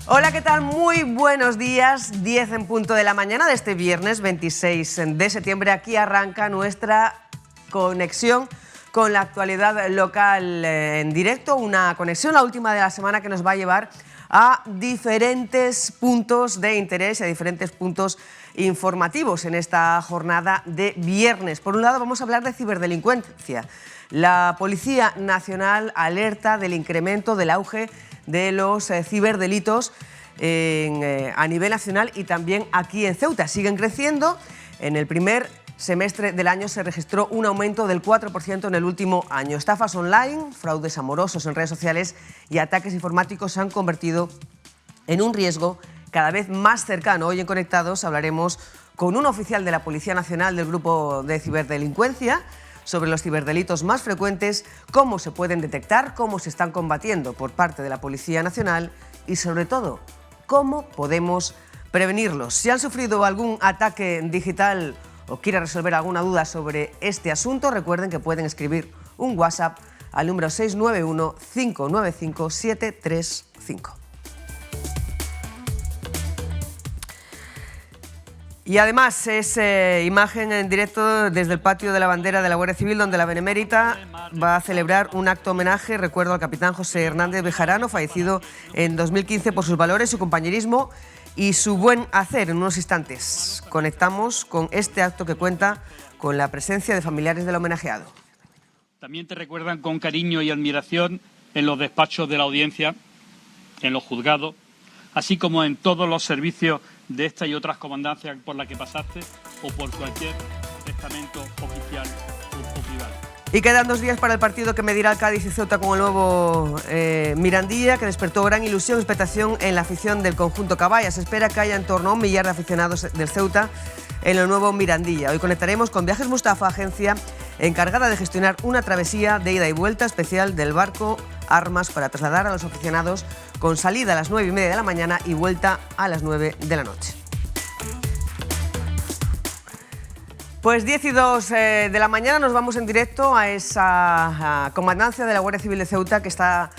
Hola, ¿qué tal? Muy buenos días. 10 en punto de la mañana de este viernes 26 de septiembre. Aquí arranca nuestra conexión con la actualidad local en directo. Una conexión, la última de la semana, que nos va a llevar a diferentes puntos de interés y a diferentes puntos informativos en esta jornada de viernes. Por un lado, vamos a hablar de ciberdelincuencia. La Policía Nacional alerta del incremento del auge de los ciberdelitos a nivel nacional y también aquí en Ceuta. Siguen creciendo. En el primer semestre del año se registró un aumento del 4% en el último año. Estafas online, fraudes amorosos en redes sociales y ataques informáticos se han convertido en un riesgo cada vez más cercano. Hoy en Conectados hablaremos con un oficial de la Policía Nacional del Grupo de Ciberdelincuencia sobre los ciberdelitos más frecuentes, cómo se pueden detectar, cómo se están combatiendo por parte de la Policía Nacional y, sobre todo, cómo podemos prevenirlos. Si han sufrido algún ataque digital o quieren resolver alguna duda sobre este asunto, recuerden que pueden escribir un WhatsApp al número 691 595 735. Y además es imagen en directo desde el patio de la bandera de la Guardia Civil, donde la Benemérita va a celebrar un acto homenaje, recuerdo al capitán José Hernández Bejarano, fallecido en 2015 por sus valores, su compañerismo y su buen hacer. En unos instantes conectamos con este acto que cuenta con la presencia de familiares del homenajeado. También te recuerdan con cariño y admiración en los despachos de la audiencia, en los juzgados, así como en todos los servicios de esta y otras comandancias por las que pasaste o por cualquier estamento oficial o privado. Y quedan 2 días para el partido que medirá el Cádiz y Ceuta con el nuevo Mirandilla, que despertó gran ilusión y expectación en la afición del conjunto Caballa. Se espera que haya en torno a 1 millar de aficionados del Ceuta en el nuevo Mirandilla. Hoy conectaremos con Viajes Mustafa, agencia encargada de gestionar una travesía de ida y vuelta especial del barco Armas para trasladar a los aficionados con salida a las 9:30 de la mañana y vuelta a las 9 de la noche. Pues 10 y 2 de la mañana nos vamos en directo a esa comandancia de la Guardia Civil de Ceuta que está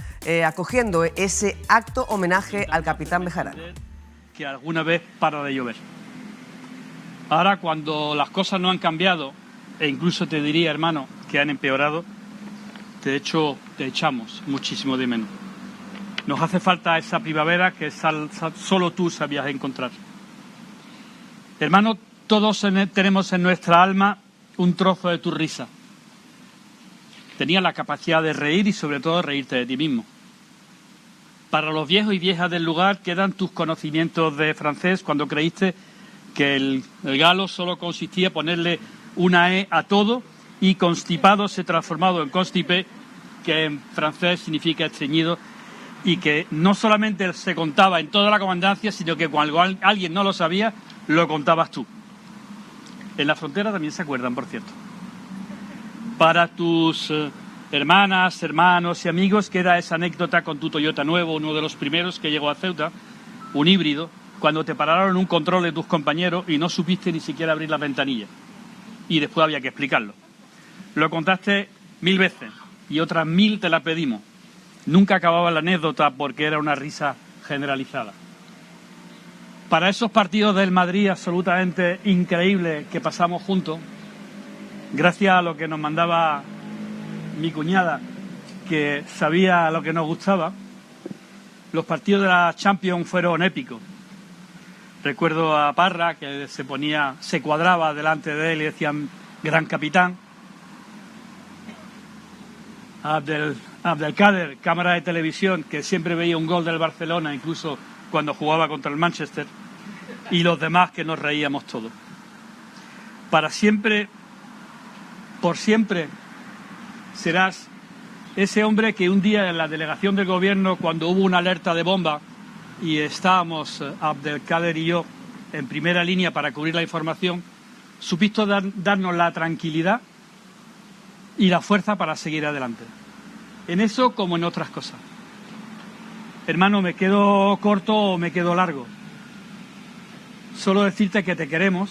acogiendo ese acto homenaje al capitán Bejarano. Que alguna vez para de llover. Ahora, cuando las cosas no han cambiado, e incluso te diría, hermano, que han empeorado, te echamos muchísimo de menos. Nos hace falta esa primavera que solo tú sabías encontrar. Hermano, todos tenemos en nuestra alma un trozo de tu risa. Tenías la capacidad de reír y sobre todo reírte de ti mismo. Para los viejos y viejas del lugar quedan tus conocimientos de francés cuando creíste que el galo solo consistía en ponerle una E a todo y constipado se ha transformado en constipé, que en francés significa estreñido, y que no solamente se contaba en toda la comandancia, sino que cuando alguien no lo sabía, lo contabas tú. En la frontera también se acuerdan, por cierto. Para tus hermanas, hermanos y amigos queda esa anécdota con tu Toyota nuevo, uno de los primeros que llegó a Ceuta, un híbrido, cuando te pararon en un control de tus compañeros y no supiste ni siquiera abrir la ventanilla. Y después había que explicarlo. Lo contaste 1000 veces y otras 1000 te la pedimos. Nunca acababa la anécdota porque era una risa generalizada. Para esos partidos del Madrid absolutamente increíbles que pasamos juntos, gracias a lo que nos mandaba mi cuñada, que sabía lo que nos gustaba, los partidos de la Champions fueron épicos. Recuerdo a Parra, que se cuadraba delante de él y decían gran capitán. A Abdelkader, cámara de televisión, que siempre veía un gol del Barcelona, incluso cuando jugaba contra el Manchester, y los demás que nos reíamos todos. Para siempre, por siempre, serás ese hombre que un día en la delegación del gobierno, cuando hubo una alerta de bomba, y estábamos Abdelkader y yo en primera línea para cubrir la información, supiste darnos la tranquilidad y la fuerza para seguir adelante. En eso como en otras cosas. Hermano, ¿me quedo corto o me quedo largo? Solo decirte que te queremos,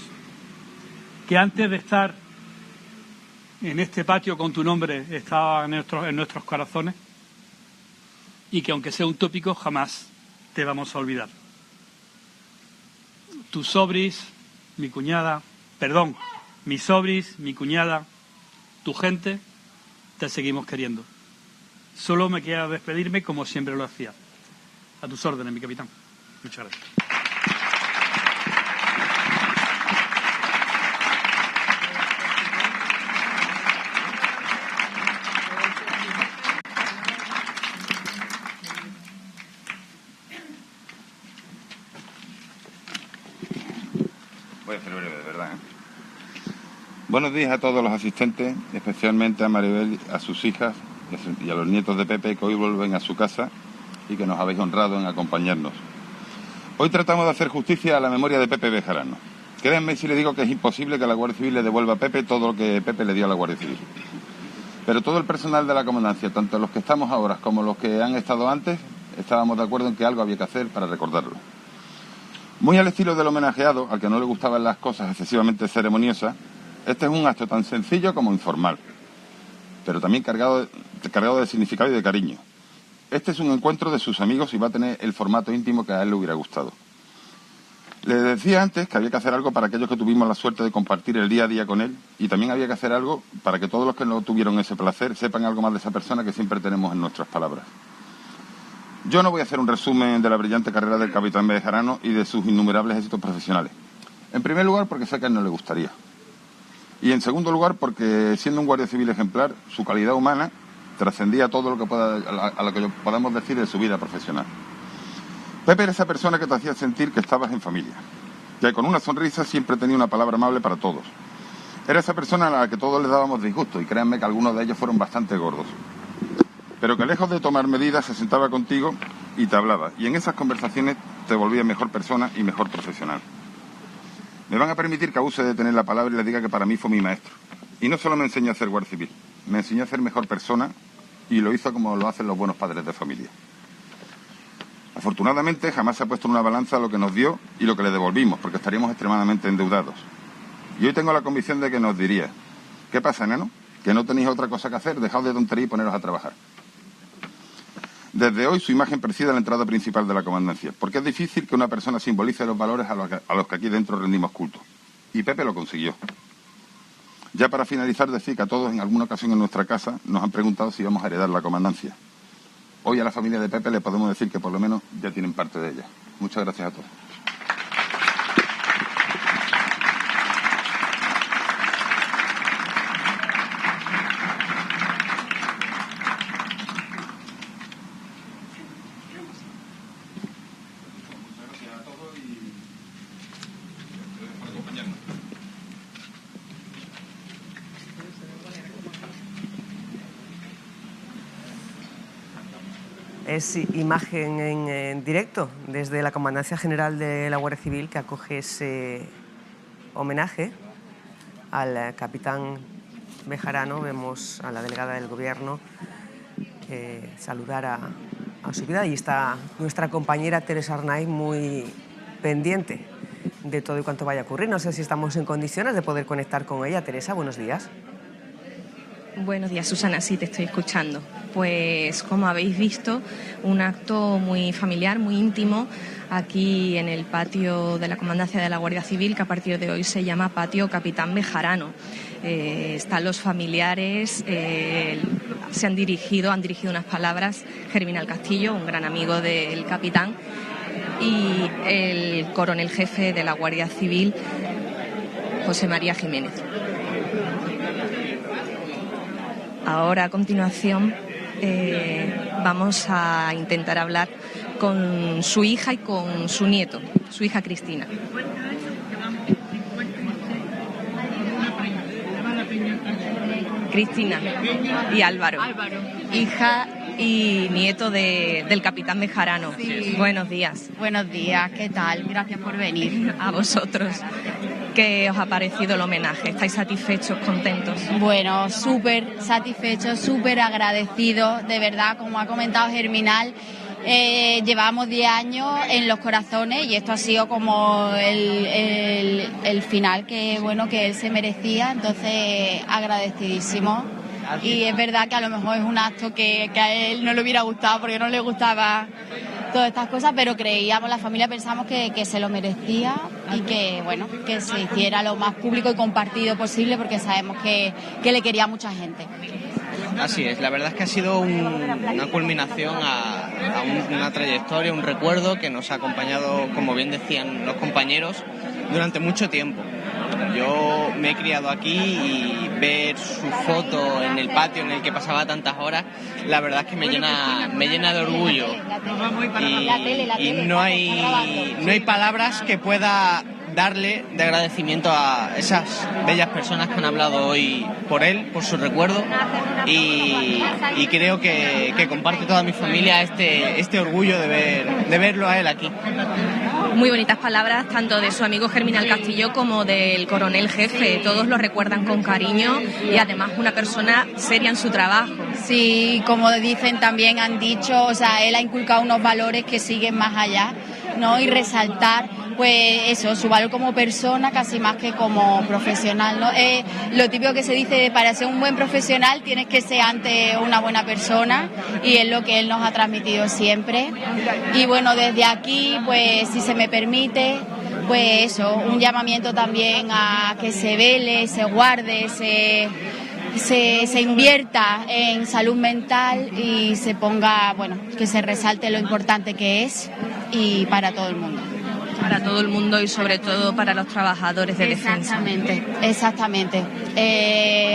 que antes de estar en este patio con tu nombre estaba en nuestros corazones y que aunque sea un tópico jamás te vamos a olvidar. Tus sobris, mi cuñada, perdón, mis sobris, mi cuñada, tu gente, te seguimos queriendo. Solo me queda despedirme como siempre lo hacía. A tus órdenes, mi capitán. Muchas gracias. Voy a ser breve, de verdad. Buenos días a todos los asistentes, especialmente a Maribel, a sus hijas y a los nietos de Pepe, que hoy vuelven a su casa y que nos habéis honrado en acompañarnos. Hoy tratamos de hacer justicia a la memoria de Pepe Bejarano. Créanme si le digo que es imposible que la Guardia Civil le devuelva a Pepe todo lo que Pepe le dio a la Guardia Civil. Pero todo el personal de la comandancia, tanto los que estamos ahora como los que han estado antes, estábamos de acuerdo en que algo había que hacer para recordarlo. Muy al estilo del homenajeado, al que no le gustaban las cosas excesivamente ceremoniosas, este es un acto tan sencillo como informal, pero también cargado de significado y de cariño. Este es un encuentro de sus amigos y va a tener el formato íntimo que a él le hubiera gustado. Le decía antes que había que hacer algo para aquellos que tuvimos la suerte de compartir el día a día con él, y también había que hacer algo para que todos los que no tuvieron ese placer sepan algo más de esa persona que siempre tenemos en nuestras palabras. Yo no voy a hacer un resumen de la brillante carrera del capitán Bejarano y de sus innumerables éxitos profesionales. En primer lugar, porque sé que a él no le gustaría. Y en segundo lugar, porque siendo un guardia civil ejemplar, su calidad humana trascendía todo lo que a lo que podamos decir de su vida profesional. Pepe era esa persona que te hacía sentir que estabas en familia, que con una sonrisa siempre tenía una palabra amable para todos. Era esa persona a la que todos les dábamos disgusto, y créanme que algunos de ellos fueron bastante gordos. Pero que lejos de tomar medidas se sentaba contigo y te hablaba, y en esas conversaciones te volvía mejor persona y mejor profesional. Me van a permitir que abuse de tener la palabra y les diga que para mí fue mi maestro. Y no solo me enseñó a ser guardia civil, me enseñó a ser mejor persona, y lo hizo como lo hacen los buenos padres de familia. Afortunadamente jamás se ha puesto en una balanza lo que nos dio y lo que le devolvimos, porque estaríamos extremadamente endeudados. Y hoy tengo la convicción de que nos diría: ¿qué pasa, enano? ¿Que no tenéis otra cosa que hacer? Dejaos de tontería y poneros a trabajar. Desde hoy su imagen preside la entrada principal de la comandancia, porque es difícil que una persona simbolice los valores a los que aquí dentro rendimos culto. Y Pepe lo consiguió. Ya para finalizar, decir que a todos en alguna ocasión en nuestra casa nos han preguntado si íbamos a heredar la comandancia. Hoy a la familia de Pepe le podemos decir que por lo menos ya tienen parte de ella. Muchas gracias a todos. Es imagen en directo desde la Comandancia General de la Guardia Civil, que acoge ese homenaje al capitán Bejarano. Vemos a la delegada del Gobierno saludar a su vida, y está nuestra compañera Teresa Arnaiz muy pendiente de todo y cuanto vaya a ocurrir. No sé si estamos en condiciones de poder conectar con ella. Teresa, buenos días. Buenos días, Susana, sí, te estoy escuchando. Pues como habéis visto, un acto muy familiar, muy íntimo, aquí en el patio de la Comandancia de la Guardia Civil, que a partir de hoy se llama Patio Capitán Bejarano. Están los familiares, han dirigido unas palabras Germinal Castillo, un gran amigo del capitán, y el coronel jefe de la Guardia Civil, José María Jiménez. Ahora, a continuación, vamos a intentar hablar con su hija y con su nieto, su hija Cristina. Cristina y Álvaro, hija y nieto del capitán Bejarano. Sí. Buenos días. Buenos días, ¿qué tal? Gracias por venir. A vosotros. ¿Qué os ha parecido el homenaje? ¿Estáis satisfechos, contentos? Bueno, súper satisfechos, súper agradecidos, de verdad, como ha comentado Germinal. Llevamos 10 años en los corazones y esto ha sido como el final que él se merecía, entonces agradecidísimo. Y es verdad que a lo mejor es un acto que a él no le hubiera gustado porque no le gustaba todas estas cosas, pero creíamos, la familia pensamos que se lo merecía y que, bueno, que se hiciera lo más público y compartido posible, porque sabemos que le quería mucha gente. Así es, la verdad es que ha sido una culminación a una trayectoria, un recuerdo que nos ha acompañado, como bien decían los compañeros, durante mucho tiempo. Yo me he criado aquí y ver su foto en el patio en el que pasaba tantas horas, la verdad es que me llena de orgullo. Y no hay palabras que pueda darle de agradecimiento a esas bellas personas que han hablado hoy por él, por su recuerdo, y creo que comparte toda mi familia este orgullo de verlo a él aquí. Muy bonitas palabras, tanto de su amigo Germinal Castillo como del coronel jefe. Todos lo recuerdan con cariño y además una persona seria en su trabajo. Sí, como dicen también, han dicho, o sea, él ha inculcado unos valores que siguen más allá, ¿no? Y resaltar, pues eso, su valor como persona casi más que como profesional, ¿no? Lo típico que se dice, para ser un buen profesional tienes que ser antes una buena persona, y es lo que él nos ha transmitido siempre. Y bueno, desde aquí, pues si se me permite, pues eso, un llamamiento también a que se vele, se guarde, se invierta en salud mental y se ponga, bueno, que se resalte lo importante que es, y para todo el mundo. Para todo el mundo y sobre todo para los trabajadores de defensa. Exactamente.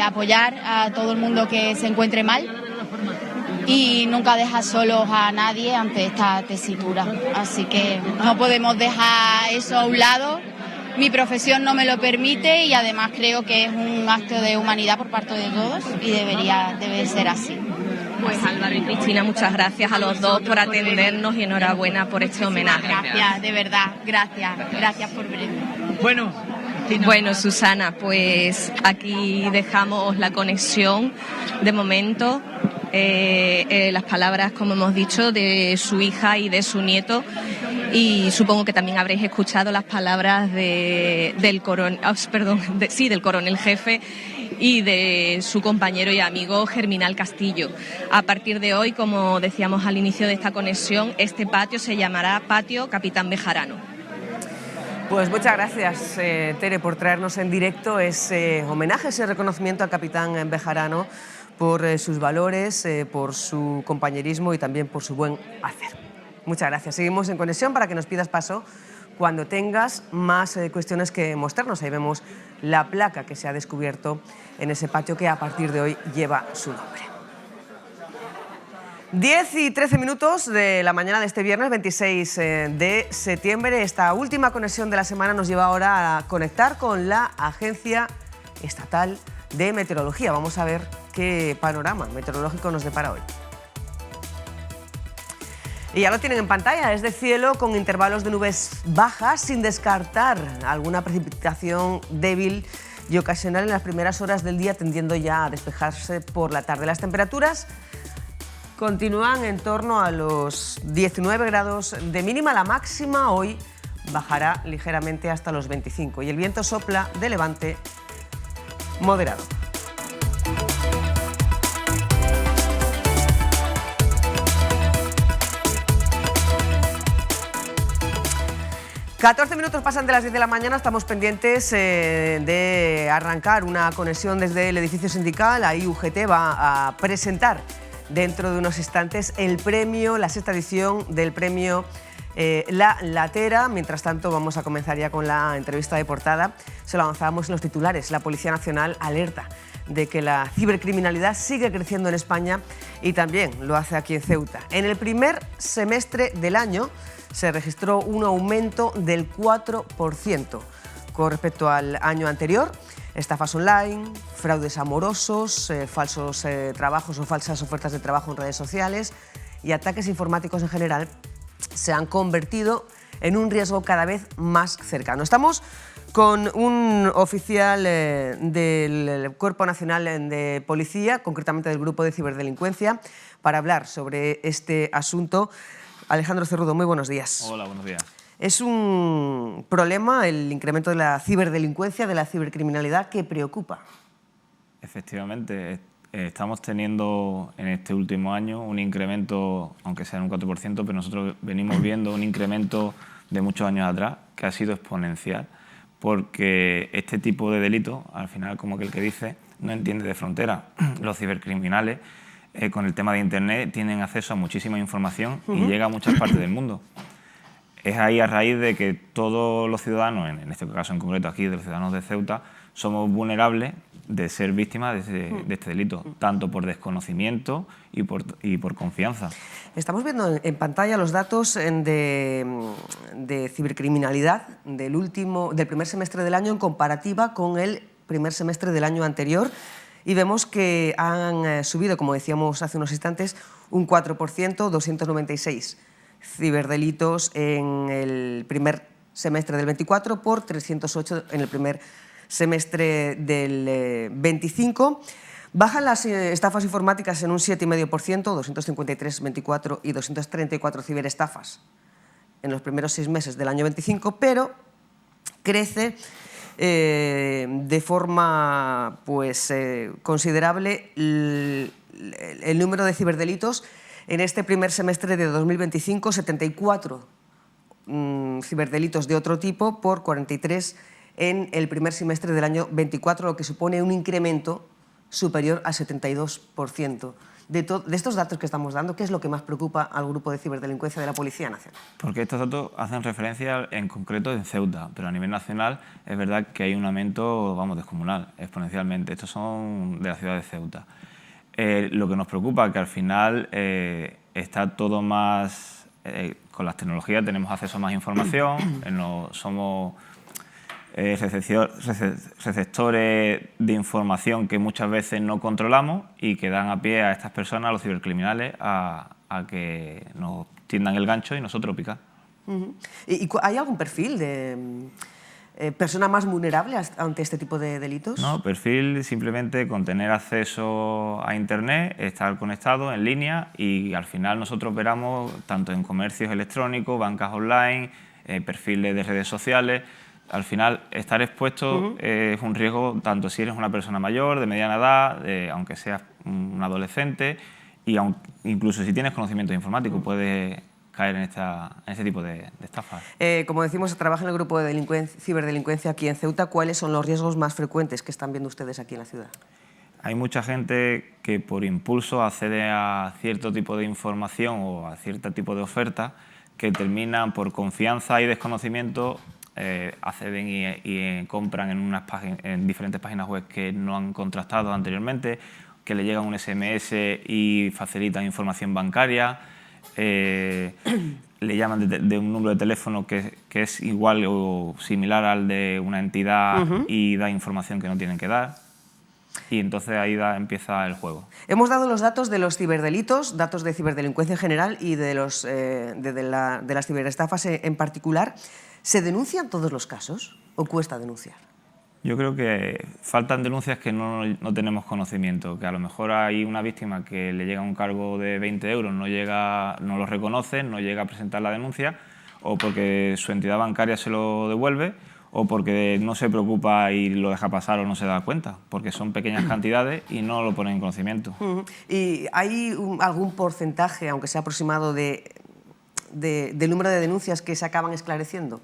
Apoyar a todo el mundo que se encuentre mal y nunca dejar solos a nadie ante esta tesitura. Así que no podemos dejar eso a un lado. Mi profesión no me lo permite y además creo que es un acto de humanidad por parte de todos y debe ser así. Pues Álvaro y Cristina, muchas gracias a los dos por atendernos y enhorabuena por este homenaje. Gracias, de verdad, gracias por venir. Bueno, Susana, pues aquí dejamos la conexión de momento. Las palabras, como hemos dicho, de su hija y de su nieto, y supongo que también habréis escuchado las palabras del coronel jefe y de su compañero y amigo Germinal Castillo. A partir de hoy, como decíamos al inicio de esta conexión, este patio se llamará Patio Capitán Bejarano. Pues muchas gracias, Tere, por traernos en directo ese homenaje, ese reconocimiento al capitán Bejarano por sus valores, por su compañerismo y también por su buen hacer. Muchas gracias. Seguimos en conexión para que nos pidas paso cuando tengas más cuestiones que mostrarnos. Ahí vemos la placa que se ha descubierto en ese patio que a partir de hoy lleva su nombre. 10 y 13 minutos de la mañana de este viernes 26 de septiembre. Esta última conexión de la semana nos lleva ahora a conectar con la Agencia Estatal de Meteorología. Vamos a ver qué panorama meteorológico nos depara hoy. Y ya lo tienen en pantalla, es de cielo con intervalos de nubes bajas, sin descartar alguna precipitación débil y ocasional en las primeras horas del día, tendiendo ya a despejarse por la tarde. Las temperaturas continúan en torno a los 19 grados de mínima. La máxima hoy bajará ligeramente hasta los 25 y el viento sopla de levante moderado. ...14 minutos pasan de las 10 de la mañana... ...estamos pendientes de arrancar una conexión desde el edificio sindical. Ahí UGT va a presentar dentro de unos instantes el premio, la sexta edición del premio La Latera. Mientras tanto, vamos a comenzar ya con la entrevista de portada. Se lo avanzábamos en los titulares. La Policía Nacional alerta de que la cibercriminalidad sigue creciendo en España y también lo hace aquí en Ceuta. En el primer semestre del año se registró un aumento del 4% con respecto al año anterior. Estafas online, fraudes amorosos, falsos trabajos o falsas ofertas de trabajo en redes sociales y ataques informáticos en general se han convertido en un riesgo cada vez más cercano. Estamos con un oficial del Cuerpo Nacional de Policía, concretamente del Grupo de Ciberdelincuencia, para hablar sobre este asunto. Alejandro Cerrudo, muy buenos días. Hola, buenos días. Es un problema el incremento de la ciberdelincuencia, de la cibercriminalidad, que preocupa. Efectivamente, estamos teniendo en este último año un incremento, aunque sea en un 4%, pero nosotros venimos viendo un incremento de muchos años atrás que ha sido exponencial, porque este tipo de delitos, al final, como aquel que dice, no entiende de frontera. Los cibercriminales, con el tema de Internet, tienen acceso a muchísima información y llega a muchas partes del mundo. Es ahí a raíz de que todos los ciudadanos, en este caso en concreto aquí de los ciudadanos de Ceuta, somos vulnerables de ser víctimas de este delito, tanto por desconocimiento y por confianza. Estamos viendo en pantalla los datos de cibercriminalidad del primer semestre del año en comparativa con el primer semestre del año anterior y vemos que han subido, como decíamos hace unos instantes, un 4%, 296 ciberdelitos en el primer semestre del 24 por 308 en el primer semestre del 25. Bajan las estafas informáticas en un 7,5%, 253, 24 y 234 ciberestafas en los primeros 6 meses del año 25, pero crece de forma considerable el número de ciberdelitos. En este primer semestre de 2025, 74 ciberdelitos de otro tipo por 43 en el primer semestre del año 24, lo que supone un incremento superior al 72%. De estos datos que estamos dando, ¿qué es lo que más preocupa al grupo de ciberdelincuencia de la Policía Nacional? Porque estos datos hacen referencia en concreto en Ceuta, pero a nivel nacional es verdad que hay un aumento, descomunal, exponencialmente. Estos son de la ciudad de Ceuta. Lo que nos preocupa es que al final está todo más... con las tecnologías tenemos acceso a más información, somos receptores de información que muchas veces no controlamos y que dan a pie a estas personas, a los cibercriminales, a que nos tiendan el gancho y nosotros picar. ¿Y hay algún perfil de persona más vulnerable ante este tipo de delitos? No, perfil simplemente con tener acceso a Internet, estar conectado en línea y al final nosotros veramos tanto en comercios electrónicos, bancas online, perfiles de redes sociales. Al final, estar expuesto es un riesgo tanto si eres una persona mayor, de mediana edad, aunque seas un adolescente, y incluso si tienes conocimiento informático puedes caer en este tipo de estafas. Como decimos, trabaja en el grupo de ciberdelincuencia aquí en Ceuta. ¿Cuáles son los riesgos más frecuentes que están viendo ustedes aquí en la ciudad? Hay mucha gente que por impulso accede a cierto tipo de información o a cierto tipo de oferta que terminan por confianza y desconocimiento acceden y compran en diferentes páginas web que no han contrastado anteriormente, que le llega un SMS y facilitan información bancaria, le llaman de un número de teléfono que es igual o similar al de una entidad y da información que no tienen que dar. Y entonces ahí empieza el juego. Hemos dado los datos de los ciberdelitos, datos de ciberdelincuencia en general y de las ciberestafas en particular. ¿Se denuncian todos los casos o cuesta denunciar? Yo creo que faltan denuncias que no tenemos conocimiento, que a lo mejor hay una víctima que le llega un cargo de 20 euros, no lo reconoce, no llega a presentar la denuncia, o porque su entidad bancaria se lo devuelve, o porque no se preocupa y lo deja pasar o no se da cuenta, porque son pequeñas cantidades y no lo ponen en conocimiento. ¿Y hay algún porcentaje, aunque sea aproximado, del número de denuncias que se acaban esclareciendo?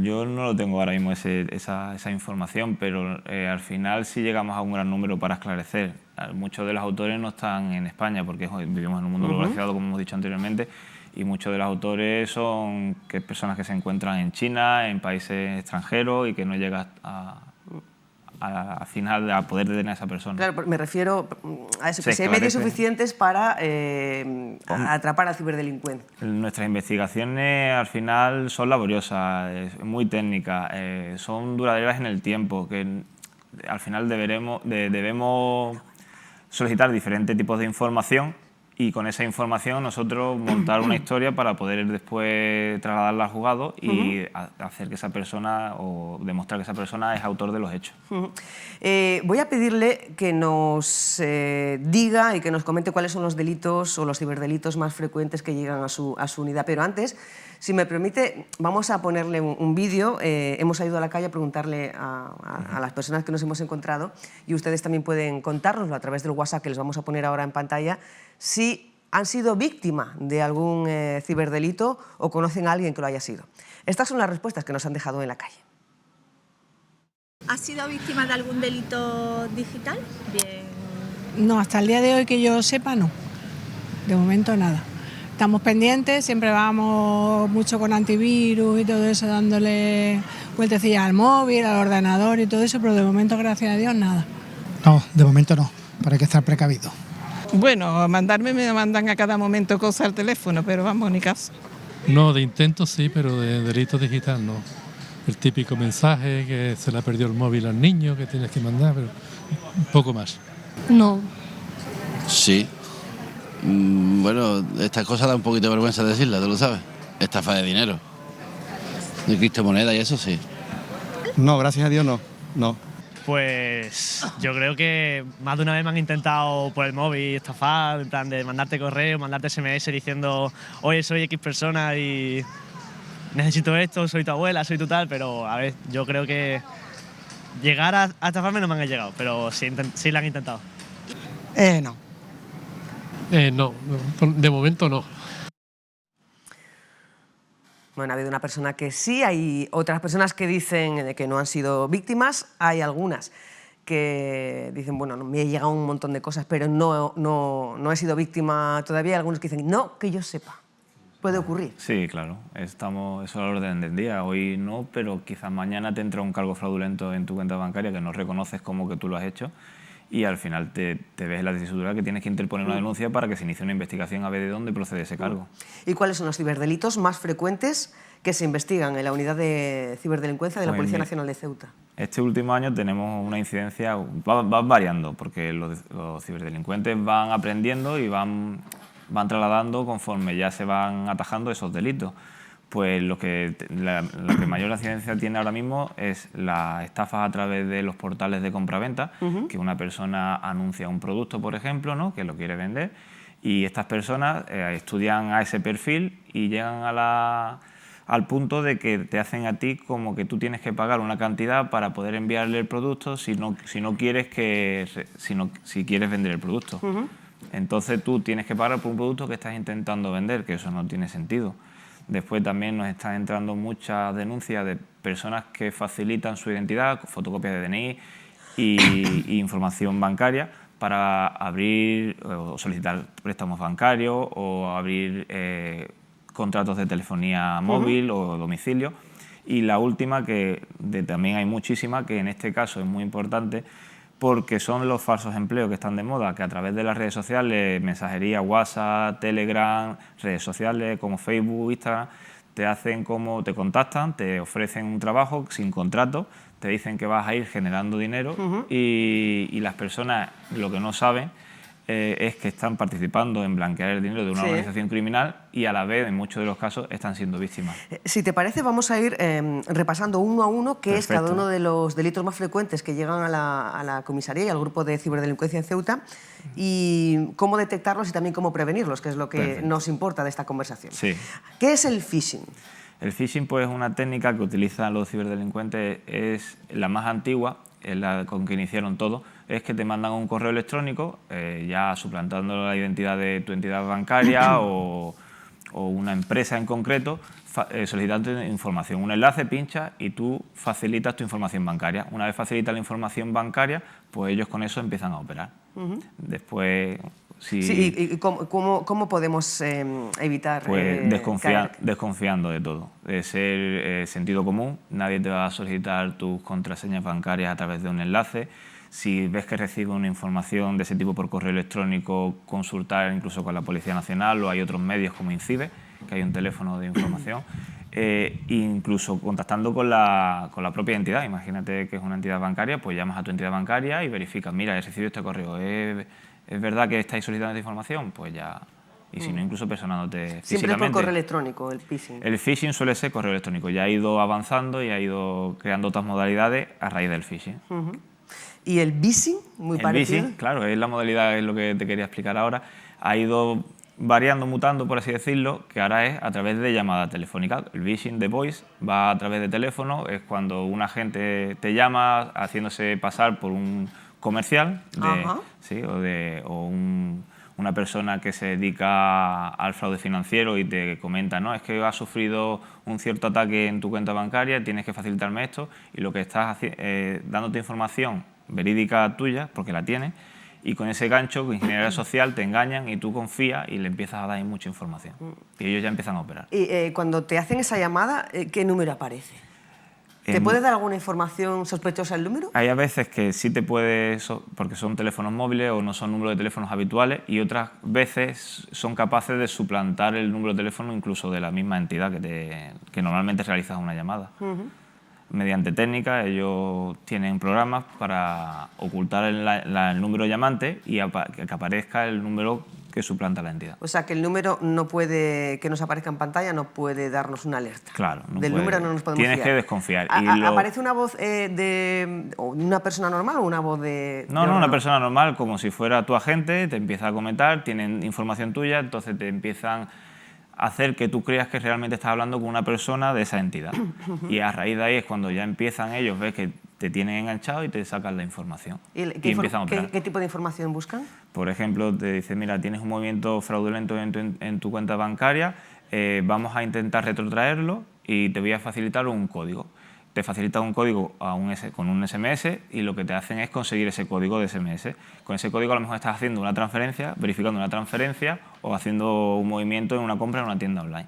Yo no lo tengo ahora mismo esa información, pero al final sí llegamos a un gran número para esclarecer. Muchos de los autores no están en España porque vivimos en un mundo globalizado, como hemos dicho anteriormente, y muchos de los autores son personas que se encuentran en China, en países extranjeros y que no llegan al final a poder detener a esa persona. Claro, me refiero a eso, que si hay medios suficientes para atrapar al ciberdelincuente. Nuestras investigaciones al final son laboriosas, muy técnicas, son duraderas en el tiempo, que al final debemos solicitar diferentes tipos de información y con esa información nosotros montar una historia para poder después trasladarla al juzgado y hacer que esa persona o demostrar que esa persona es autor de los hechos. Voy a pedirle que nos diga y que nos comente cuáles son los delitos o los ciberdelitos más frecuentes que llegan a su unidad, pero antes, si me permite, vamos a ponerle un vídeo. Hemos ido a la calle a preguntarle a las personas que nos hemos encontrado, y ustedes también pueden contárnoslo a través del WhatsApp que les vamos a poner ahora en pantalla, si han sido víctima de algún ciberdelito o conocen a alguien que lo haya sido. Estas son las respuestas que nos han dejado en la calle. ¿Has sido víctima de algún delito digital? Bien. No, hasta el día de hoy que yo sepa, no. De momento nada. Estamos pendientes, siempre vamos mucho con antivirus y todo eso, dándole vueltecillas al móvil, al ordenador y todo eso, pero de momento, gracias a Dios, nada. No, de momento no, pero hay que estar precavido. Bueno, mandarme me mandan a cada momento cosas al teléfono, pero vamos, ni caso. No, de intento sí, pero de delito digital no. El típico mensaje que se le ha perdido el móvil al niño, que tienes que mandar, pero un poco más. No. Sí. Bueno, estas cosas da un poquito de vergüenza decirlas, tú lo sabes. Estafa de dinero. De criptomonedas y eso sí. No, gracias a Dios no. No. Pues yo creo que más de una vez me han intentado por el móvil estafar, en plan de mandarte correo, mandarte SMS diciendo oye, soy X persona y necesito esto, soy tu abuela, soy tu tal, pero a ver, yo creo que llegar a estafarme no me han llegado, pero sí la han intentado. No. No, de momento no. Bueno, ha habido una persona que sí, hay otras personas que dicen que no han sido víctimas, hay algunas que dicen, bueno, me ha llegado un montón de cosas, pero no he sido víctima todavía, hay algunos que dicen, no, que yo sepa. ¿Puede ocurrir? Sí, claro, eso es la orden del día. Hoy no, pero quizás mañana te entra un cargo fraudulento en tu cuenta bancaria que no reconoces como que tú lo has hecho, y al final te ves en la tesitura que tienes que interponer una denuncia para que se inicie una investigación a ver de dónde procede ese cargo. ¿Y cuáles son los ciberdelitos más frecuentes que se investigan en la unidad de ciberdelincuencia de la Policía Nacional de Ceuta? Este último año tenemos una incidencia, va variando, porque los ciberdelincuentes van aprendiendo y van trasladando conforme ya se van atajando esos delitos. Pues lo que mayor incidencia tiene ahora mismo es las estafas a través de los portales de compraventa, que una persona anuncia un producto, por ejemplo, ¿no?, que lo quiere vender, y estas personas estudian a ese perfil y llegan al punto de que te hacen a ti como que tú tienes que pagar una cantidad para poder enviarle el producto si quieres vender el producto. Entonces tú tienes que pagar por un producto que estás intentando vender, que eso no tiene sentido. Después también nos están entrando muchas denuncias de personas que facilitan su identidad, fotocopias de DNI y información bancaria para abrir o solicitar préstamos bancarios o abrir contratos de telefonía móvil o domicilio. Y la última, que también hay muchísimas, que en este caso es muy importante, porque son los falsos empleos que están de moda, que a través de las redes sociales, mensajería, WhatsApp, Telegram, redes sociales como Facebook, Instagram, te contactan, te ofrecen un trabajo sin contrato, te dicen que vas a ir generando dinero y las personas lo que no saben es que están participando en blanquear el dinero de una organización criminal y a la vez, en muchos de los casos, están siendo víctimas. Si te parece, vamos a ir repasando uno a uno qué es cada uno de los delitos más frecuentes que llegan a la comisaría y al grupo de ciberdelincuencia en Ceuta y cómo detectarlos y también cómo prevenirlos, que es lo que nos importa de esta conversación. Sí. ¿Qué es el phishing? El phishing, pues, es una técnica que utilizan los ciberdelincuentes, es la más antigua, es la con que iniciaron todo. Es que te mandan un correo electrónico, ya suplantando la identidad de tu entidad bancaria o una empresa en concreto, solicitando información. Un enlace, pinchas y tú facilitas tu información bancaria. Una vez facilitas la información bancaria, pues ellos con eso empiezan a operar. Después... ¿Y cómo podemos evitar pues desconfiando de todo. De ser sentido común, nadie te va a solicitar tus contraseñas bancarias a través de un enlace. Si ves que recibes una información de ese tipo por correo electrónico, consultar incluso con la Policía Nacional o hay otros medios como INCIBE, que hay un teléfono de información, incluso contactando con la propia entidad. Imagínate que es una entidad bancaria, pues llamas a tu entidad bancaria y verificas, mira, he recibido este correo, ¿es verdad que estáis solicitando esta información? Pues ya... Y si no, incluso personándote físicamente. Siempre por correo electrónico, el phishing. El phishing suele ser correo electrónico. Ya ha ido avanzando y ha ido creando otras modalidades a raíz del phishing. ¿Y el vishing? Muy parecido. El vishing, claro, es la modalidad, es lo que te quería explicar ahora. Ha ido variando, mutando, por así decirlo, que ahora es a través de llamada telefónica. El vishing de voice va a través de teléfono, es cuando un agente te llama haciéndose pasar por un comercial una persona que se dedica al fraude financiero y te comenta, no, es que has sufrido un cierto ataque en tu cuenta bancaria, tienes que facilitarme esto, y lo que estás dándote información verídica tuya, porque la tienes, y con ese gancho, con ingeniería social, te engañan y tú confías y le empiezas a dar ahí mucha información. Y ellos ya empiezan a operar. Y cuando te hacen esa llamada, ¿qué número aparece? ¿Te puede dar alguna información sospechosa el número? Hay a veces que sí te puede, porque son teléfonos móviles o no son números de teléfonos habituales, y otras veces son capaces de suplantar el número de teléfono incluso de la misma entidad que normalmente realizas una llamada. Mediante técnicas, ellos tienen programas para ocultar el número llamante y que aparezca el número que suplanta la entidad. O sea, que el número no puede, que nos aparezca en pantalla, no puede darnos una alerta. Claro. Del número no nos podemos fiar. Tienes que desconfiar. ¿Aparece una voz de una persona normal o una voz de...? No, una persona normal, como si fuera tu agente, te empieza a comentar, tienen información tuya, entonces te empiezan a hacer que tú creas que realmente estás hablando con una persona de esa entidad. Y a raíz de ahí es cuando ya empiezan ellos, ves que te tienen enganchado y te sacan la información. ¿Y empiezan a operar. ¿Qué tipo de información buscan? Por ejemplo, te dicen, mira, tienes un movimiento fraudulento en tu cuenta bancaria, vamos a intentar retrotraerlo y te voy a facilitar un código. Te facilita un código con un SMS y lo que te hacen es conseguir ese código de SMS. Con ese código a lo mejor estás haciendo una transferencia, verificando una transferencia o haciendo un movimiento en una compra en una tienda online.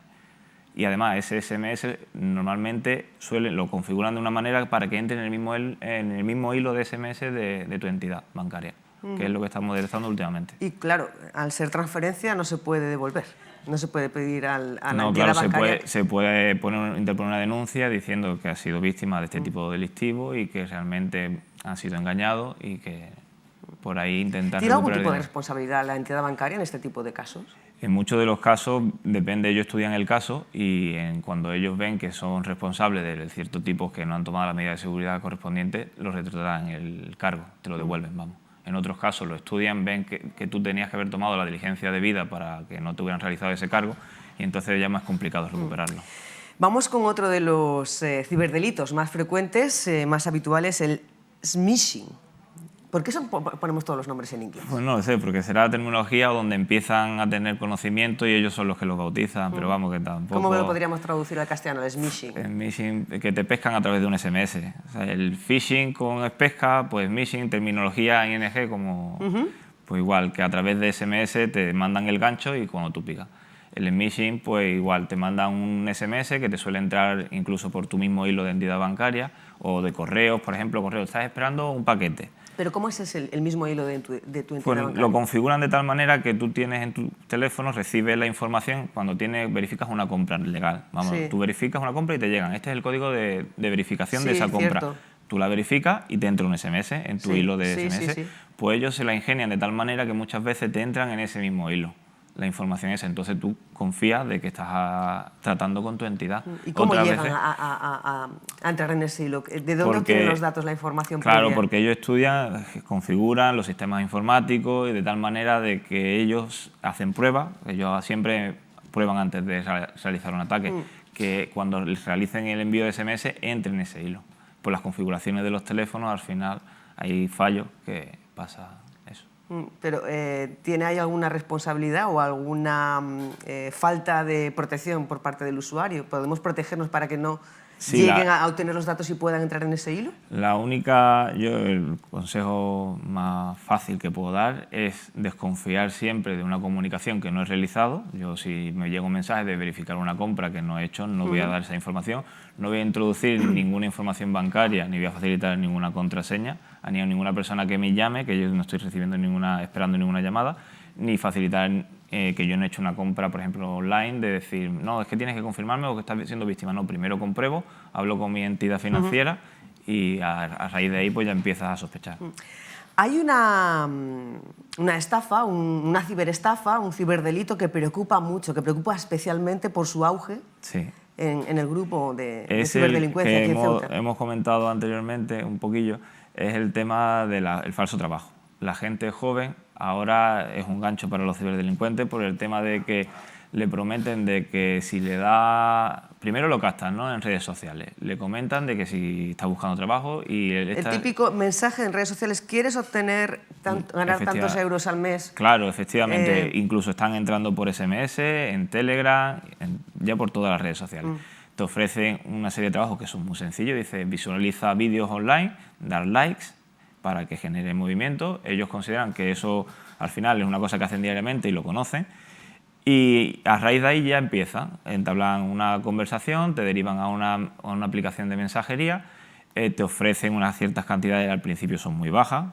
Y además ese SMS normalmente lo configuran de una manera para que entre en el mismo hilo de SMS de tu entidad bancaria, que es lo que estamos utilizando últimamente. Y claro, al ser transferencia no se puede devolver. No se puede pedir a la no, entidad claro, bancaria. Se puede interponer una denuncia diciendo que ha sido víctima de este tipo delictivo y que realmente ha sido engañado y que por ahí intentar... ¿Tiene algún tipo de responsabilidad la entidad bancaria en este tipo de casos? En muchos de los casos, depende, ellos estudian el caso y cuando ellos ven que son responsables de ciertos tipos que no han tomado las medidas de seguridad correspondientes, los retrotraen el cargo, te lo devuelven, vamos. En otros casos lo estudian, ven que tú tenías que haber tomado la diligencia debida para que no te hubieran realizado ese cargo y entonces ya es más complicado recuperarlo. Vamos con otro de los ciberdelitos más frecuentes, más habituales, el smishing. ¿Por qué ponemos todos los nombres en inglés? Pues no lo sé, porque será la terminología donde empiezan a tener conocimiento y ellos son los que los bautizan, pero vamos, que tampoco... ¿Cómo lo podríamos traducir al castellano, el smishing? El smishing, que te pescan a través de un SMS. O sea, el phishing con pesca, pues smishing, terminología ING, como... Pues igual, que a través de SMS te mandan el gancho y cuando tú picas. El smishing, pues igual, te mandan un SMS que te suele entrar incluso por tu mismo hilo de entidad bancaria o de correos, por ejemplo, estás esperando un paquete. ¿Pero cómo es el mismo hilo de tu entidad bancaria? Lo configuran de tal manera que tú tienes en tu teléfono, recibes la información cuando verificas una compra legal. Vamos, tú verificas una compra y te llegan. Este es el código de verificación de esa compra. Cierto. Tú la verificas y te entra un SMS en tu hilo de SMS. Pues ellos se la ingenian de tal manera que muchas veces te entran en ese mismo hilo. La información esa, entonces tú confías de que estás tratando con tu entidad. ¿Y cómo llegan a entrar en ese hilo? ¿De dónde obtienen los datos, la información? Claro, previa? porque ellos estudian, configuran los sistemas informáticos y de tal manera de que ellos hacen pruebas, ellos siempre prueban antes de realizar un ataque, que cuando realicen el envío de SMS entren en ese hilo. Por las configuraciones de los teléfonos, al final hay fallos que pasa eso. Pero ¿tiene ahí alguna responsabilidad o alguna falta de protección por parte del usuario? ¿Podemos protegernos para que no lleguen a obtener los datos y puedan entrar en ese hilo? El consejo más fácil que puedo dar es desconfiar siempre de una comunicación que no he realizado. Yo, si me llega un mensaje de verificar una compra que no he hecho, no voy a dar esa información, no voy a introducir ninguna información bancaria, ni voy a facilitar ninguna contraseña a ninguna persona que me llame, que yo no estoy esperando ninguna llamada, ni facilitar que yo no he hecho una compra, por ejemplo, online, de decir, no, es que tienes que confirmarme o que estás siendo víctima. No, primero compruebo, hablo con mi entidad financiera y a raíz de ahí pues ya empiezas a sospechar. Hay una estafa, una ciberestafa, un ciberdelito que preocupa mucho, que preocupa especialmente por su auge en el grupo de ciberdelincuencia aquí en Ceuta. Hemos comentado anteriormente un poquillo, es el tema del falso trabajo. La gente joven ahora es un gancho para los ciberdelincuentes por el tema de que le prometen de que si le da... Primero lo captan, ¿no?, en redes sociales. Le comentan de que si está buscando trabajo y... El típico mensaje en redes sociales, ¿quieres obtener ganar tantos euros al mes? Claro, efectivamente. Incluso están entrando por SMS, en Telegram, ya por todas las redes sociales. Te ofrecen una serie de trabajos que son muy sencillos. Dice, visualiza vídeos online, dar likes para que genere movimiento. Ellos consideran que eso al final es una cosa que hacen diariamente y lo conocen. Y a raíz de ahí ya empiezan, entablan una conversación, te derivan a una aplicación de mensajería, te ofrecen unas ciertas cantidades, al principio son muy bajas,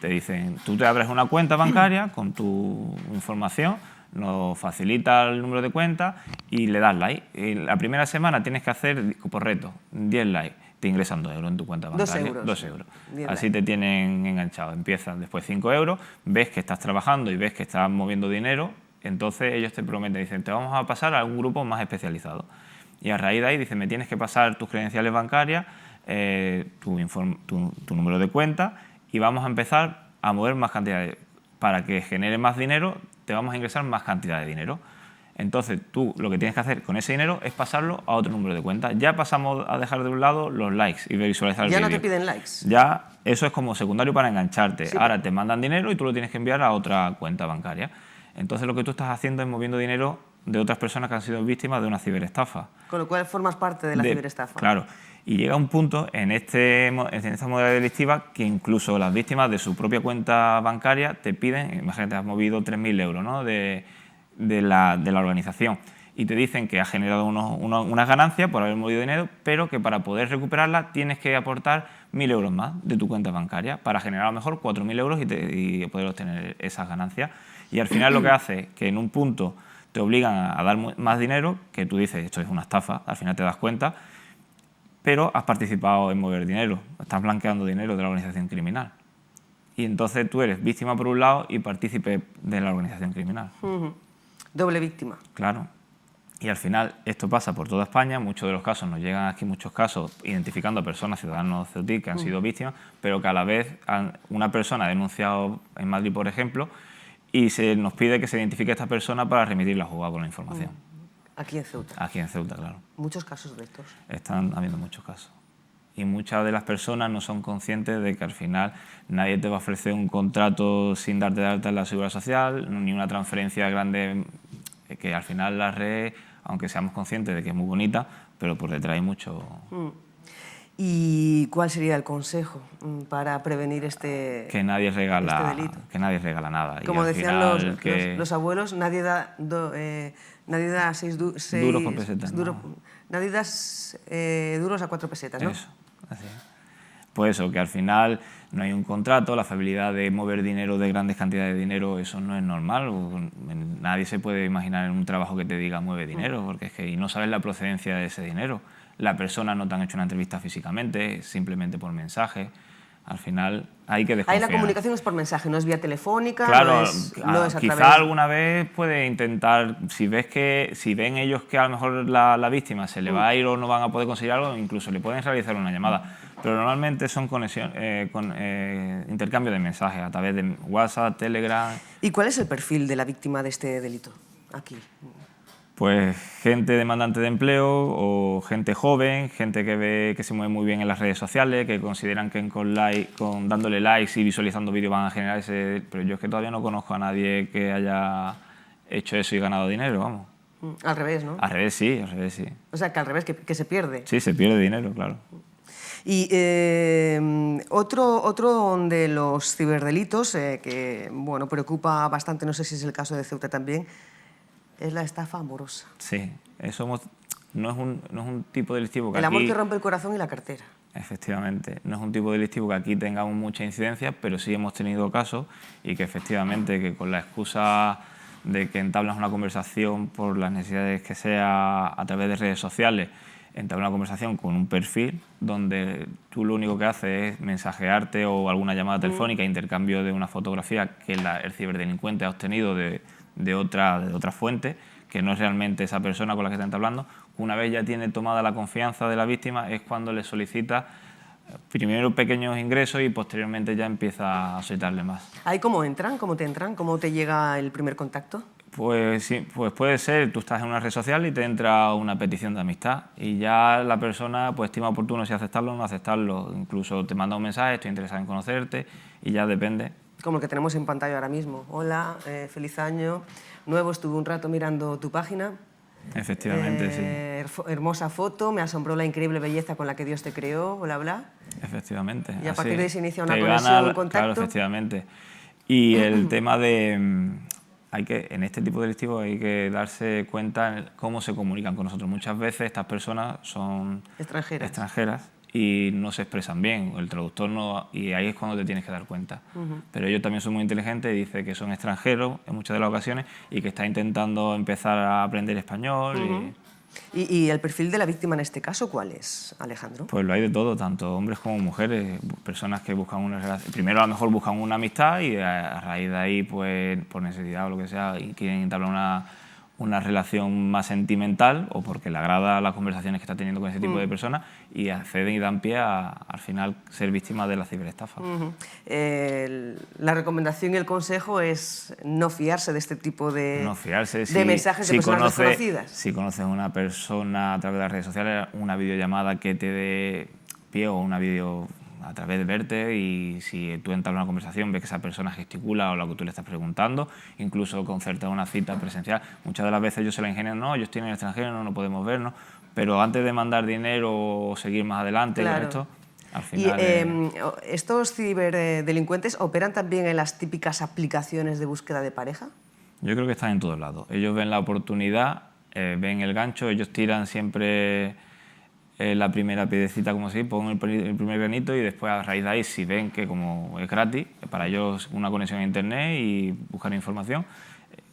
te dicen, tú te abres una cuenta bancaria con tu información, nos facilita el número de cuenta y le das like. Y la primera semana tienes que hacer, por reto, 10 likes. Te ingresan 2 euros en tu cuenta bancaria. 2 euros. Así te tienen enganchado. Empiezan después 5 euros, ves que estás trabajando y ves que estás moviendo dinero, entonces ellos te prometen, dicen, te vamos a pasar a un grupo más especializado. Y a raíz de ahí dicen, me tienes que pasar tus credenciales bancarias, tu número de cuenta y vamos a empezar a mover más cantidades. Para que genere más dinero, te vamos a ingresar más cantidad de dinero. Entonces, tú lo que tienes que hacer con ese dinero es pasarlo a otro número de cuenta. Ya pasamos a dejar de un lado los likes y visualizar el vídeo. Ya no te piden likes. Ya eso es como secundario para engancharte. Sí, ahora te mandan dinero y tú lo tienes que enviar a otra cuenta bancaria. Entonces, lo que tú estás haciendo es moviendo dinero de otras personas que han sido víctimas de una ciberestafa. Con lo cual formas parte de la ciberestafa. Claro. Y llega un punto en esta modalidad delictiva que incluso las víctimas de su propia cuenta bancaria te piden, imagínate, has movido 3.000 euros, ¿no?, de la organización y te dicen que has generado unas ganancias por haber movido dinero, pero que para poder recuperarla tienes que aportar 1.000 euros más de tu cuenta bancaria para generar a lo mejor 4.000 euros y poder obtener esas ganancias. Y al final lo que hace es que en un punto te obligan a dar más dinero, que tú dices, esto es una estafa, al final te das cuenta, pero has participado en mover dinero, estás blanqueando dinero de la organización criminal. Y entonces tú eres víctima por un lado y partícipe de la organización criminal. Doble víctima. Claro. Y al final esto pasa por toda España, muchos de los casos nos llegan aquí, muchos casos identificando a personas, ciudadanos ceutíes que han sido víctimas, pero que a la vez una persona ha denunciado en Madrid, por ejemplo, y se nos pide que se identifique a esta persona para remitir la jugada con la información. Aquí en Ceuta. Aquí en Ceuta, claro. Muchos casos de estos. Están habiendo muchos casos. Y muchas de las personas no son conscientes de que al final nadie te va a ofrecer un contrato sin darte de alta en la Seguridad Social, ni una transferencia grande, que al final la red, aunque seamos conscientes de que es muy bonita, pero por detrás hay mucho... ¿Y cuál sería el consejo para prevenir este delito? Que nadie regala nada. Como decían los abuelos, nadie da 6 duros por pesetas. Nadie da duros a 4 pesetas, ¿no? Eso, así es. Pues eso, que al final no hay un contrato, la facilidad de mover dinero de grandes cantidades de dinero, eso no es normal. Nadie se puede imaginar en un trabajo que te diga mueve dinero, porque es que y no sabes la procedencia de ese dinero. La persona no te han hecho una entrevista físicamente, simplemente por mensaje. Al final hay que desconfiar. Ahí la comunicación es por mensaje, no es vía telefónica, claro, no es a quizá través... alguna vez puede intentar, si ven ellos que a lo mejor la víctima se le va a ir o no van a poder conseguir algo, incluso le pueden realizar una llamada. Pero normalmente son intercambio de mensajes a través de WhatsApp, Telegram... ¿Y cuál es el perfil de la víctima de este delito aquí? Pues gente demandante de empleo o gente joven, gente que se mueve muy bien en las redes sociales, que consideran que con dándole likes y visualizando vídeos van a generar ese... Pero yo es que todavía no conozco a nadie que haya hecho eso y ganado dinero, vamos. Al revés, ¿no? Al revés sí. O sea, que al revés, que se pierde. Sí, se pierde dinero, claro. Y otro de los ciberdelitos que bueno, preocupa bastante, no sé si es el caso de Ceuta también, es la estafa amorosa. Sí, eso no es un tipo delictivo que el amor aquí, que rompe el corazón y la cartera. Efectivamente, no es un tipo delictivo que aquí tengamos mucha incidencia, pero sí hemos tenido casos y que efectivamente que con la excusa de que entablas una conversación por las necesidades que sea a través de redes sociales, entablar una conversación con un perfil donde tú lo único que haces es mensajearte o alguna llamada telefónica, intercambio de una fotografía que el ciberdelincuente ha obtenido de otra fuente, que no es realmente esa persona con la que está entablando. Una vez ya tiene tomada la confianza de la víctima es cuando le solicita primero pequeños ingresos y posteriormente ya empieza a solicitarle más. ¿Ahí cómo entran? ¿Cómo te entran? ¿Cómo te llega el primer contacto? Pues sí, pues puede ser, tú estás en una red social y te entra una petición de amistad y ya la persona pues estima oportuno si aceptarlo o no aceptarlo. Incluso te manda un mensaje, estoy interesado en conocerte y ya depende. Como el que tenemos en pantalla ahora mismo. Hola, feliz año nuevo, estuve un rato mirando tu página. Efectivamente, sí. Hermosa foto, me asombró la increíble belleza con la que Dios te creó, bla, bla. Efectivamente. Y a partir de ahí se inicia una te conexión, gana, un contacto. Claro, efectivamente. Y el tema de... en este tipo de delictivos hay que darse cuenta de cómo se comunican con nosotros. Muchas veces estas personas son extranjeras y no se expresan bien, el traductor no, y ahí es cuando te tienes que dar cuenta. Pero ellos también son muy inteligentes y dicen que son extranjeros en muchas de las ocasiones y que está intentando empezar a aprender español. ¿Y el perfil de la víctima en este caso cuál es, Alejandro? Pues lo hay de todo, tanto hombres como mujeres, personas que buscan una relación. Primero a lo mejor buscan una amistad y a raíz de ahí, pues por necesidad o lo que sea, y quieren entablar una relación más sentimental o porque le agrada las conversaciones que está teniendo con ese tipo de personas y acceden y dan pie a, al final, ser víctimas de la ciberestafa. La recomendación y el consejo es no fiarse de este tipo de, no fiarse, de mensajes de personas desconocidas. Si conoces a una persona a través de las redes sociales, una videollamada que te dé pie o una video a través de verte, y si tú entablas una conversación, ves que esa persona gesticula o lo que tú le estás preguntando, incluso concertar una cita presencial. Muchas de las veces ellos se la ingenian, no, yo estoy en el extranjero, no podemos vernos, pero antes de mandar dinero o seguir más adelante, claro. Esto, al final... ¿Estos ciberdelincuentes operan también en las típicas aplicaciones de búsqueda de pareja? Yo creo que están en todos lados. Ellos ven la oportunidad, ven el gancho, ellos tiran siempre... la primera piedecita, como si ponen el primer granito y después a raíz de ahí, si ven que como es gratis, para ellos una conexión a internet y buscar información,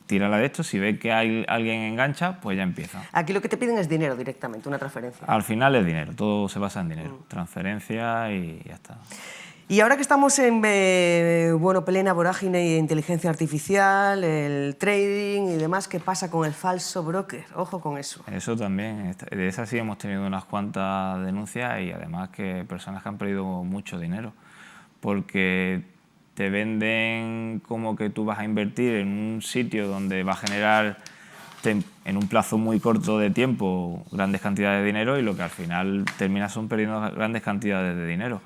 tírala de esto, si ven que alguien engancha, pues ya empieza. Aquí lo que te piden es dinero directamente, una transferencia. Al final es dinero, todo se basa en dinero, transferencia y ya está. Y ahora que estamos en plena vorágine de inteligencia artificial, el trading y demás, ¿qué pasa con el falso broker? Ojo con eso. Eso también, de esas sí hemos tenido unas cuantas denuncias y además que personas que han perdido mucho dinero, porque te venden como que tú vas a invertir en un sitio donde va a generar en un plazo muy corto de tiempo grandes cantidades de dinero y lo que al final termina son perdiendo grandes cantidades de dinero.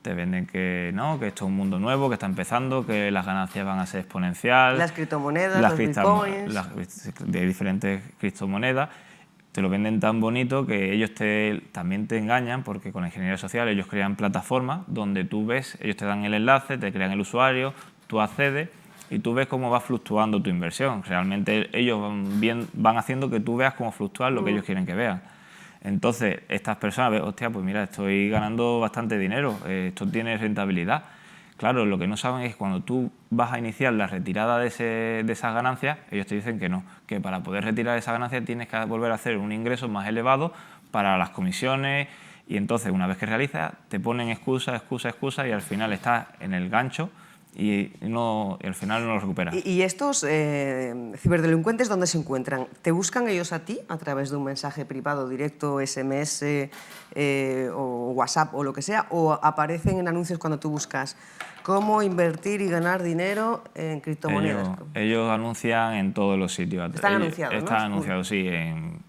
Te venden que no, que esto es un mundo nuevo, que está empezando, que las ganancias van a ser exponenciales. Las criptomonedas, los bitcoins... de diferentes criptomonedas. Te lo venden tan bonito que ellos también te engañan porque con la ingeniería social ellos crean plataformas donde tú ves, ellos te dan el enlace, te crean el usuario, tú accedes y tú ves cómo va fluctuando tu inversión. Realmente ellos van haciendo que tú veas cómo fluctúa lo que ellos quieren que vean. Entonces, estas personas ven, hostia, pues mira, estoy ganando bastante dinero, esto tiene rentabilidad. Claro, lo que no saben es que cuando tú vas a iniciar la retirada de esas ganancias, ellos te dicen que no, que para poder retirar esa ganancia tienes que volver a hacer un ingreso más elevado para las comisiones y entonces una vez que realizas te ponen excusa y al final estás en el gancho y al final no lo recuperas. ¿Y estos ciberdelincuentes dónde se encuentran? ¿Te buscan ellos a ti a través de un mensaje privado, directo, SMS o WhatsApp o lo que sea? ¿O aparecen en anuncios cuando tú buscas cómo invertir y ganar dinero en criptomonedas? Ellos anuncian en todos los sitios. Están anunciados, ¿no? Están anunciados, sí, en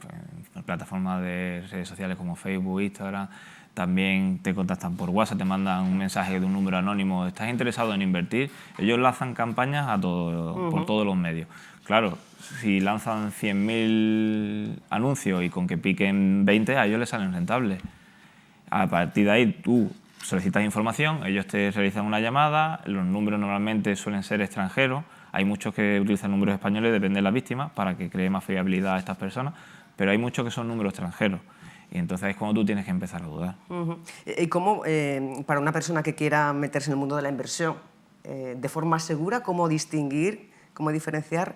plataformas de redes sociales como Facebook, Instagram. También te contactan por WhatsApp, te mandan un mensaje de un número anónimo, ¿estás interesado en invertir? Ellos lanzan campañas por todos los medios. Claro, si lanzan 100.000 anuncios y con que piquen 20, a ellos les salen rentables. A partir de ahí tú solicitas información, ellos te realizan una llamada, los números normalmente suelen ser extranjeros, hay muchos que utilizan números españoles, depende de la víctima, para que cree más fiabilidad a estas personas, pero hay muchos que son números extranjeros. Y entonces es cuando tú tienes que empezar a dudar. ¿Y cómo, para una persona que quiera meterse en el mundo de la inversión, de forma segura, cómo distinguir, cómo diferenciar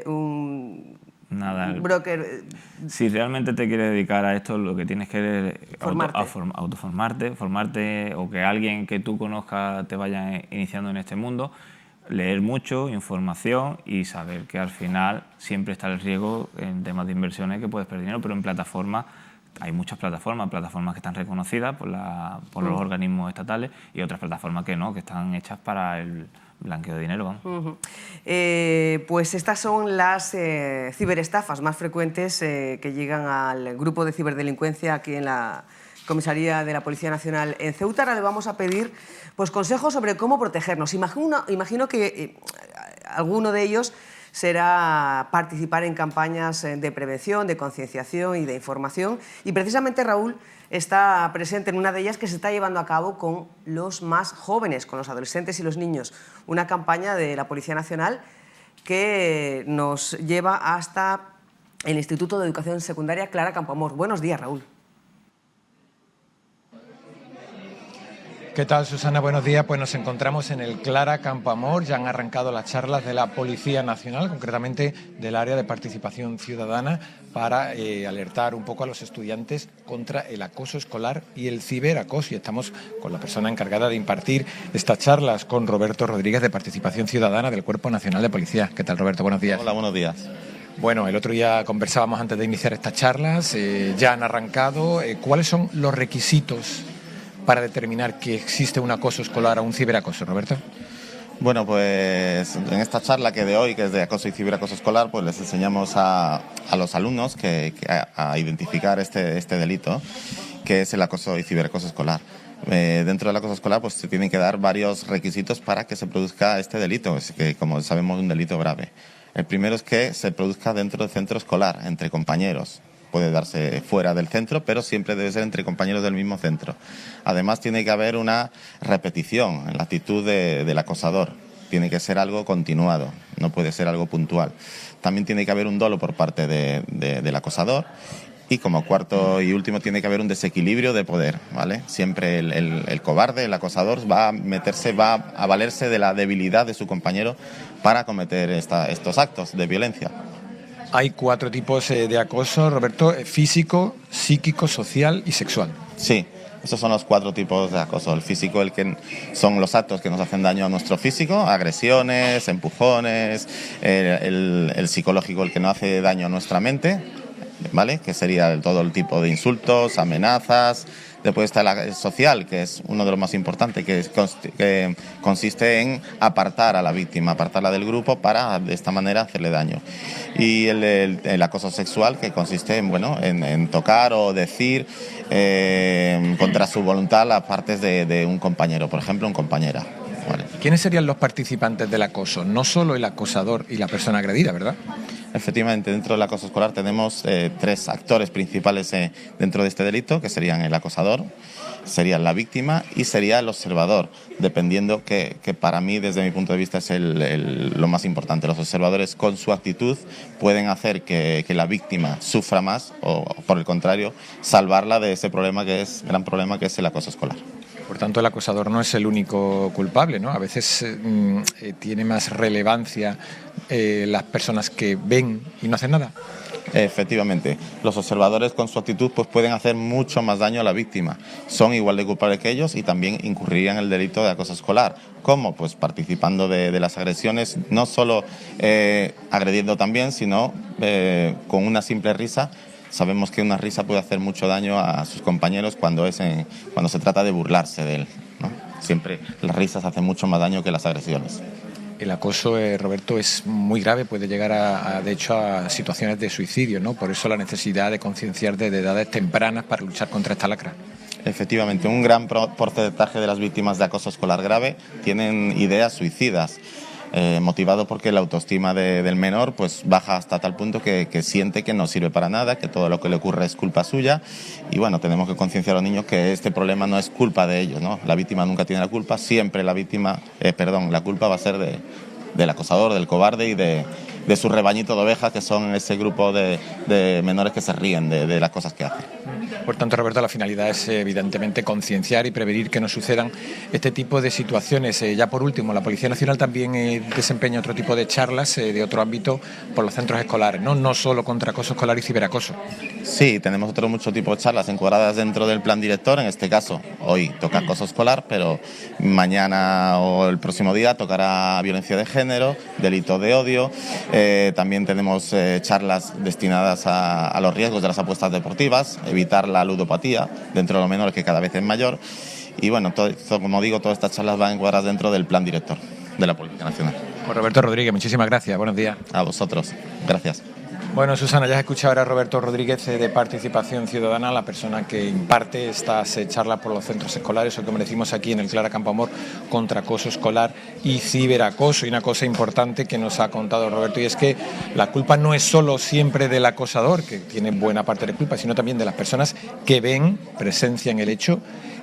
un nada. broker. Si realmente te quieres dedicar a esto, lo que tienes que es Formarte. formarte, o que alguien que tú conozcas te vaya iniciando en este mundo, leer mucho, información y saber que al final siempre está el riesgo en temas de inversiones que puedes perder dinero, pero en plataformas hay muchas plataformas que están reconocidas por los organismos estatales y otras plataformas que no, que están hechas para el blanqueo de dinero. Pues estas son las ciberestafas más frecuentes que llegan al grupo de ciberdelincuencia aquí en la Comisaría de la Policía Nacional en Ceuta. Ahora le vamos a pedir pues, consejos sobre cómo protegernos. Imagino que alguno de ellos será participar en campañas de prevención, de concienciación y de información. Y precisamente Raúl está presente en una de ellas que se está llevando a cabo con los más jóvenes, con los adolescentes y los niños. Una campaña de la Policía Nacional que nos lleva hasta el Instituto de Educación Secundaria Clara Campoamor. Buenos días, Raúl. ¿Qué tal, Susana? Buenos días. Pues nos encontramos en el Clara Campoamor. Ya han arrancado las charlas de la Policía Nacional, concretamente del área de participación ciudadana, para alertar un poco a los estudiantes contra el acoso escolar y el ciberacoso. Y estamos con la persona encargada de impartir estas charlas, con Roberto Rodríguez, de Participación Ciudadana del Cuerpo Nacional de Policía. ¿Qué tal, Roberto? Buenos días. Hola, buenos días. Bueno, el otro día conversábamos antes de iniciar estas charlas, ya han arrancado. ¿Cuáles son los requisitos para determinar que existe un acoso escolar o un ciberacoso, Roberto? Bueno, pues en esta charla que de hoy, que es de acoso y ciberacoso escolar, pues les enseñamos a los alumnos a identificar este delito, que es el acoso y ciberacoso escolar. Dentro del acoso escolar pues se tienen que dar varios requisitos para que se produzca este delito, es que, como sabemos, es un delito grave. El primero es que se produzca dentro del centro escolar, entre compañeros. Puede darse fuera del centro, pero siempre debe ser entre compañeros del mismo centro. Además, tiene que haber una repetición en la actitud del acosador. Tiene que ser algo continuado, no puede ser algo puntual. También tiene que haber un dolo por parte del acosador. Y como cuarto y último, tiene que haber un desequilibrio de poder, ¿vale? Siempre el cobarde, el acosador, va a valerse de la debilidad de su compañero para cometer estos actos de violencia. Hay 4 tipos de acoso, Roberto: físico, psíquico, social y sexual. Sí, esos son los 4 tipos de acoso. El físico, el que son los actos que nos hacen daño a nuestro físico, agresiones, empujones. El psicológico, el que nos hace daño a nuestra mente, ¿vale? Que sería todo el tipo de insultos, amenazas. Después está el social, que es uno de los más importantes, que consiste en apartar a la víctima, apartarla del grupo para de esta manera hacerle daño. Y el acoso sexual, que consiste en tocar o decir contra su voluntad las partes de un compañero, por ejemplo, una compañera. ¿Vale? ¿Quiénes serían los participantes del acoso? No solo el acosador y la persona agredida, ¿verdad? Efectivamente, dentro del acoso escolar tenemos 3 actores principales dentro de este delito, que serían el acosador, sería la víctima y sería el observador, dependiendo que para mí, desde mi punto de vista, es lo más importante. Los observadores, con su actitud, pueden hacer que la víctima sufra más o, por el contrario, salvarla de ese gran problema que es el acoso escolar. Por tanto, el acosador no es el único culpable, ¿no? A veces tiene más relevancia las personas que ven y no hacen nada. Efectivamente, los observadores con su actitud pues pueden hacer mucho más daño a la víctima. Son igual de culpables que ellos y también incurrirían en el delito de acoso escolar. ¿Cómo? Pues participando de las agresiones, no solo agrediendo también, sino con una simple risa. Sabemos que una risa puede hacer mucho daño a sus compañeros cuando se trata de burlarse de él, ¿no? Siempre las risas hacen mucho más daño que las agresiones. El acoso, Roberto, es muy grave, puede llegar de hecho a situaciones de suicidio, ¿no? Por eso la necesidad de concienciar desde edades tempranas para luchar contra esta lacra. Efectivamente, un gran porcentaje de las víctimas de acoso escolar grave tienen ideas suicidas. Motivado porque la autoestima del menor pues baja hasta tal punto que siente que no sirve para nada, que todo lo que le ocurre es culpa suya. Y bueno, tenemos que concienciar a los niños que este problema no es culpa de ellos, ¿no? La víctima nunca tiene la culpa, siempre la culpa va a ser del acosador, del cobarde su rebañito de ovejas, que son ese grupo de menores que se ríen de las cosas que hacen. Por tanto, Roberto, la finalidad es evidentemente concienciar y prevenir que no sucedan este tipo de situaciones. Ya por último, la Policía Nacional también desempeña otro tipo de charlas de otro ámbito por los centros escolares, no solo contra acoso escolar y ciberacoso. Sí, tenemos muchos tipos de charlas encuadradas dentro del plan director. En este caso, hoy toca acoso escolar, pero mañana o el próximo día tocará violencia de género, delito de odio. También tenemos charlas destinadas a los riesgos de las apuestas deportivas, evitar la ludopatía dentro de los menores, que cada vez es mayor. Y bueno, como digo, todas estas charlas van encuadradas dentro del plan director de la Policía Nacional. Pues Roberto Rodríguez, muchísimas gracias. Buenos días. A vosotros. Gracias. Bueno, Susana, ya has escuchado ahora a Roberto Rodríguez de Participación Ciudadana, la persona que imparte estas charlas por los centros escolares, o como decimos aquí en el Clara Campoamor, contra acoso escolar y ciberacoso. Y una cosa importante que nos ha contado Roberto, y es que la culpa no es solo siempre del acosador, que tiene buena parte de culpa, sino también de las personas que ven, presencian el hecho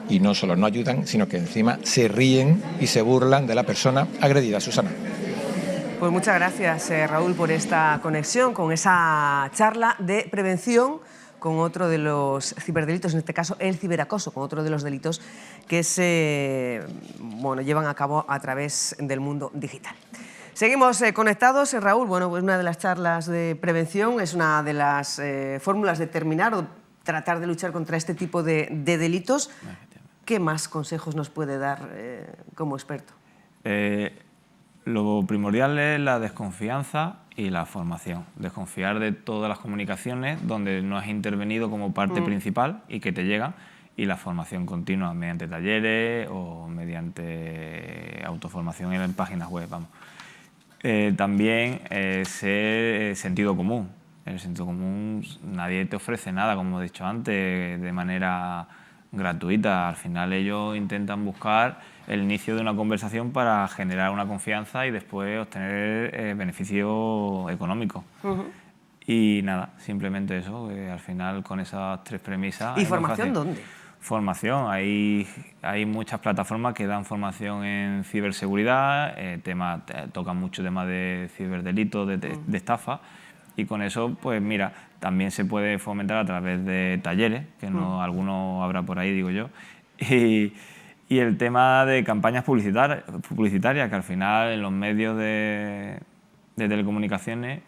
y no solo no ayudan, sino que encima se ríen y se burlan de la persona agredida. Susana. Pues muchas gracias, Raúl, por esta conexión con esa charla de prevención con otro de los ciberdelitos, en este caso el ciberacoso, con otro de los delitos que se llevan a cabo a través del mundo digital. Seguimos conectados, Raúl. Bueno, pues una de las charlas de prevención es una de las fórmulas de terminar o tratar de luchar contra este tipo de delitos. ¿Qué más consejos nos puede dar como experto? Lo primordial es la desconfianza y la formación. Desconfiar de todas las comunicaciones donde no has intervenido como parte principal y que te llegan, y la formación continua mediante talleres o mediante autoformación en páginas web. También ser sentido común. El sentido común, nadie te ofrece nada, como he dicho antes, de manera gratuita. Al final ellos intentan buscar el inicio de una conversación para generar una confianza y después obtener beneficio económico. Y nada, simplemente eso, al final con esas tres premisas... ¿Y formación dónde? Formación, hay muchas plataformas que dan formación en ciberseguridad, tocan mucho tema de ciberdelitos, de estafa, y con eso, pues mira, también se puede fomentar a través de talleres, que algunos habrá por ahí, digo yo, y el tema de campañas publicitarias, que al final en los medios de telecomunicaciones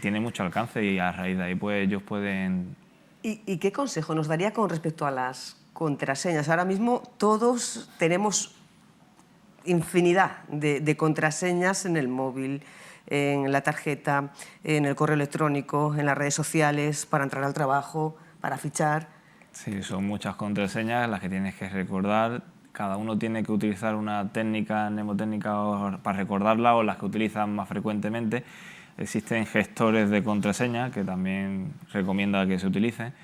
tiene mucho alcance, y a raíz de ahí pues ellos pueden... ¿Y qué consejo nos daría con respecto a las contraseñas? Ahora mismo todos tenemos infinidad de contraseñas en el móvil, en la tarjeta, en el correo electrónico, en las redes sociales, para entrar al trabajo, para fichar. Sí, son muchas contraseñas las que tienes que recordar. Cada uno tiene que utilizar una técnica mnemotécnica para recordarla, o las que utilizan más frecuentemente. Existen gestores de contraseñas que también recomienda que se utilicen,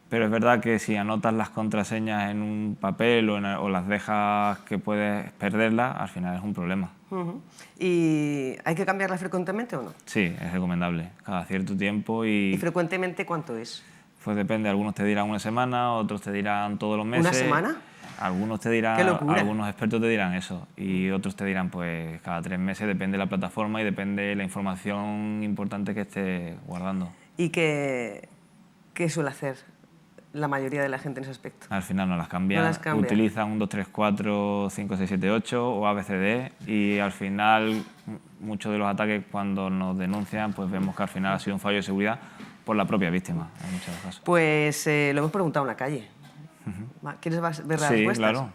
pero es verdad que si anotas las contraseñas en un papel o las dejas que puedes perderlas, al final es un problema. ¿Y hay que cambiarlas frecuentemente o no? Sí, es recomendable, cada cierto tiempo. ¿Y frecuentemente cuánto es? Pues depende, algunos te dirán una semana, otros te dirán todos los meses. ¿Una semana? Algunos te dirán, algunos expertos te dirán eso, y otros te dirán pues cada 3 meses, depende de la plataforma y depende de la información importante que estés guardando. ¿Y qué suele hacer la mayoría de la gente en ese aspecto? Al final no las cambian, utilizan un 2, 3, 4, 5, 6, 7, 8 o ABCD, y al final muchos de los ataques, cuando nos denuncian, pues vemos que al final ha sido un fallo de seguridad por la propia víctima en muchos casos. Pues lo hemos preguntado en la calle. ¿Quieres ver las respuestas? Sí, claro.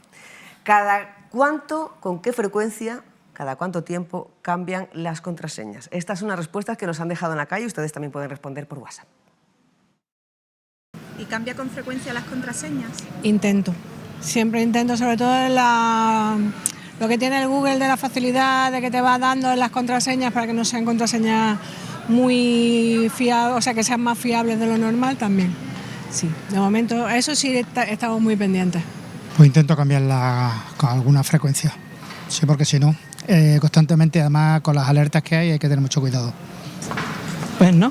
¿Cada cuánto, con qué frecuencia, cada cuánto tiempo cambian las contraseñas? Estas son las respuestas que nos han dejado en la calle. Ustedes también pueden responder por WhatsApp. ¿Y cambia con frecuencia las contraseñas? Intento. Siempre intento, sobre todo lo que tiene el Google de la facilidad de que te va dando las contraseñas para que no sean contraseñas muy fiables, o sea, que sean más fiables de lo normal también. Sí, de momento, eso sí estamos muy pendientes. Pues intento cambiarla con alguna frecuencia. Sí, porque si no, constantemente, además con las alertas que hay que tener mucho cuidado. Pues no.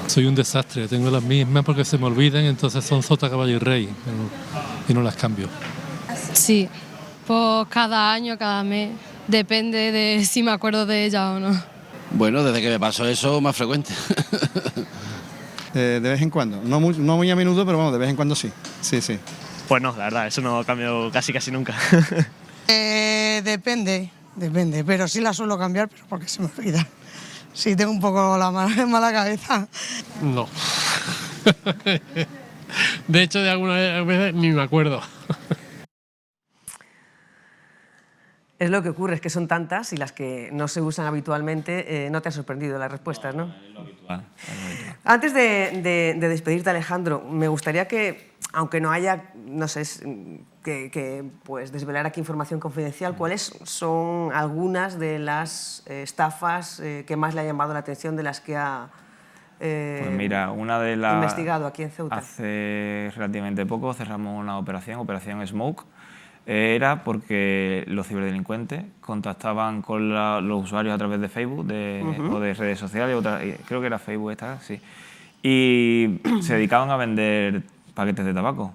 Soy un desastre, tengo las mismas porque se me olvidan, entonces son sota, caballo y rey, y no las cambio. Sí, pues cada año, cada mes, depende de si me acuerdo de ella o no. Bueno, desde que me pasó eso, más frecuente. De vez en cuando. No muy a menudo, pero vamos, de vez en cuando sí. Sí, sí. Pues no, la verdad, eso no cambio casi nunca. Depende, pero sí la suelo cambiar, pero porque se me olvida. Sí, tengo un poco la mala cabeza. No. De hecho, de algunas veces ni me acuerdo. Es lo que ocurre, es que son tantas y las que no se usan habitualmente, no te han sorprendido las respuestas, ¿no? Es lo habitual. Antes de despedirte, Alejandro, me gustaría que, aunque no haya, no sé, que pues desvelar aquí información confidencial, ¿cuáles son algunas de las estafas que más le ha llamado la atención, de las que ha Pues mira, una de las... investigado aquí en Ceuta? Hace relativamente poco cerramos una operación Smoke. Era porque los ciberdelincuentes contactaban con los usuarios a través de Facebook o de redes sociales, creo que era Facebook esta, sí, y se dedicaban a vender paquetes de tabaco.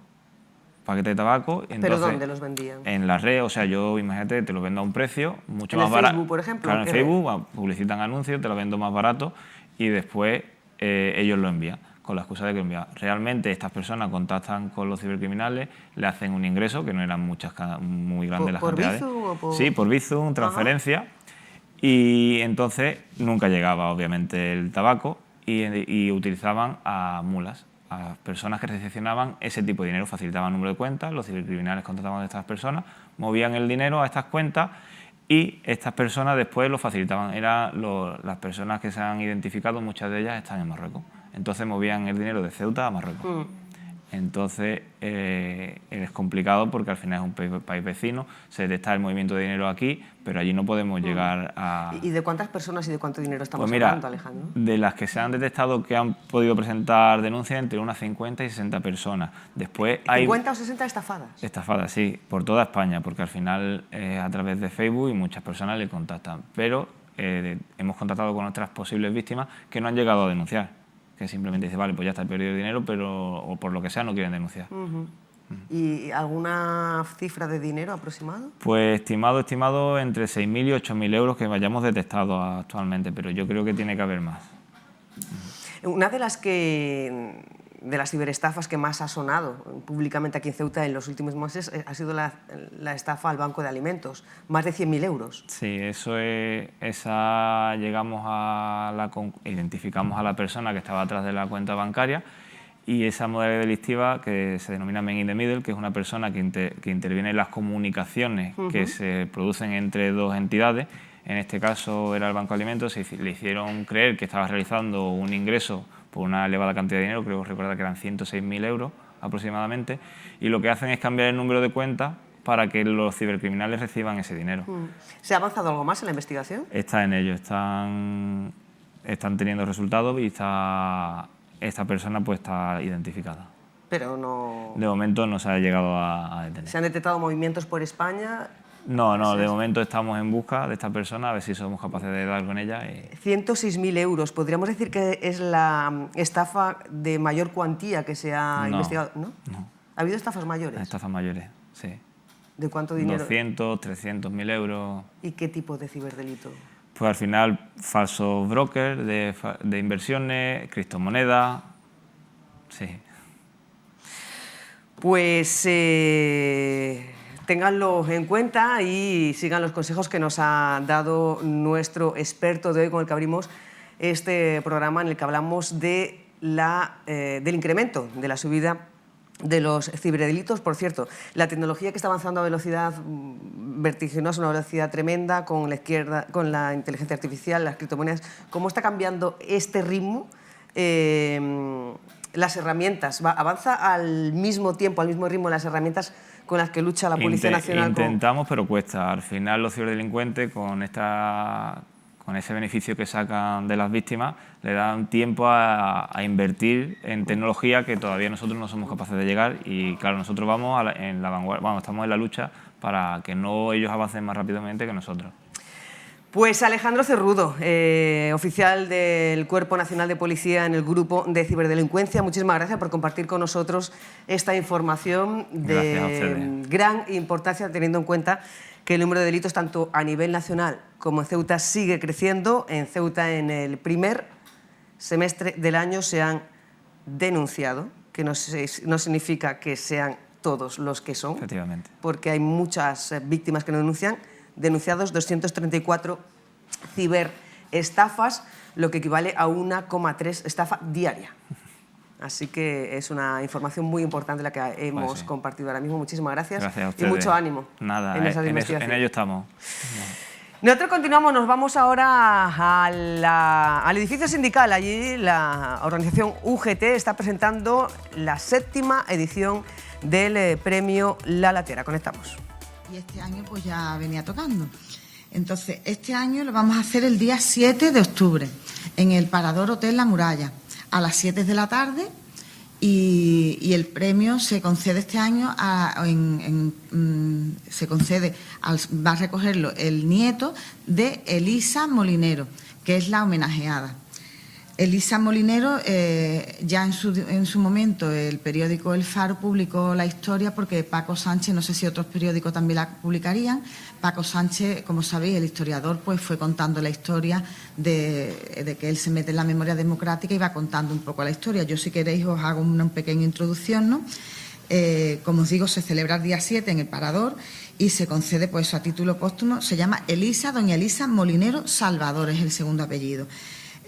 Entonces, ¿pero dónde los vendían? En las redes, o sea, yo, imagínate, te lo vendo a un precio mucho más barato. ¿En Facebook, por ejemplo? Claro, en Facebook publicitan anuncios, te lo vendo más barato y después ellos lo envían, con la excusa de que lo envían. Realmente estas personas contactan con los cibercriminales, le hacen un ingreso, que no eran muy grandes las cantidades. ¿Por Bizum o por...? Sí, por Bizum, transferencia. Ajá. Y entonces nunca llegaba, obviamente, el tabaco y utilizaban a mulas, a personas que recepcionaban ese tipo de dinero, facilitaban número de cuentas, los cibercriminales contactaban a estas personas, movían el dinero a estas cuentas y estas personas después lo facilitaban. Eran las personas que se han identificado, muchas de ellas están en Marruecos. Entonces movían el dinero de Ceuta a Marruecos. Entonces es complicado porque al final es un país vecino, se detecta el movimiento de dinero aquí, pero allí no podemos llegar a... ¿Y de cuántas personas y de cuánto dinero estamos pues mira, hablando, Alejandro? De las que se han detectado que han podido presentar denuncias, entre unas 50 y 60 personas. Después hay... ¿50 o 60 estafadas? Estafadas, sí, por toda España, porque al final a través de Facebook y muchas personas le contactan. Pero hemos contactado con otras posibles víctimas que no han llegado a denunciar, que simplemente dice, vale, pues ya está, he perdido dinero, pero o por lo que sea no quieren denunciar. ¿Y alguna cifra de dinero aproximado? Pues estimado entre 6.000 y 8.000 euros que hayamos detectado actualmente, pero yo creo que tiene que haber más. Una de las ciberestafas que más ha sonado públicamente aquí en Ceuta en los últimos meses ha sido la estafa al Banco de Alimentos, más de 100.000 euros. Sí, identificamos a la persona que estaba atrás de la cuenta bancaria y esa modalidad delictiva que se denomina Man in the Middle, que es una persona que interviene en las comunicaciones que se producen entre dos entidades. En este caso era el Banco de Alimentos, le hicieron creer que estaba realizando un ingreso por una elevada cantidad de dinero, creo recordar que eran 106.000 euros aproximadamente, y lo que hacen es cambiar el número de cuenta para que los cibercriminales reciban ese dinero. ¿Se ha avanzado algo más en la investigación? Está en ello, están teniendo resultados y esta persona pues está identificada. Pero no... De momento no se ha llegado a detener. ¿Se han detectado movimientos por España? No, de momento estamos en busca de esta persona, a ver si somos capaces de dar con ella. 106.000 euros, ¿podríamos decir que es la estafa de mayor cuantía que se ha investigado? ¿No? ¿Ha habido estafas mayores? Estafas mayores, sí. ¿De cuánto dinero? 200, 300.000 euros. ¿Y qué tipo de ciberdelito? Pues al final, falsos brokers de inversiones, criptomonedas, sí. Pues ténganlo en cuenta y sigan los consejos que nos ha dado nuestro experto de hoy, con el que abrimos este programa, en el que hablamos de del incremento de la subida de los ciberdelitos. Por cierto, la tecnología que está avanzando a velocidad vertiginosa, una velocidad tremenda, con la inteligencia artificial, las criptomonedas, ¿cómo está cambiando este ritmo? Las herramientas, ¿avanza al mismo tiempo, al mismo ritmo las herramientas con las que lucha la Policía Nacional? Intentamos, pero cuesta. Al final los ciberdelincuentes con ese beneficio que sacan de las víctimas le dan tiempo a invertir en tecnología que todavía nosotros no somos capaces de llegar, y claro, nosotros vamos en la vanguardia, estamos en la lucha para que no ellos avancen más rápidamente que nosotros. Pues Alejandro Cerrudo, oficial del Cuerpo Nacional de Policía en el Grupo de Ciberdelincuencia, muchísimas gracias por compartir con nosotros esta información de gran importancia, teniendo en cuenta que el número de delitos tanto a nivel nacional como en Ceuta sigue creciendo. En Ceuta, en el primer semestre del año se han denunciado, que no significa que sean todos los que son, efectivamente, porque hay muchas víctimas que no denuncian, denunciados 234 ciberestafas, lo que equivale a 1,3 estafa diaria. Así que es una información muy importante la que hemos compartido ahora mismo. Muchísimas gracias, a y mucho ánimo en esas investigaciones. En ello estamos. Nosotros continuamos, nos vamos ahora al edificio sindical. Allí la organización UGT está presentando la 7ª edición del premio La Latera. Conectamos. Y este año pues ya venía tocando. Entonces, este año lo vamos a hacer el día 7 de octubre en el Parador Hotel La Muralla, a las 7 de la tarde, y el premio se concede este año, va a recogerlo el nieto de Elisa Molinero, que es la homenajeada. Elisa Molinero, ya en su momento el periódico El Faro publicó la historia, porque Paco Sánchez, no sé si otros periódicos también la publicarían. Paco Sánchez, como sabéis, el historiador, pues fue contando la historia de que él se mete en la memoria democrática y va contando un poco la historia. Yo, si queréis, os hago una pequeña introducción, ¿no? Como os digo, se celebra el día 7 en el Parador y se concede pues a título póstumo. Se llama doña Elisa Molinero Salvador, es el segundo apellido.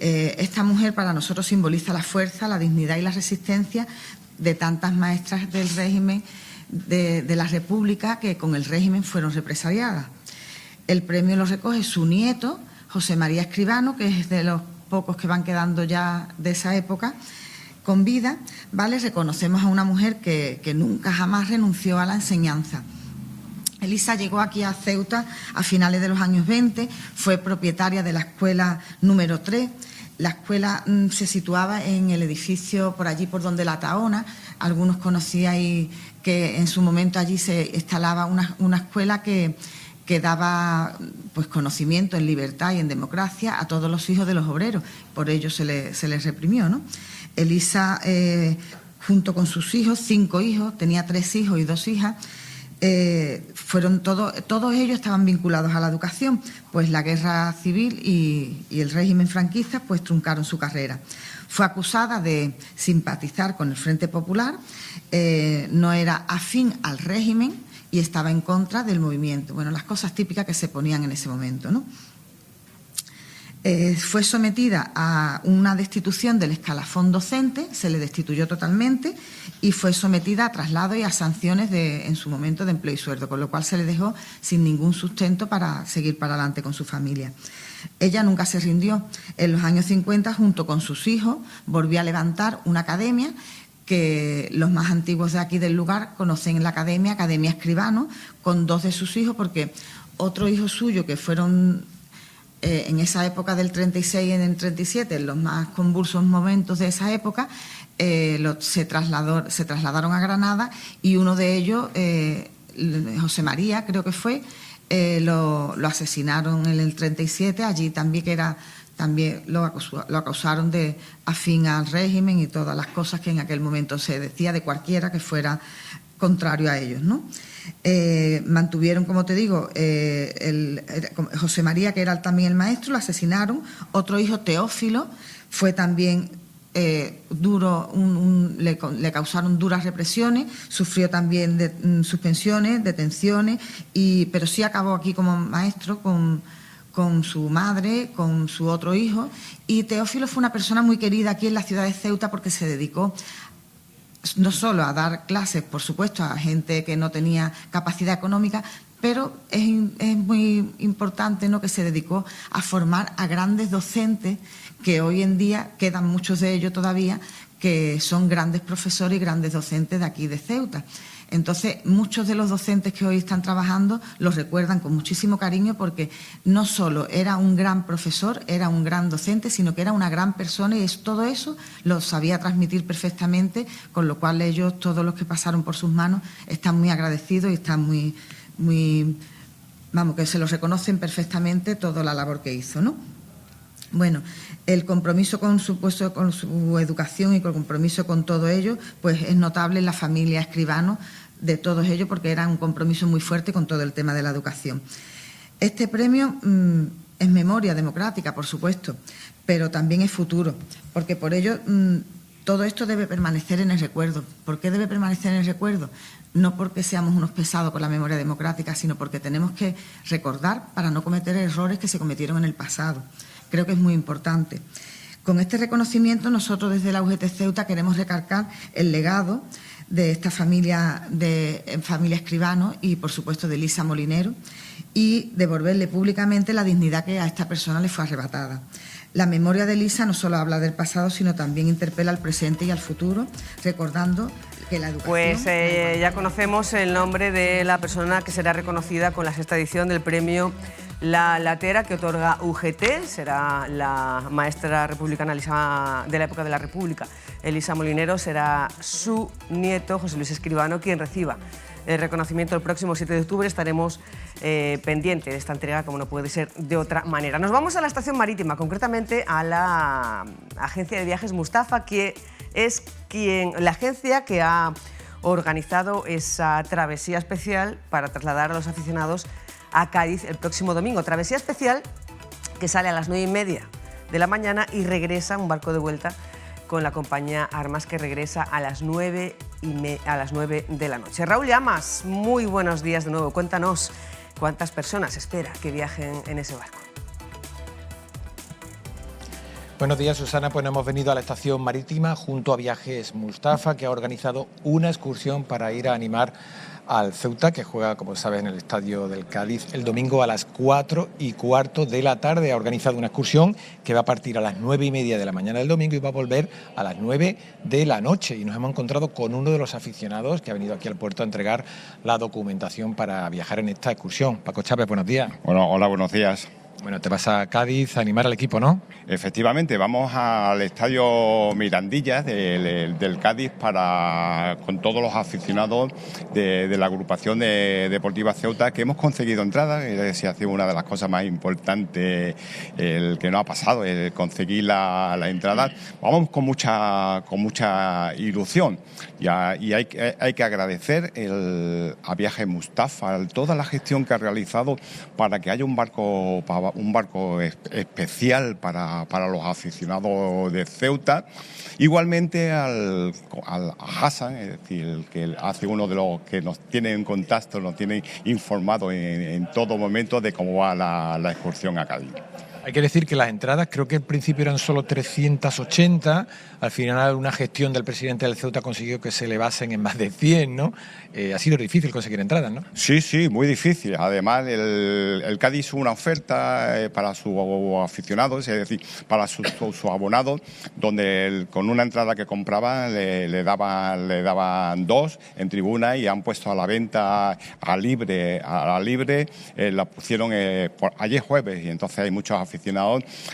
Esta mujer para nosotros simboliza la fuerza, la dignidad y la resistencia de tantas maestras del régimen de la República que con el régimen fueron represaliadas. El premio lo recoge su nieto, José María Escribano, que es de los pocos que van quedando ya de esa época con vida, ¿vale? Reconocemos a una mujer que nunca jamás renunció a la enseñanza. Elisa llegó aquí a Ceuta a finales de los años 20, fue propietaria de la escuela número 3. La escuela se situaba en el edificio por allí, por donde la Tahona. Algunos conocíais que en su momento allí se instalaba una escuela que daba pues conocimiento en libertad y en democracia a todos los hijos de los obreros. Por ello se les reprimió, ¿no? Elisa, junto con sus hijos, 5 hijos, tenía 3 hijos y 2 hijas, todos ellos estaban vinculados a la educación, pues la guerra civil y el régimen franquista pues truncaron su carrera. Fue acusada de simpatizar con el Frente Popular, no era afín al régimen y estaba en contra del movimiento. Bueno, las cosas típicas que se ponían en ese momento, ¿no? Fue sometida a una destitución del escalafón docente, se le destituyó totalmente y fue sometida a traslado y a sanciones en su momento de empleo y sueldo, con lo cual se le dejó sin ningún sustento para seguir para adelante con su familia. Ella nunca se rindió. En los años 50, junto con sus hijos, volvió a levantar una academia que los más antiguos de aquí del lugar conocen en la Academia Escribano, con 2 de sus hijos, porque otro hijo suyo que fueron en esa época del 36 y en el 37, en los más convulsos momentos de esa época, se trasladaron a Granada y uno de ellos, José María, creo que fue, lo asesinaron en el 37, allí también lo acusaron de afín al régimen y todas las cosas que en aquel momento se decía de cualquiera que fuera contrario a ellos, ¿no? Mantuvieron, como te digo, José María, que era también el maestro, lo asesinaron. Otro hijo, Teófilo, fue también le causaron duras represiones, sufrió también suspensiones, detenciones, pero sí acabó aquí como maestro con su madre, con su otro hijo. Y Teófilo fue una persona muy querida aquí en la ciudad de Ceuta porque se dedicó no solo a dar clases, por supuesto, a gente que no tenía capacidad económica, pero es muy importante, ¿no?, que se dedicó a formar a grandes docentes, que hoy en día quedan muchos de ellos todavía, que son grandes profesores y grandes docentes de aquí de Ceuta. Entonces, muchos de los docentes que hoy están trabajando los recuerdan con muchísimo cariño, porque no solo era un gran profesor, era un gran docente, sino que era una gran persona, y todo eso lo sabía transmitir perfectamente, con lo cual ellos, todos los que pasaron por sus manos, están muy agradecidos y están que se los reconocen perfectamente toda la labor que hizo, ¿no? Bueno, el compromiso con su educación y el compromiso con todo ello, pues es notable en la familia Escribano. de todos ellos, porque era un compromiso muy fuerte con todo el tema de la educación. Este premio es memoria democrática, por supuesto, pero también es futuro, porque por ello todo esto debe permanecer en el recuerdo. ¿Por qué debe permanecer en el recuerdo? No porque seamos unos pesados con la memoria democrática, sino porque tenemos que recordar para no cometer errores que se cometieron en el pasado. Creo que es muy importante. Con este reconocimiento, nosotros desde la UGT Ceuta queremos recalcar el legado de esta familia Escribano y, por supuesto, de Elisa Molinero, y devolverle públicamente la dignidad que a esta persona le fue arrebatada. La memoria de Elisa no solo habla del pasado, sino también interpela al presente y al futuro, recordando que la educación... Pues ya conocemos el nombre de la persona que será reconocida con la 6ª edición del premio La Latera, que otorga UGT. Será la maestra republicana de la época de la República, Elisa Molinero. Será su nieto, José Luis Escribano, quien reciba el reconocimiento el próximo 7 de octubre. Estaremos pendientes de esta entrega, como no puede ser de otra manera. Nos vamos a la estación marítima, concretamente a la agencia de viajes Mustafa, que es la agencia que ha organizado esa travesía especial para trasladar a los aficionados a Cádiz el próximo domingo. Travesía especial que sale a las 9:30 de la mañana y regresa un barco de vuelta con la compañía Armas, que regresa a las 9 de la noche. Raúl Llamas, muy buenos días de nuevo. Cuéntanos cuántas personas espera que viajen en ese barco. Buenos días, Susana. Pues hemos venido a la estación marítima junto a Viajes Mustafa, que ha organizado una excursión para ir a animar al Ceuta, que juega, como sabes, en el Estadio del Cádiz el domingo a las 4:15 de la tarde. Ha organizado una excursión que va a partir a las 9:30 de la mañana del domingo y va a volver a las 9 de la noche. Y nos hemos encontrado con uno de los aficionados que ha venido aquí al puerto a entregar la documentación para viajar en esta excursión. Paco Chávez, buenos días. Bueno, hola, buenos días. Bueno, te vas a Cádiz a animar al equipo, ¿no? Efectivamente, vamos al estadio Mirandilla del Cádiz con todos los aficionados de la agrupación deportiva Ceuta, que hemos conseguido entradas. Es ha sido una de las cosas más importantes el que nos ha pasado, el conseguir la entrada. Vamos con mucha ilusión y hay que agradecer a Viajes Mustafa, toda la gestión que ha realizado para que haya un barco especial para los aficionados de Ceuta. Igualmente a Hassan, es decir, el que hace uno de los que nos tiene en contacto, nos tiene informado en todo momento de cómo va la excursión a Cádiz. Hay que decir que las entradas, creo que al principio eran solo 380, al final una gestión del presidente del Ceuta consiguió que se elevasen en más de 100, ¿no? Ha sido difícil conseguir entradas, ¿no? Sí, muy difícil. Además, el Cádiz hizo una oferta para sus aficionados, es decir, para sus abonados, donde con una entrada que compraban le daban 2 en tribuna y han puesto a la venta a la libre, la pusieron ayer jueves, y entonces hay muchos aficionados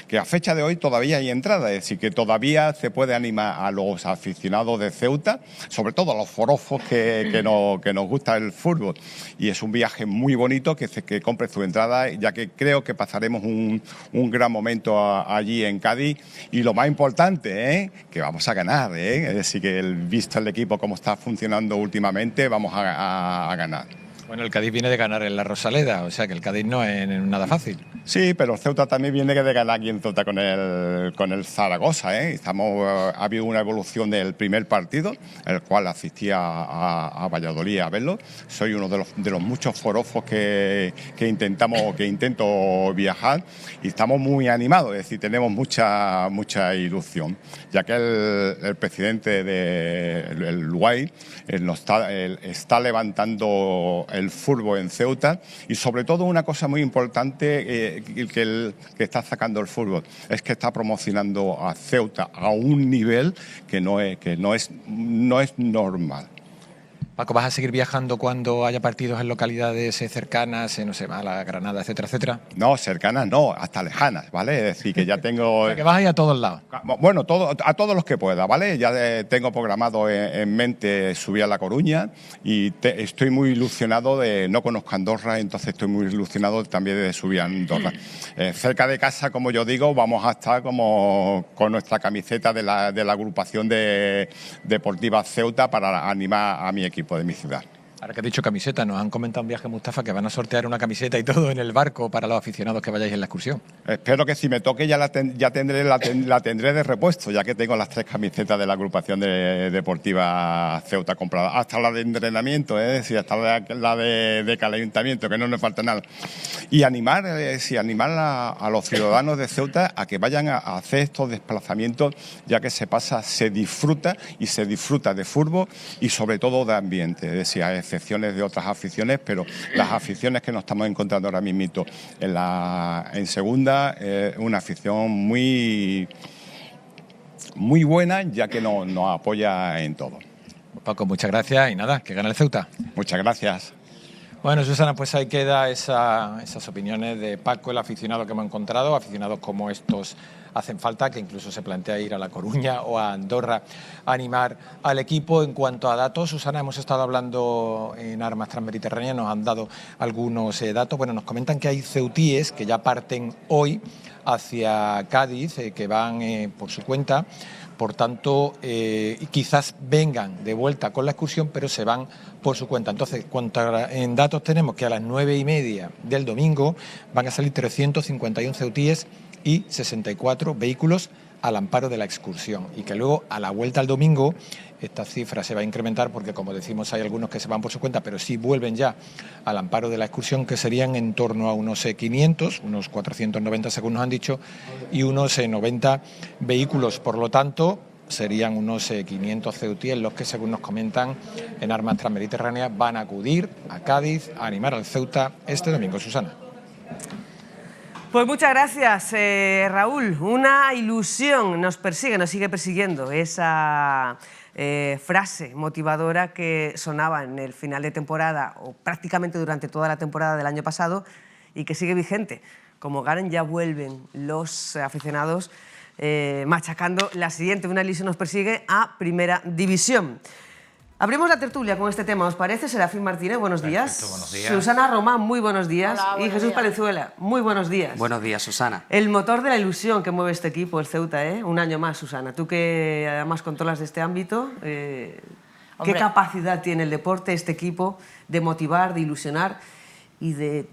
que a fecha de hoy todavía hay entradas, es decir, que todavía se puede animar a los aficionados de Ceuta, sobre todo a los forofos que nos gusta el fútbol, y es un viaje muy bonito que compre su entrada, ya que creo que pasaremos un gran momento allí en Cádiz, y lo más importante, que vamos a ganar, es decir, que visto el equipo cómo está funcionando últimamente, vamos a ganar. Bueno, el Cádiz viene de ganar en la Rosaleda, o sea que el Cádiz no es nada fácil. Sí, pero Ceuta también viene de ganar aquí en Ceuta con el Zaragoza, ha habido una evolución del primer partido, el cual asistí a Valladolid a verlo. Soy uno de los muchos forofos que intento viajar, y estamos muy animados, es decir, tenemos mucha ilusión, ya que el presidente del UAI está levantando el fútbol en Ceuta, y sobre todo una cosa muy importante que está sacando el fútbol es que está promocionando a Ceuta a un nivel que no es normal. Paco, ¿vas a seguir viajando cuando haya partidos en localidades cercanas, no sé, Málaga, Granada, etcétera, etcétera? No, cercanas no, hasta lejanas, ¿vale? Es decir, que ya tengo... O sea, que vas a ir a todos lados. Bueno, a todos los que pueda, ¿vale? Ya tengo programado en mente subir a La Coruña, y estoy muy ilusionado no conozco Andorra, entonces estoy muy ilusionado también de subir a Andorra. Cerca de casa, como yo digo, vamos a estar como con nuestra camiseta de la agrupación deportiva Ceuta para animar a mi equipo de mi ciudad. Ahora que has dicho camiseta, nos han comentado un viaje, Mustafa, que van a sortear una camiseta y todo en el barco para los aficionados que vayáis en la excursión. Espero que si me toque la tendré de repuesto, ya que tengo las 3 camisetas de la agrupación deportiva Ceuta compradas. Hasta la de entrenamiento, hasta la de calentamiento, que no nos falta nada. Y animar a los ciudadanos de Ceuta a que vayan a hacer estos desplazamientos, ya que se disfruta de fútbol y sobre todo de ambiente. Es decir, hay excepciones de otras aficiones, pero las aficiones que nos estamos encontrando ahora mismo en segunda es una afición muy buena, ya que nos apoya en todo. Paco, muchas gracias y nada, que gane el Ceuta. Muchas gracias. Bueno, Susana, pues ahí queda esas opiniones de Paco, el aficionado que hemos encontrado. Aficionados como estos hacen falta, que incluso se plantea ir a La Coruña o a Andorra a animar al equipo. En cuanto a datos, Susana, hemos estado hablando en Armas Transmediterráneas, nos han dado algunos datos. Bueno, nos comentan que hay ceutíes que ya parten hoy hacia Cádiz, que van por su cuenta. Por tanto, quizás vengan de vuelta con la excursión, pero se van por su cuenta. Entonces, en datos tenemos que a las 9:30 del domingo van a salir 351 ceutíes y 64 vehículos al amparo de la excursión. Y que luego, a la vuelta al domingo, esta cifra se va a incrementar porque, como decimos, hay algunos que se van por su cuenta, pero sí vuelven ya al amparo de la excursión, que serían en torno a unos 500, unos 490 según nos han dicho, y unos 90 vehículos. Por lo tanto, serían unos 500 ceutíes los que, según nos comentan en Armas Transmediterráneas, van a acudir a Cádiz a animar al Ceuta este domingo. Susana. Pues muchas gracias, Raúl. Una ilusión nos sigue persiguiendo esa frase motivadora que sonaba en el final de temporada o prácticamente durante toda la temporada del año pasado y que sigue vigente. Como ganen, ya vuelven los aficionados machacando la siguiente. Una ilusión nos persigue a Primera División. Abrimos la tertulia con este tema, ¿os parece? Serafín Martínez, buenos días. Perfecto, buenos días. Susana Román, muy buenos días. Hola, y Jesús días. Palenzuela, muy buenos días. Buenos días, Susana. El motor de la ilusión que mueve este equipo, el Ceuta, un año más, Susana. Tú que además controlas de este ámbito, ¿qué capacidad tiene el deporte, este equipo, de motivar, de ilusionar y de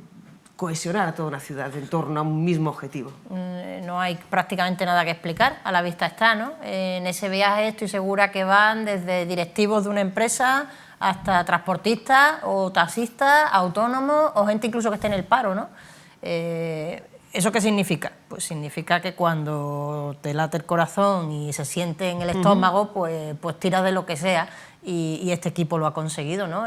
cohesionar a toda una ciudad en torno a un mismo objetivo? No hay prácticamente nada que explicar, a la vista está, ¿no? En ese viaje estoy segura que van desde directivos de una empresa hasta transportistas o taxistas, autónomos o gente incluso que esté en el paro, ¿no? ¿Eso qué significa? Pues significa que cuando te late el corazón y se siente en el estómago, pues tiras de lo que sea y este equipo lo ha conseguido, ¿no?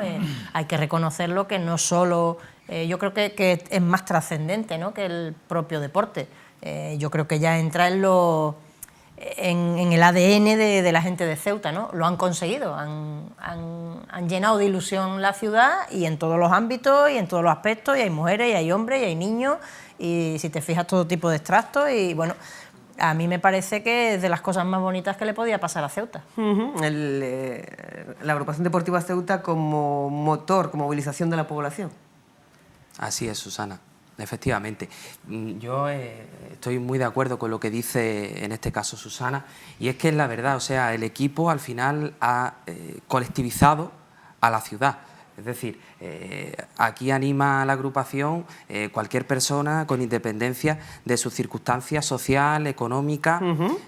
Hay que reconocerlo, que no solo... yo creo que es más trascendente, ¿no?, que el propio deporte. Yo creo que ya entra en el ADN de la gente de Ceuta, ¿no? Lo han conseguido, han llenado de ilusión la ciudad y en todos los ámbitos y en todos los aspectos, y hay mujeres, y hay hombres, y hay niños, y si te fijas todo tipo de extractos, y bueno, a mí me parece que es de las cosas más bonitas que le podía pasar a Ceuta. La agrupación deportiva Ceuta como motor, como movilización de la población. Así es, Susana, efectivamente. Yo estoy muy de acuerdo con lo que dice en este caso Susana, y es que es la verdad, o sea, el equipo al final ha colectivizado a la ciudad. Es decir, aquí anima a la agrupación cualquier persona con independencia de sus circunstancias social, económica,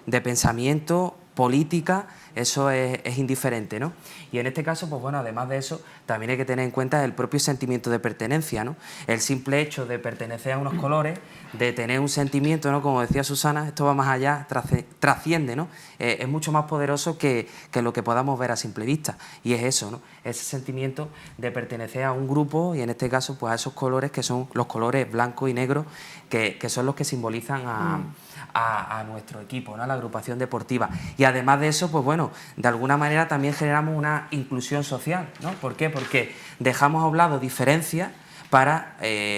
de pensamiento, política. Eso es indiferente, ¿no? Y en este caso, pues bueno, además de eso, también hay que tener en cuenta el propio sentimiento de pertenencia, ¿no? El simple hecho de pertenecer a unos colores, de tener un sentimiento, ¿no? Como decía Susana, esto va más allá, trasciende, ¿no? Es mucho más poderoso que lo que podamos ver a simple vista. Y es eso, ¿no? Ese sentimiento de pertenecer a un grupo, y en este caso, pues a esos colores que son los colores blanco y negro, que son los que simbolizan a nuestro equipo, ¿no?, a la agrupación deportiva. Y además de eso, pues bueno, de alguna manera también generamos una inclusión social, ¿no? ¿Por qué? Porque dejamos a un lado diferencias para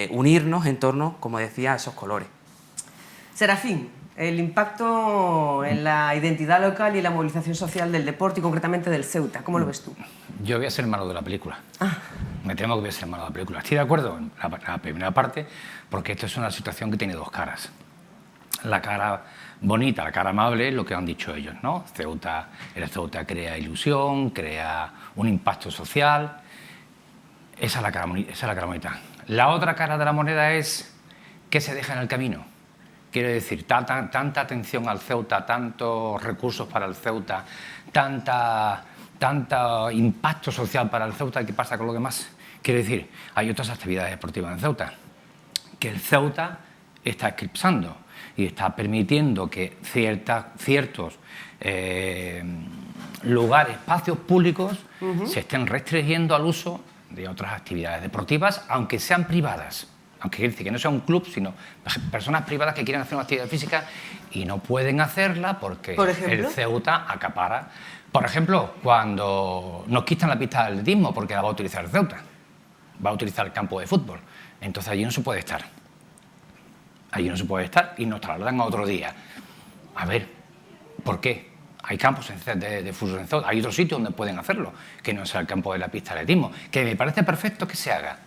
unirnos en torno, como decía, a esos colores. Serafín, el impacto en la identidad local y la movilización social del deporte y concretamente del Ceuta, ¿cómo lo ves tú? Yo voy a ser malo de la película. Me temo que voy a ser malo de la película. Estoy de acuerdo en la primera parte, porque esto es una situación que tiene dos caras. La cara bonita, la cara amable, es lo que han dicho ellos, ¿no? El Ceuta crea ilusión, crea un impacto social. Esa es la cara bonita. La otra cara de la moneda es qué se deja en el camino. Quiero decir, tanta atención al Ceuta, tantos recursos para el Ceuta, tanto impacto social para el Ceuta, ¿qué pasa con lo demás? Quiero decir, hay otras actividades deportivas en Ceuta, que el Ceuta está eclipsando y está permitiendo que ciertos lugares, espacios públicos, se estén restringiendo al uso de otras actividades deportivas, aunque sean privadas. Aunque quiere decir que no sea un club, sino personas privadas que quieren hacer una actividad física y no pueden hacerla porque el Ceuta acapara. Por ejemplo, cuando nos quitan la pista de atletismo porque la va a utilizar el Ceuta, va a utilizar el campo de fútbol, entonces allí no se puede estar. Allí no se puede estar y nos trasladan a otro día. A ver, ¿por qué? Hay campos de fútbol en Ceuta, hay otros sitios donde pueden hacerlo, que no sea el campo de la pista de atletismo, que me parece perfecto que se haga.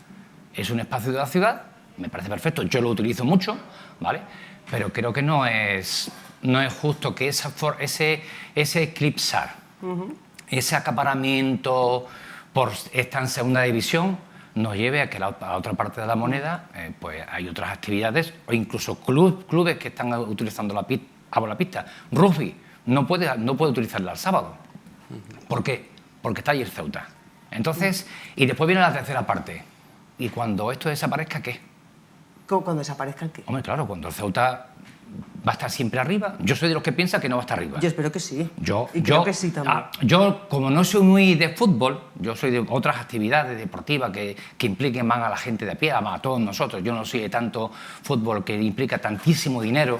Es un espacio de la ciudad, me parece perfecto, yo lo utilizo mucho, ¿vale? Pero creo que no es justo que ese eclipsar, ese acaparamiento por estar en segunda división nos lleve a que a la otra parte de la moneda pues hay otras actividades o incluso clubes que están utilizando la pista. Rugby no puede utilizarla el sábado. ¿Por qué? Porque está allí el Ceuta. Entonces, y después viene la tercera parte. ¿Y cuando esto desaparezca, qué? ¿Cómo cuando desaparezcan qué? Hombre, claro, cuando el Ceuta va a estar siempre arriba. Yo soy de los que piensa que no va a estar arriba. Yo espero que sí. Creo que sí también. Yo, como no soy muy de fútbol, yo soy de otras actividades deportivas que impliquen más a la gente de a pie, a todos nosotros. Yo no soy de tanto fútbol que implica tantísimo dinero.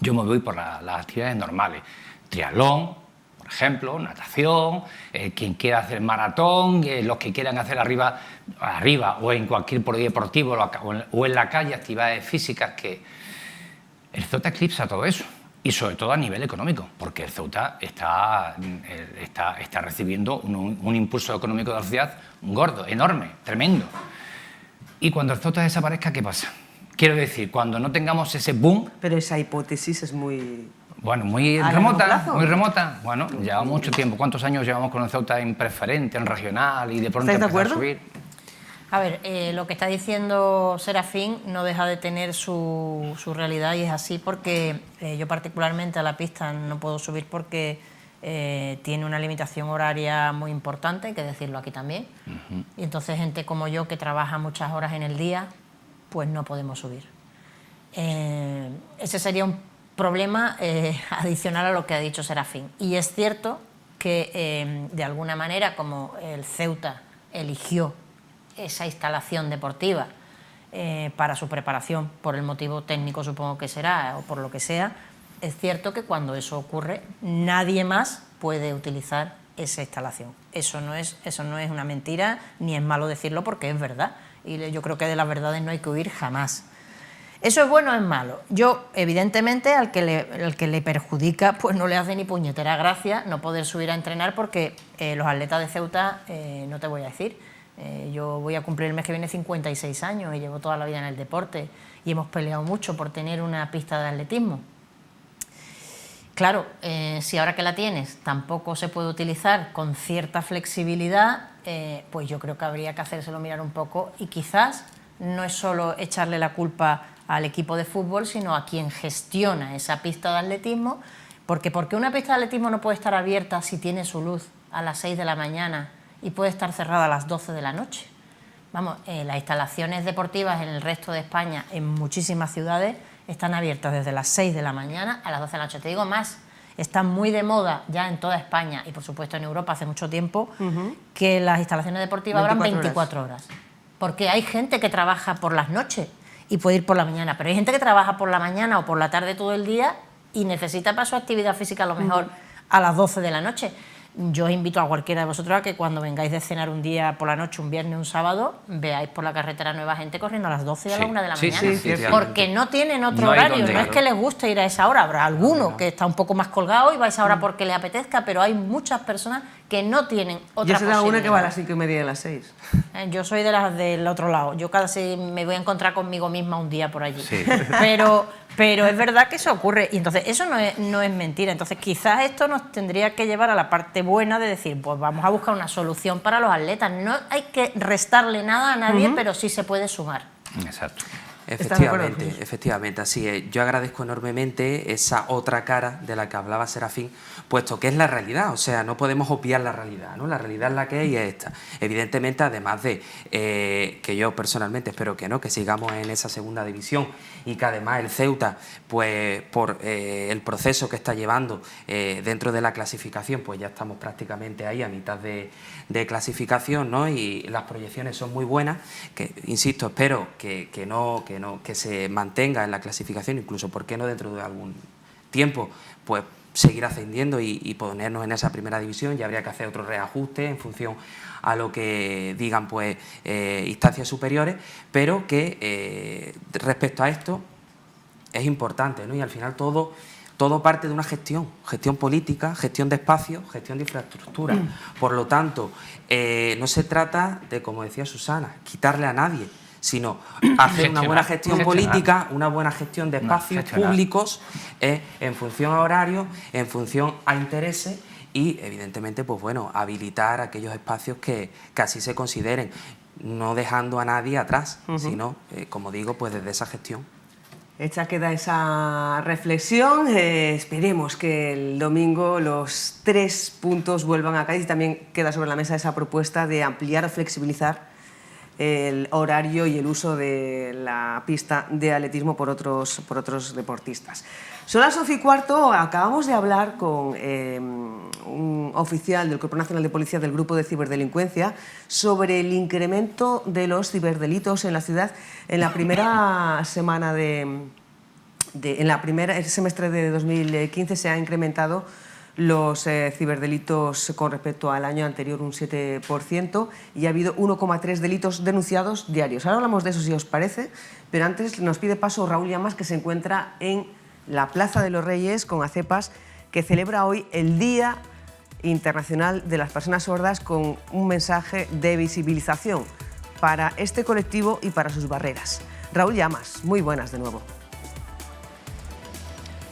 Yo me voy por las actividades normales. Triatlón, por ejemplo, natación, quien quiera hacer maratón, los que quieran hacer arriba o en cualquier polideportivo o en la calle, actividades físicas que... El Ceuta eclipsa todo eso, y sobre todo a nivel económico, porque el Ceuta está recibiendo un impulso económico de la ciudad gordo, enorme, tremendo. Y cuando el Ceuta desaparezca, ¿qué pasa? Quiero decir, cuando no tengamos ese boom... Pero esa hipótesis es muy... Bueno, muy remota. Bueno, lleva mucho tiempo. ¿Cuántos años llevamos con el Ceuta en preferente, en regional y de pronto empezar a subir? A ver, lo que está diciendo Serafín no deja de tener su realidad y es así porque yo particularmente a la pista no puedo subir porque tiene una limitación horaria muy importante, hay que decirlo aquí también. Y entonces gente como yo que trabaja muchas horas en el día, pues no podemos subir. Ese sería un problema adicional a lo que ha dicho Serafín. Y es cierto que de alguna manera como el Ceuta eligió esa instalación deportiva para su preparación, por el motivo técnico supongo que será, o por lo que sea, es cierto que cuando eso ocurre nadie más puede utilizar esa instalación. Eso no es una mentira, ni es malo decirlo porque es verdad, y yo creo que de las verdades no hay que huir jamás. ¿Eso es bueno o es malo? Yo, evidentemente, al que le perjudica, pues no le hace ni puñetera gracia no poder subir a entrenar porque los atletas de Ceuta, no te voy a decir, yo voy a cumplir el mes que viene 56 años y llevo toda la vida en el deporte y hemos peleado mucho por tener una pista de atletismo. Claro, si ahora que la tienes tampoco se puede utilizar con cierta flexibilidad, pues yo creo que habría que hacérselo mirar un poco y quizás no es solo echarle la culpa al equipo de fútbol, sino a quien gestiona esa pista de atletismo, porque ¿por qué una pista de atletismo no puede estar abierta si tiene su luz a las 6 de la mañana y puede estar cerrada a las 12 de la noche? Vamos, las instalaciones deportivas en el resto de España, en muchísimas ciudades, están abiertas desde las 6 de la mañana a las 12 de la noche. Te digo más, está muy de moda ya en toda España y por supuesto en Europa hace mucho tiempo que las instalaciones deportivas abran 24 horas. Porque hay gente que trabaja por las noches y puede ir por la mañana, pero hay gente que trabaja por la mañana o por la tarde todo el día y necesita para su actividad física a lo mejor a las 12 de la noche. Yo os invito a cualquiera de vosotros a que cuando vengáis de cenar un día por la noche, un viernes, un sábado, veáis por la carretera nueva gente corriendo a las 12 y a la 1 de la mañana. Porque no tienen otro horario, no es que les guste ir a esa hora. Habrá alguno que está un poco más colgado y va a esa hora porque le apetezca, pero hay muchas personas que no tienen otra posibilidad. Yo soy una que va a las 5:30 de las 6. Yo soy de las del otro lado. Yo casi me voy a encontrar conmigo misma un día por allí. Sí. Pero Pero es verdad que eso ocurre y entonces eso no es mentira. Entonces quizás esto nos tendría que llevar a la parte buena de decir, pues vamos a buscar una solución para los atletas. No hay que restarle nada a nadie, pero sí se puede sumar. Exacto. Efectivamente, así es. Yo agradezco enormemente esa otra cara de la que hablaba Serafín, puesto que es la realidad, o sea, no podemos obviar la realidad, ¿no? La realidad es la que es y es esta. Evidentemente, además de que yo personalmente espero que no, que sigamos en esa segunda división y que además el Ceuta, pues por el proceso que está llevando dentro de la clasificación, pues ya estamos prácticamente ahí a mitad de clasificación, ¿no? Y las proyecciones son muy buenas, que insisto, espero que se mantenga en la clasificación, incluso, ¿por qué no dentro de algún tiempo, pues seguir ascendiendo y ponernos en esa primera división? Ya habría que hacer otro reajuste en función a lo que digan pues instancias superiores, pero que respecto a esto es importante, ¿no? Y al final todo parte de una gestión política, gestión de espacios, gestión de infraestructura. Por lo tanto, no se trata de, como decía Susana, quitarle a nadie, sino hacer una buena gestión política, una buena gestión de espacios públicos en función a horarios, en función a intereses y, evidentemente, pues bueno, habilitar aquellos espacios que así se consideren, no dejando a nadie atrás, sino, como digo, pues desde esa gestión. Hecha queda esa reflexión, esperemos que el domingo los 3 puntos vuelvan a Cádiz y también queda sobre la mesa esa propuesta de ampliar o flexibilizar el horario y el uso de la pista de atletismo por otros deportistas. Son las 11:15, acabamos de hablar con un oficial del Cuerpo Nacional de Policía del Grupo de Ciberdelincuencia sobre el incremento de los ciberdelitos en la ciudad. En la primera semana el semestre de 2015 se ha incrementado los ciberdelitos con respecto al año anterior un 7% y ha habido 1,3 delitos denunciados diarios. Ahora hablamos de eso si os parece, pero antes nos pide paso Raúl Llamas, que se encuentra en la Plaza de los Reyes con ACEPAS, que celebra hoy el Día Internacional de las Personas Sordas con un mensaje de visibilización para este colectivo y para sus barreras. Raúl Llamas, muy buenas de nuevo.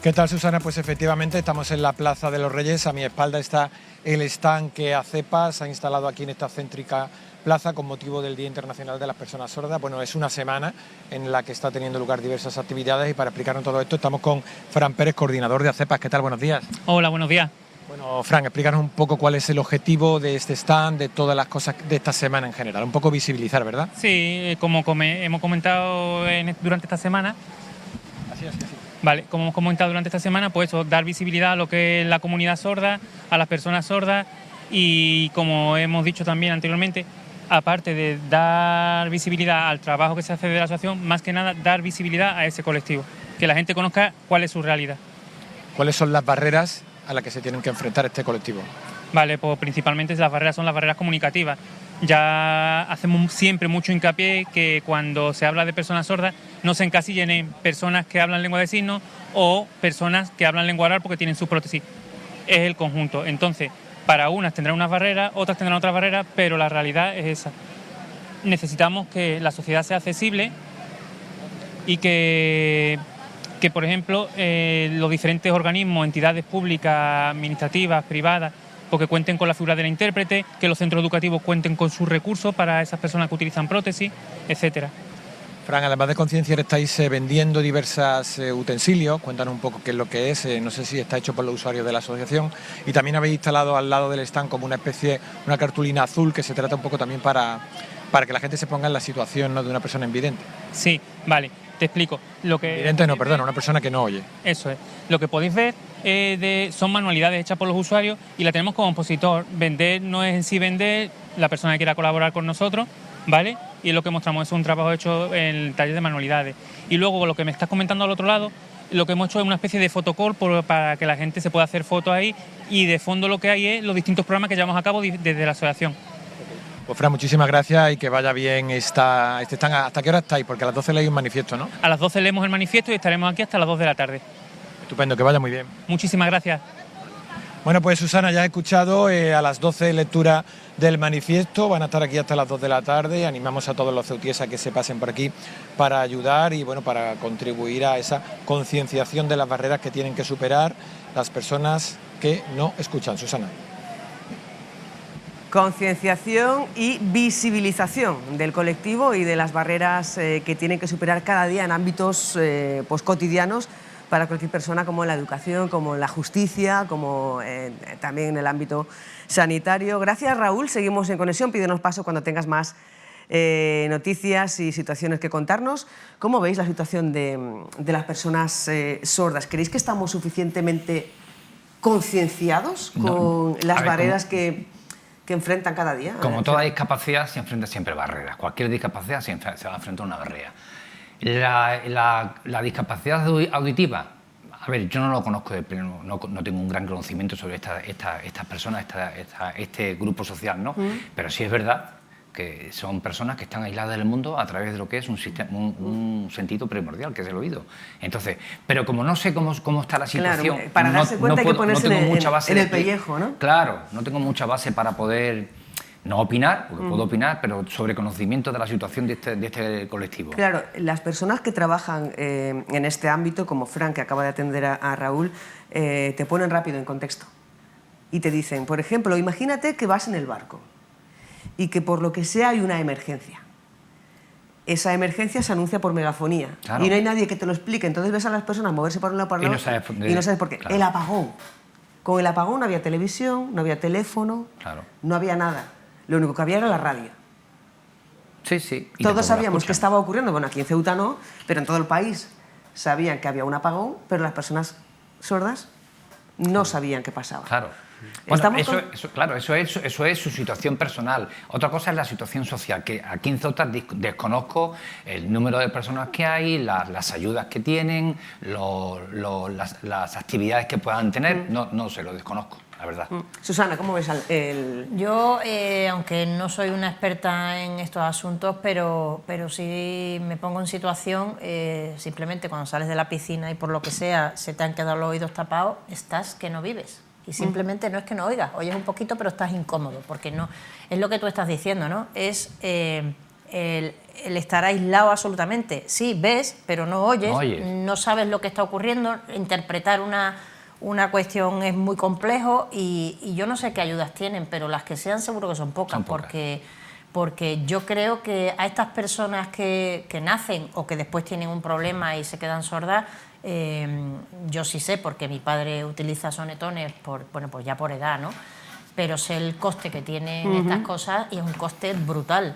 ¿Qué tal, Susana? Pues efectivamente estamos en la Plaza de los Reyes. A mi espalda está el stand que ACEPAS ha instalado aquí en esta céntrica plaza con motivo del Día Internacional de las Personas Sordas. Bueno, es una semana en la que está teniendo lugar diversas actividades y para explicarnos todo esto estamos con Fran Pérez, coordinador de ACEPAS. ¿Qué tal? Buenos días. Hola, buenos días. Bueno, Fran, explícanos un poco cuál es el objetivo de este stand, de todas las cosas de esta semana en general. Un poco visibilizar, ¿verdad? Sí, como hemos comentado durante esta semana. Así. Vale, como hemos comentado durante esta semana, pues eso, dar visibilidad a lo que es la comunidad sorda, a las personas sordas y, como hemos dicho también anteriormente, aparte de dar visibilidad al trabajo que se hace de la asociación, más que nada dar visibilidad a ese colectivo, que la gente conozca cuál es su realidad. ¿Cuáles son las barreras a las que se tienen que enfrentar este colectivo? Vale, pues principalmente las barreras son las barreras comunicativas. Ya hacemos siempre mucho hincapié que cuando se habla de personas sordas no se encasillen en personas que hablan lengua de signos o personas que hablan lengua oral porque tienen sus prótesis. Es el conjunto. Entonces, para unas tendrán unas barreras, otras tendrán otras barreras, pero la realidad es esa. Necesitamos que la sociedad sea accesible y que por ejemplo, los diferentes organismos, entidades públicas, administrativas, privadas, porque cuenten con la figura de la intérprete, que los centros educativos cuenten con sus recursos para esas personas que utilizan prótesis, etcétera. Fran, además de concienciar, estáis vendiendo diversos utensilios. Cuéntanos un poco qué es lo que es. No sé si está hecho por los usuarios de la asociación. Y también habéis instalado al lado del stand como una cartulina azul que se trata un poco también para que la gente se ponga en la situación, ¿no?, de una persona invidente. Sí, vale, te explico. Invidente no, perdón, una persona que no oye. Eso es. Lo que podéis ver son manualidades hechas por los usuarios y la tenemos como expositor. Vender no es en sí vender, la persona que quiera colaborar con nosotros, ¿vale? Y lo que mostramos es un trabajo hecho en el taller de manualidades. Y luego, lo que me estás comentando al otro lado, lo que hemos hecho es una especie de fotocall para que la gente se pueda hacer fotos ahí, y de fondo lo que hay es los distintos programas que llevamos a cabo desde la asociación. Pues Fran, muchísimas gracias y que vaya bien este stand. ¿Hasta qué hora estáis? Porque a las 12 leéis un manifiesto, ¿no? A las 12 leemos el manifiesto y estaremos aquí hasta las 2 de la tarde. Estupendo, que vaya muy bien. Muchísimas gracias. Bueno, pues Susana, ya he escuchado a las 12 lectura del manifiesto, van a estar aquí hasta las 2 de la tarde, animamos a todos los ceutíes a que se pasen por aquí para ayudar y bueno, para contribuir a esa concienciación de las barreras que tienen que superar las personas que no escuchan. Susana. Concienciación y visibilización del colectivo y de las barreras que tienen que superar cada día en ámbitos pues, cotidianos para cualquier persona, como en la educación, como en la justicia, como también en el ámbito sanitario. Gracias, Raúl. Seguimos en conexión. Pídenos paso cuando tengas más noticias y situaciones que contarnos. ¿Cómo veis la situación de las personas sordas? ¿Creéis que estamos suficientemente concienciados con las barreras que enfrentan cada día? Como toda discapacidad se enfrenta siempre barreras. Cualquier discapacidad se va a enfrentar a una barrera. La discapacidad auditiva, a ver, yo no lo conozco de pleno, no tengo un gran conocimiento sobre estas personas, este grupo social, ¿no? Pero sí es verdad que son personas que están aisladas del mundo a través de lo que es un sentido primordial, que es el oído. Entonces, pero como no sé cómo está la situación... Claro, para darse cuenta hay que ponerse en el pellejo, ¿no? Claro, no tengo mucha base para poder... No opinar, porque puedo opinar, pero sobre conocimiento de la situación de este colectivo. Claro, las personas que trabajan en este ámbito, como Fran, que acaba de atender a Raúl, te ponen rápido en contexto. Y te dicen, por ejemplo, imagínate que vas en el barco y que por lo que sea hay una emergencia. Esa emergencia se anuncia por megafonía, claro, y no hay nadie que te lo explique. Entonces ves a las personas moverse por un lado para otro y no sabes por qué. Claro. El apagón. Con el apagón no había televisión, no había teléfono, claro, no había nada. Lo único que había era la radio. Sí, sí. Todos sabíamos qué estaba ocurriendo. Bueno, aquí en Ceuta no, pero en todo el país sabían que había un apagón, pero las personas sordas no sabían qué pasaba. Claro. Bueno, eso es su situación personal. Otra cosa es la situación social, que aquí en Ceuta desconozco el número de personas que hay, las ayudas que tienen, las actividades que puedan tener, no sé, lo desconozco, la verdad. Susana, ¿cómo ves Yo, aunque no soy una experta en estos asuntos, pero sí me pongo en situación, simplemente cuando sales de la piscina y por lo que sea se te han quedado los oídos tapados, estás que no vives. Y simplemente no es que no oigas, oyes un poquito pero estás incómodo, porque no es lo que tú estás diciendo, ¿no? Es el estar aislado absolutamente. Sí, ves, pero no oyes, no sabes lo que está ocurriendo, interpretar una cuestión es muy complejo y yo no sé qué ayudas tienen, pero las que sean seguro que son pocas. Porque yo creo que a estas personas que nacen o que después tienen un problema y se quedan sordas, yo sí sé, porque mi padre utiliza sonetones pues ya por edad, ¿no? Pero sé el coste que tienen estas cosas y es un coste brutal.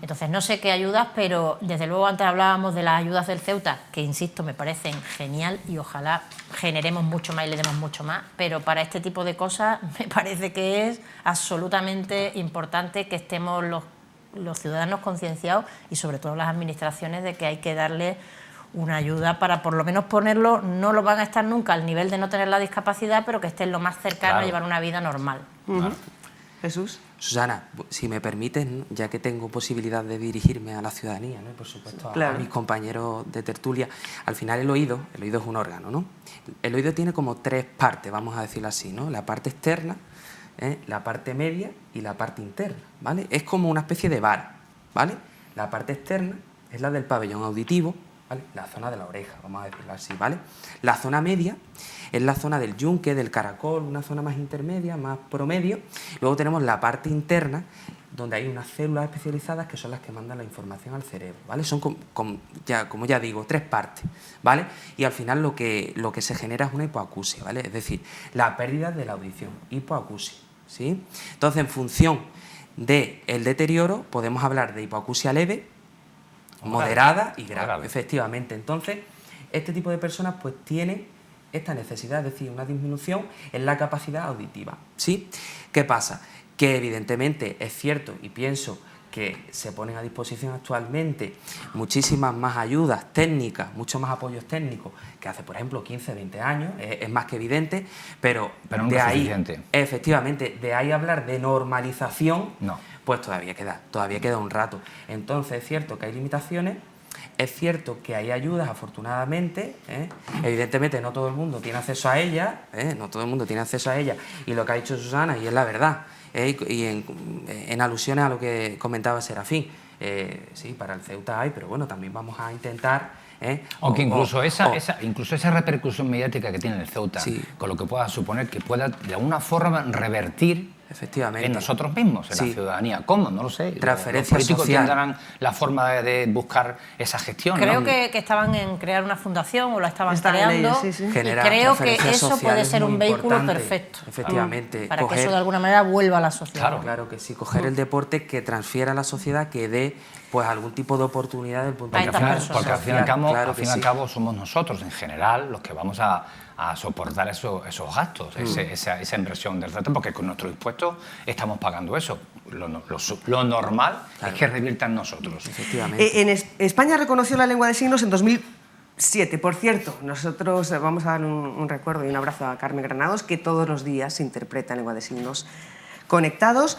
Entonces no sé qué ayudas, pero desde luego antes hablábamos de las ayudas del Ceuta, que insisto, me parecen genial y ojalá generemos mucho más y le demos mucho más, pero para este tipo de cosas me parece que es absolutamente importante que estemos los ciudadanos concienciados y sobre todo las administraciones de que hay que darle una ayuda para por lo menos ponerlo, no lo van a estar nunca al nivel de no tener la discapacidad, pero que estén lo más cercano a llevar una vida normal. Jesús. Susana, si me permites, ya que tengo posibilidad de dirigirme a la ciudadanía, ¿no? Y por supuesto a mis compañeros de tertulia, al final el oído es un órgano, ¿no? El oído tiene como tres partes, vamos a decirlo así, ¿no? La parte externa, la parte media y la parte interna, ¿vale? Es como una especie de vara, ¿vale? La parte externa es la del pabellón auditivo, ¿vale? La zona de la oreja, vamos a decirlo así, ¿vale? La zona media es la zona del yunque, del caracol, una zona más intermedia, más promedio. Luego tenemos la parte interna, donde hay unas células especializadas que son las que mandan la información al cerebro, ¿vale? Son, como ya digo, tres partes, ¿vale? Y al final lo que se genera es una hipoacusia, ¿vale? Es decir, la pérdida de la audición, hipoacusia, ¿sí? Entonces, en función del deterioro, podemos hablar de hipoacusia leve, moderada y grave, efectivamente. Entonces, este tipo de personas pues tienen esta necesidad, es decir, una disminución en la capacidad auditiva, ¿sí? ¿Qué pasa? Que evidentemente es cierto y pienso que se ponen a disposición actualmente muchísimas más ayudas técnicas, muchos más apoyos técnicos que hace, por ejemplo, 15, 20 años, es más que evidente, pero de ahí, efectivamente, de ahí hablar de normalización, pues todavía queda un rato. Entonces es cierto que hay limitaciones, Es cierto que hay ayudas, afortunadamente, evidentemente no todo el mundo tiene acceso a ellas, no todo el mundo tiene acceso a ellas, y lo que ha dicho Susana, y es la verdad, y en alusiones a lo que comentaba Serafín, sí, para el Ceuta hay, pero bueno, también vamos a intentar... Aunque incluso esa repercusión mediática que tiene el Ceuta, con lo que pueda suponer que pueda de alguna forma revertir en nosotros mismos, en la ciudadanía. ¿Cómo? No lo sé. Transferencia los políticos social. tendrán la forma de buscar esa gestión. Creo ¿no? que estaban en crear una fundación o la estaban Están en creando. ello, sí, sí. Y Generar creo que transferencia eso social puede es ser muy un vehículo importante. perfecto. Efectivamente. Para que eso de alguna manera vuelva a la sociedad. Claro que sí. Coger el deporte que transfiera a la sociedad, que dé pues algún tipo de oportunidad desde el punto de vista Porque al fin y al cabo, Claro que sí. somos nosotros en general los que vamos a soportar esos gastos, esa inversión del Ceuta, porque con nuestros impuestos estamos pagando eso. Lo normal es que revierta en nosotros. Efectivamente. En España reconoció la lengua de signos en 2007. Por cierto, nosotros vamos a dar un recuerdo y un abrazo a Carmen Granados, que todos los días se interpreta en lengua de signos conectados.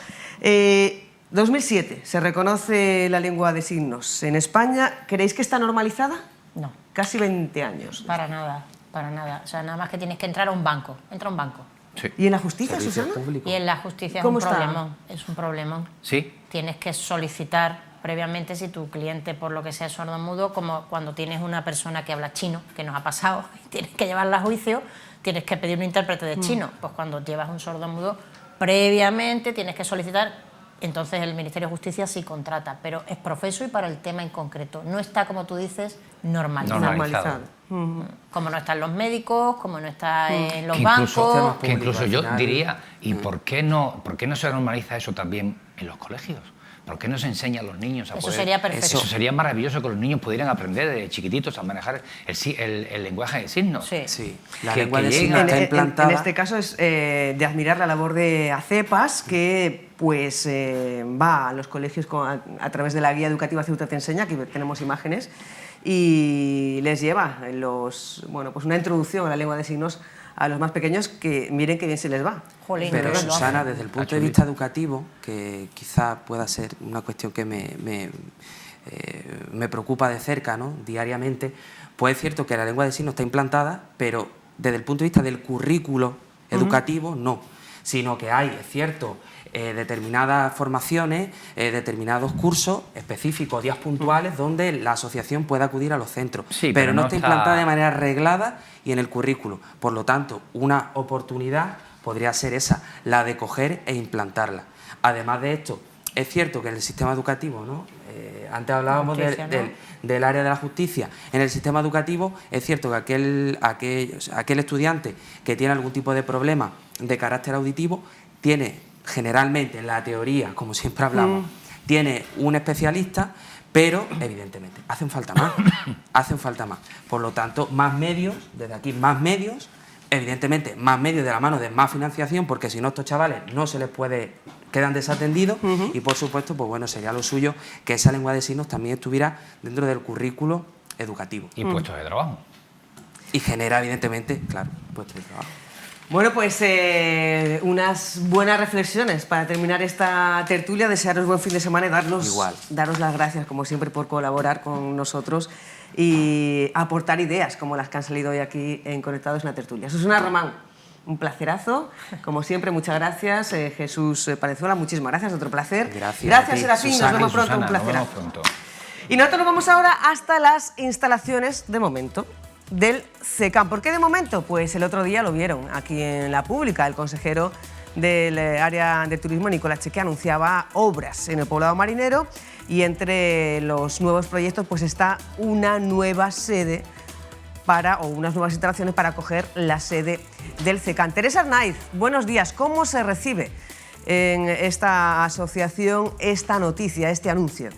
2007 se reconoce la lengua de signos en España. ¿Creéis que está normalizada? No. Casi 20 años. Para nada, para nada. O sea, nada más que tienes que entrar a un banco. Entra a un banco. Sí. ¿Y en la justicia, Susana? Y en la justicia es ¿Cómo un está? problemón. Es un problemón. Sí. Tienes que solicitar previamente si tu cliente, por lo que sea, es sordomudo, como cuando tienes una persona que habla chino, que nos ha pasado, y tienes que llevarla a juicio, tienes que pedir un intérprete de chino. Pues cuando llevas un sordomudo, previamente tienes que solicitar. Entonces el Ministerio de Justicia sí contrata, pero es profeso y para el tema en concreto. No está, como tú dices, normalizado. Como no están los médicos, como no está en los bancos. Que incluso yo diría, ¿y por qué no se normaliza eso también en los colegios? ¿Por qué no se enseña a los niños a Eso poder...? sería perfecto. Eso sería maravilloso, que los niños pudieran aprender de chiquititos a manejar el lenguaje de signos. Sí. La lengua de signos está implantada. En este caso es de admirar la labor de ACEPAS, que pues va a los colegios a través de la guía educativa Ceuta Te Enseña, aquí tenemos imágenes, y les lleva pues una introducción a la lengua de signos a los más pequeños, que miren qué bien se les va. Jolín, pero Susana, desde el punto de vista educativo, que quizá pueda ser una cuestión que me preocupa de cerca, ¿no?, diariamente, pues es cierto que la lengua de signos está implantada, pero desde el punto de vista del currículo educativo no, sino que hay, es cierto, determinadas formaciones, determinados cursos específicos, días puntuales, donde la asociación puede acudir a los centros, pero no está implantada de manera reglada y en el currículo. Por lo tanto, una oportunidad podría ser esa, la de coger e implantarla. Además de esto, es cierto que en el sistema educativo, ¿no?, antes hablábamos del área de la justicia, en el sistema educativo es cierto que aquel estudiante que tiene algún tipo de problema de carácter auditivo tiene generalmente, en la teoría, como siempre hablamos, tiene un especialista, pero evidentemente hacen falta más. Por lo tanto, más medios, desde aquí más medios, evidentemente más medios de la mano de más financiación, porque si no, estos chavales no se les quedan desatendidos, y por supuesto, pues bueno, sería lo suyo que esa lengua de signos también estuviera dentro del currículo educativo. Y puestos de trabajo. Y genera, evidentemente, claro, puestos de trabajo. Bueno, pues unas buenas reflexiones para terminar esta tertulia. Desearos buen fin de semana y daros las gracias, como siempre, por colaborar con nosotros y aportar ideas como las que han salido hoy aquí en Conectados en la tertulia. Susana Román, un placerazo, como siempre, muchas gracias. Jesús Palenzuela, muchísimas gracias, otro placer. Gracias, Serafín, nos vemos pronto, un placerazo. Y nosotros nos vamos ahora hasta las instalaciones, de momento, del CECAM. ¿Por qué de momento? Pues el otro día lo vieron aquí en la pública. El consejero del área de turismo, Nicolás Cheque, anunciaba obras en el poblado marinero, y entre los nuevos proyectos pues está una nueva sede o unas nuevas instalaciones para acoger la sede del CECAM. Teresa Arnaiz, buenos días. ¿Cómo se recibe en esta asociación esta noticia, este anuncio?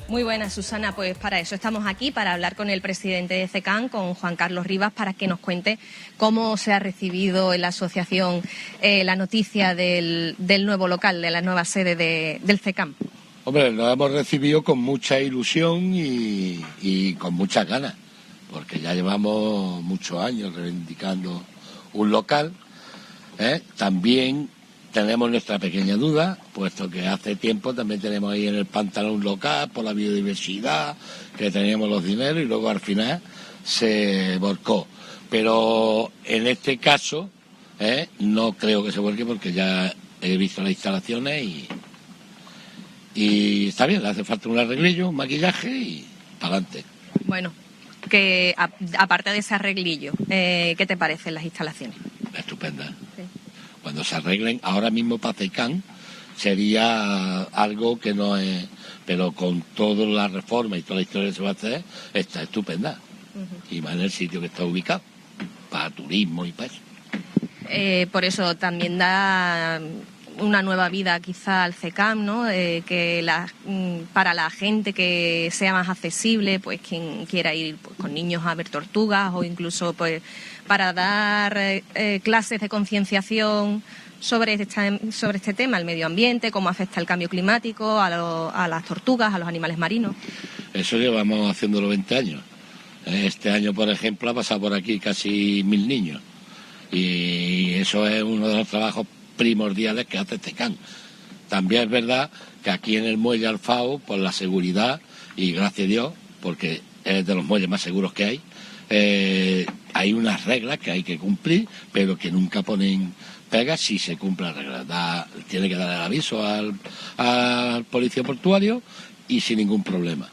Muy buenas, Susana. Pues para eso estamos aquí, para hablar con el presidente de CECAM, con Juan Carlos Rivas, para que nos cuente cómo se ha recibido en la asociación la noticia del nuevo local, de la nueva sede del CECAM. Hombre, lo hemos recibido con mucha ilusión y con muchas ganas, porque ya llevamos muchos años reivindicando un local. También tenemos nuestra pequeña duda, puesto que hace tiempo también tenemos ahí en el pantalón local por la biodiversidad, que teníamos los dineros y luego al final se volcó. Pero en este caso no creo que se volque porque ya he visto las instalaciones y está bien, le hace falta un arreglillo, un maquillaje y para adelante. Bueno, que aparte de ese arreglillo, ¿qué te parecen las instalaciones? Estupenda. Sí. Cuando se arreglen, ahora mismo para CECAN sería algo que no es, pero con toda la reforma y toda la historia que se va a hacer, está estupenda. Y más en el sitio que está ubicado, para turismo y para eso. Por eso también da una nueva vida quizá al CECAM, ¿no? Que para la gente que sea más accesible, pues quien quiera ir pues, con niños a ver tortugas o incluso pues para dar clases de concienciación sobre este tema, el medio ambiente, cómo afecta el cambio climático a las tortugas, a los animales marinos. Eso llevamos haciéndolo 20 años. Este año, por ejemplo, ha pasado por aquí casi 1000 niños. Y eso es uno de los trabajos primordiales que hace CECAN. También es verdad que aquí en el muelle Alfao, por la seguridad, y gracias a Dios, porque es de los muelles más seguros que hay unas reglas que hay que cumplir, pero que nunca ponen pegas si se cumple la regla. Tiene que dar el aviso al policía portuario y sin ningún problema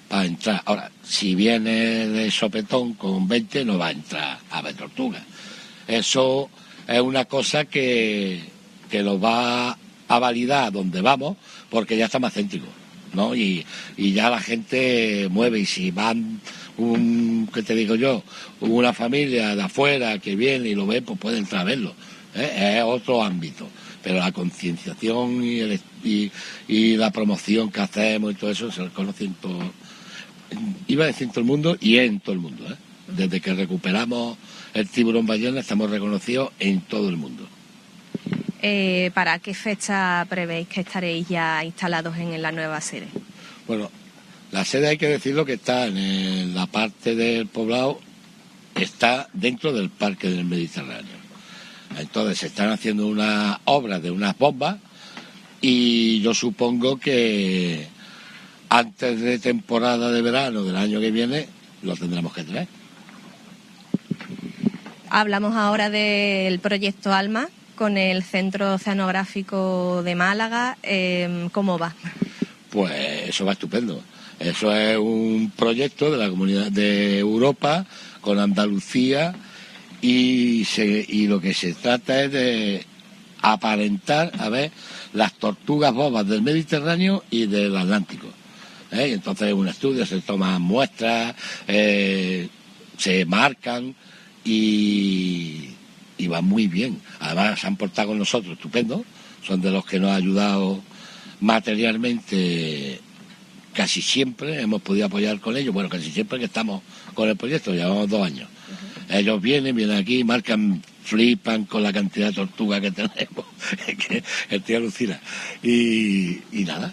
para entrar. Ahora, si viene de sopetón con 20, no va a entrar a ver tortugas. Eso es una cosa que lo va a validar donde vamos, porque ya está más céntrico, ¿no? Y ya la gente mueve, y si van ¿qué te digo yo? Una familia de afuera que viene y lo ve, pues puede entrar a verlo. Es otro ámbito. Pero la concienciación y la promoción que hacemos y todo eso se conoce en todo, iba a decir en todo el mundo, y en todo el mundo, Desde que recuperamos el tiburón ballena estamos reconocidos en todo el mundo. ¿Para qué fecha prevéis que estaréis ya instalados en la nueva sede? Bueno, la sede hay que decirlo que está en la parte del poblado, está dentro del Parque del Mediterráneo. Entonces se están haciendo unas obras de unas bombas y yo supongo que antes de temporada de verano del año que viene lo tendremos que traer. Hablamos ahora del proyecto ALMA con el Centro Oceanográfico de Málaga. ¿Cómo va? Pues eso va estupendo. Eso es un proyecto de la Comunidad de Europa con Andalucía y lo que se trata es de aparentar a ver las tortugas bobas del Mediterráneo y del Atlántico. Y entonces un estudio, se toman muestras, se marcan y va muy bien. Además se han portado con nosotros estupendo, son de los que nos han ayudado materialmente casi siempre, hemos podido apoyar con ellos, bueno, casi siempre que estamos con el proyecto, llevamos 2 años. Ellos vienen aquí, marcan, flipan con la cantidad de tortugas que tenemos, que el tío alucina. Y nada,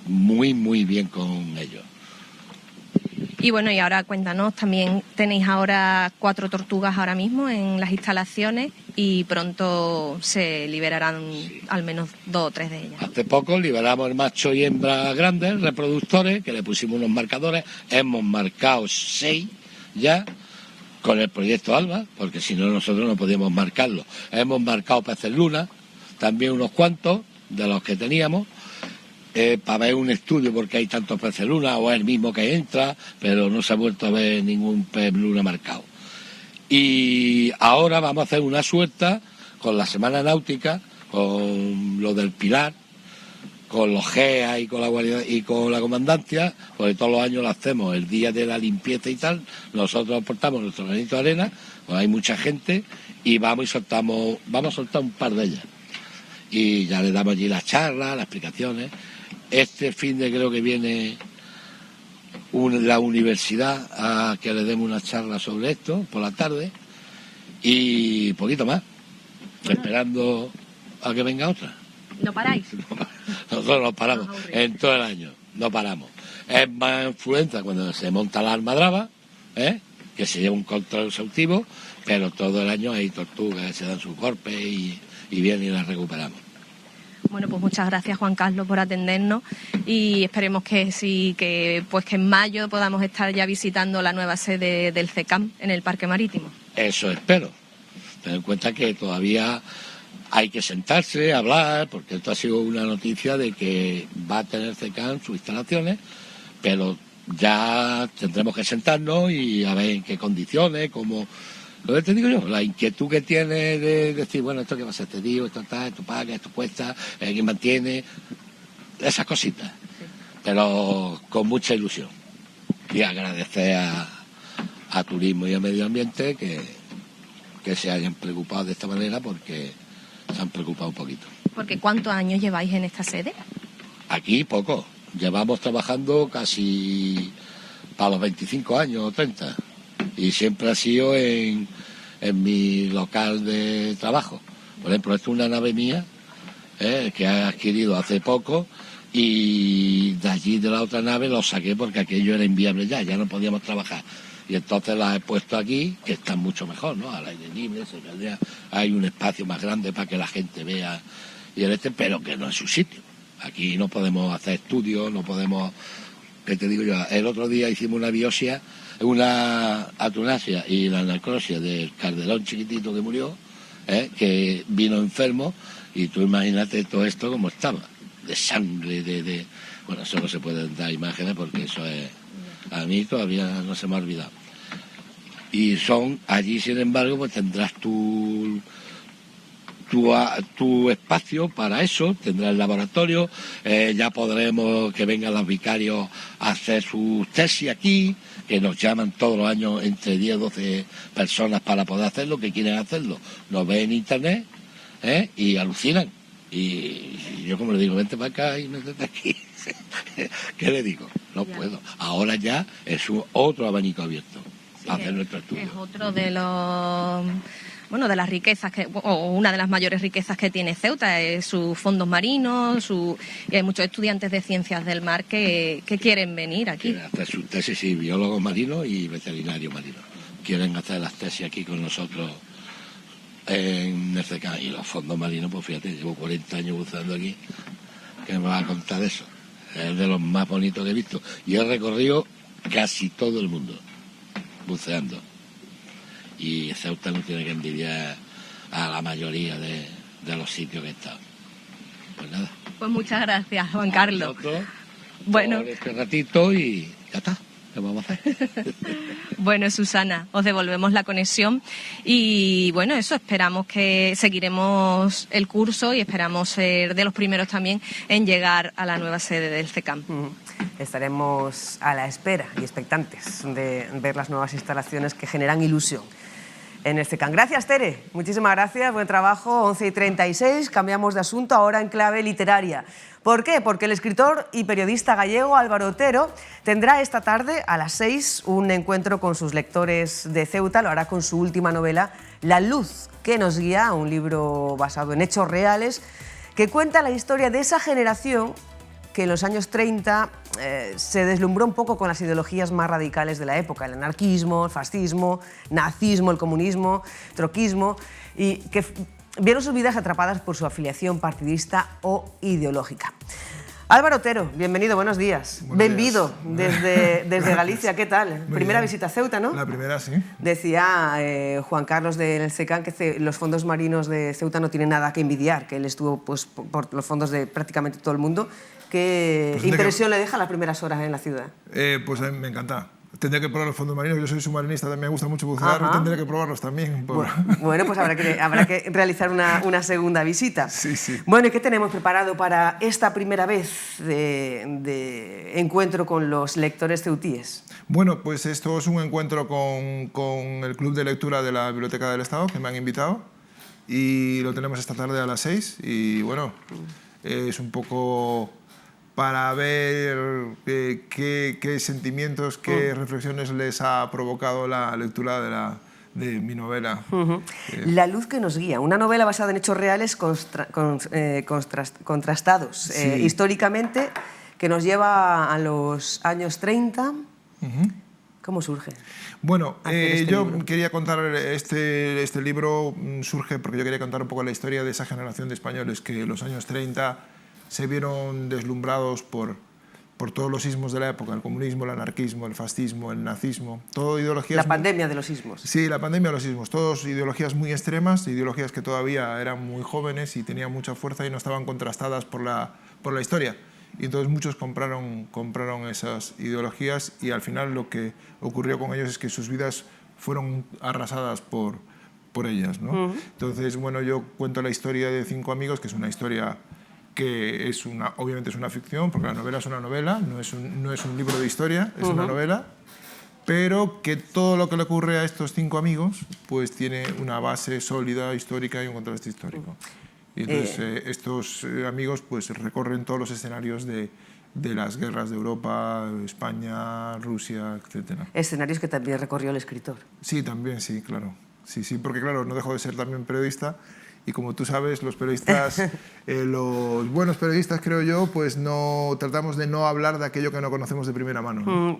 muy, muy bien con ellos. Y bueno, y ahora cuéntanos, también tenéis ahora 4 tortugas ahora mismo en las instalaciones y pronto se liberarán al menos 2 o 3 de ellas. Hace poco liberamos el macho y hembra grandes, reproductores, que le pusimos unos marcadores, hemos marcado 6 ya con el proyecto ALMA, porque si no nosotros no podíamos marcarlo. Hemos marcado peces luna, también unos cuantos de los que teníamos, para ver un estudio porque hay tantos peces luna o es el mismo que entra, pero no se ha vuelto a ver ningún pez luna marcado. Y ahora vamos a hacer una suelta con la Semana Náutica, con lo del Pilar, con los GEA y con la Guardia y con la Comandancia, porque todos los años lo hacemos el día de la limpieza y tal. Nosotros aportamos nuestro granito de arena, pues hay mucha gente y vamos a soltar un par de ellas. Y ya le damos allí las charlas, las explicaciones. Este fin de creo que viene la universidad a que le demos una charla sobre esto por la tarde y poquito más, esperando a que venga otra. ¿No paráis? Nosotros no paramos en todo el año, no paramos. Es más influencia cuando se monta la almadraba, que se lleva un control exhaustivo, pero todo el año hay tortugas que se dan sus golpes y vienen y las recuperamos. Bueno, pues muchas gracias, Juan Carlos, por atendernos y esperemos que sí, que en mayo podamos estar ya visitando la nueva sede del CECAM en el Parque Marítimo. Eso espero. Ten en cuenta que todavía hay que sentarse, hablar, porque esto ha sido una noticia de que va a tener CECAM sus instalaciones, pero ya tendremos que sentarnos y a ver en qué condiciones, cómo... Lo que te digo yo, la inquietud que tiene de decir, bueno, esto que va a ser este tío, esto está, esto paga, esto cuesta, quién mantiene, esas cositas. Sí. Pero con mucha ilusión. Y agradecer a Turismo y a Medio Ambiente que se hayan preocupado de esta manera, porque se han preocupado un poquito. Porque ¿cuántos años lleváis en esta sede? Aquí poco. Llevamos trabajando casi para los 25 años o 30. Y siempre ha sido en mi local de trabajo. Por ejemplo, esto es una nave mía que he adquirido hace poco, y de allí de la otra nave lo saqué porque aquello era inviable ya no podíamos trabajar. Y entonces la he puesto aquí, que está mucho mejor, ¿no? Al aire libre, hay un espacio más grande para que la gente vea, pero que no es su sitio. Aquí no podemos hacer estudios, no podemos... ¿Qué te digo yo? El otro día hicimos una biopsia, una atunasia y la necrosia del Calderón chiquitito que murió, que vino enfermo, y tú imagínate todo esto como estaba, de sangre, Bueno, eso no se pueden dar imágenes porque eso es... A mí todavía no se me ha olvidado. Y allí, sin embargo, pues tendrás tu espacio para eso, tendrás el laboratorio, ya podremos que vengan los vicarios a hacer sus tesis aquí, que nos llaman todos los años entre 10 o 12 personas para poder hacerlo, que quieren hacerlo. Nos ven en internet y alucinan. Y yo, como le digo, vente para acá y métete aquí. ¿Qué le digo? No puedo. Ahora ya es otro abanico abierto para hacer nuestro estudio. Es otro de los... Bueno, de las riquezas, o una de las mayores riquezas que tiene Ceuta, es sus fondos marinos, y hay muchos estudiantes de ciencias del mar que quieren venir aquí. Quieren hacer sus tesis, sí, biólogos marinos y veterinarios marinos. Quieren hacer las tesis aquí con nosotros en el CECAM. Y los fondos marinos, pues fíjate, llevo 40 años buceando aquí, que me va a contar eso. Es de los más bonitos que he visto. Y he recorrido casi todo el mundo buceando. Y Ceuta no tiene que envidiar a la mayoría de los sitios que he estado. Pues nada. Pues muchas gracias, Juan Carlos. Bueno, por este ratito y ya está. ¿Qué vamos a hacer? Bueno, Susana, os devolvemos la conexión y bueno, eso, esperamos que seguiremos el curso y esperamos ser de los primeros también en llegar a la nueva sede del CECAM. Estaremos a la espera y expectantes de ver las nuevas instalaciones que generan ilusión en el CECAM. Gracias, Tere. Muchísimas gracias. Buen trabajo. 11:36. Cambiamos de asunto ahora en clave literaria. ¿Por qué? Porque el escritor y periodista gallego Álvaro Otero tendrá esta tarde a las 6 un encuentro con sus lectores de Ceuta. Lo hará con su última novela, La luz que nos guía, un libro basado en hechos reales que cuenta la historia de esa generación que en los años 30 se deslumbró un poco con las ideologías más radicales de la época, el anarquismo, el fascismo, nazismo, el comunismo, troquismo, y que vieron sus vidas atrapadas por su afiliación partidista o ideológica. Álvaro Otero, bienvenido, buenos días. Bienvenido desde Galicia, ¿qué tal? Primera visita a Ceuta, ¿no? La primera, sí. Decía Juan Carlos del CECAM que los fondos marinos de Ceuta no tienen nada que envidiar, que él estuvo pues, por los fondos de prácticamente todo el mundo. ¿Qué impresión le deja las primeras horas en la ciudad? Pues a mí me encanta. Tendría que probar los fondos marinos, yo soy submarinista, también me gusta mucho bucear, tendría que probarlos también. Bueno, pues habrá que realizar una segunda visita. Sí, sí. Bueno, ¿y qué tenemos preparado para esta primera vez de encuentro con los lectores ceutíes? Bueno, pues esto es un encuentro con el Club de Lectura de la Biblioteca del Estado, que me han invitado, y lo tenemos esta tarde a las 6, y bueno, es un poco para ver qué sentimientos, qué reflexiones les ha provocado la lectura de mi novela. La luz que nos guía, una novela basada en hechos reales contrastados históricamente, que nos lleva a los años 30, ¿Cómo surge? Bueno, yo quería contar este libro surge porque yo quería contar un poco la historia de esa generación de españoles que en los años 30 se vieron deslumbrados por todos los ismos de la época, el comunismo, el anarquismo, el fascismo, el nazismo, todo ideologías... La pandemia de los ismos. Sí, la pandemia de los ismos, todos ideologías muy extremas, ideologías que todavía eran muy jóvenes y tenían mucha fuerza y no estaban contrastadas por la historia. Y entonces muchos compraron esas ideologías y al final lo que ocurrió con ellos es que sus vidas fueron arrasadas por ellas, ¿no? Entonces, bueno, yo cuento la historia de 5 amigos, que es una historia que obviamente es una ficción, porque la novela es una novela, no es un libro de historia, es una novela, pero que todo lo que le ocurre a estos 5 amigos pues tiene una base sólida, histórica y un contraste histórico. Y entonces estos amigos pues recorren todos los escenarios de las guerras de Europa, España, Rusia, etc. Escenarios que también recorrió el escritor. Sí, también, sí, claro. Sí, porque claro, no dejo de ser también periodista. Y como tú sabes, los periodistas, los buenos periodistas, creo yo, pues no tratamos de no hablar de aquello que no conocemos de primera mano, ¿no?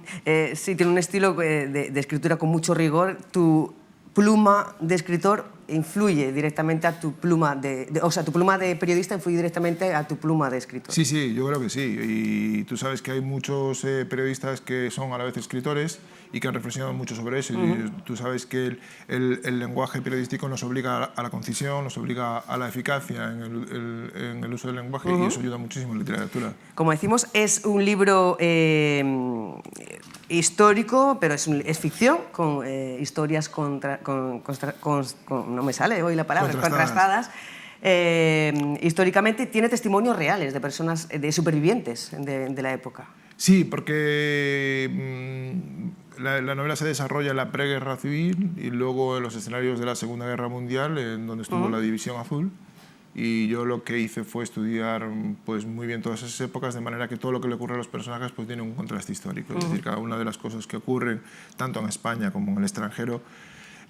Sí, tiene un estilo de escritura con mucho rigor. Tu pluma de escritor influye directamente a tu pluma o sea, tu pluma de periodista influye directamente a tu pluma de escritor. Sí, yo creo que sí. Y tú sabes que hay muchos periodistas que son a la vez escritores y que han reflexionado mucho sobre eso. Y tú sabes que el lenguaje periodístico nos obliga a la concisión, nos obliga a la eficacia en el uso del lenguaje y eso ayuda muchísimo en la literatura. Como decimos, es un libro histórico, pero es ficción, con historias no me sale hoy la palabra, contrastadas. Históricamente tiene testimonios reales de personas, de supervivientes de la época. Sí, porque la novela se desarrolla en la preguerra civil y luego en los escenarios de la Segunda Guerra Mundial, en donde estuvo la División Azul. Y yo lo que hice fue estudiar pues, muy bien todas esas épocas, de manera que todo lo que le ocurre a los personajes pues, tiene un contraste histórico. Es decir, cada una de las cosas que ocurren, tanto en España como en el extranjero,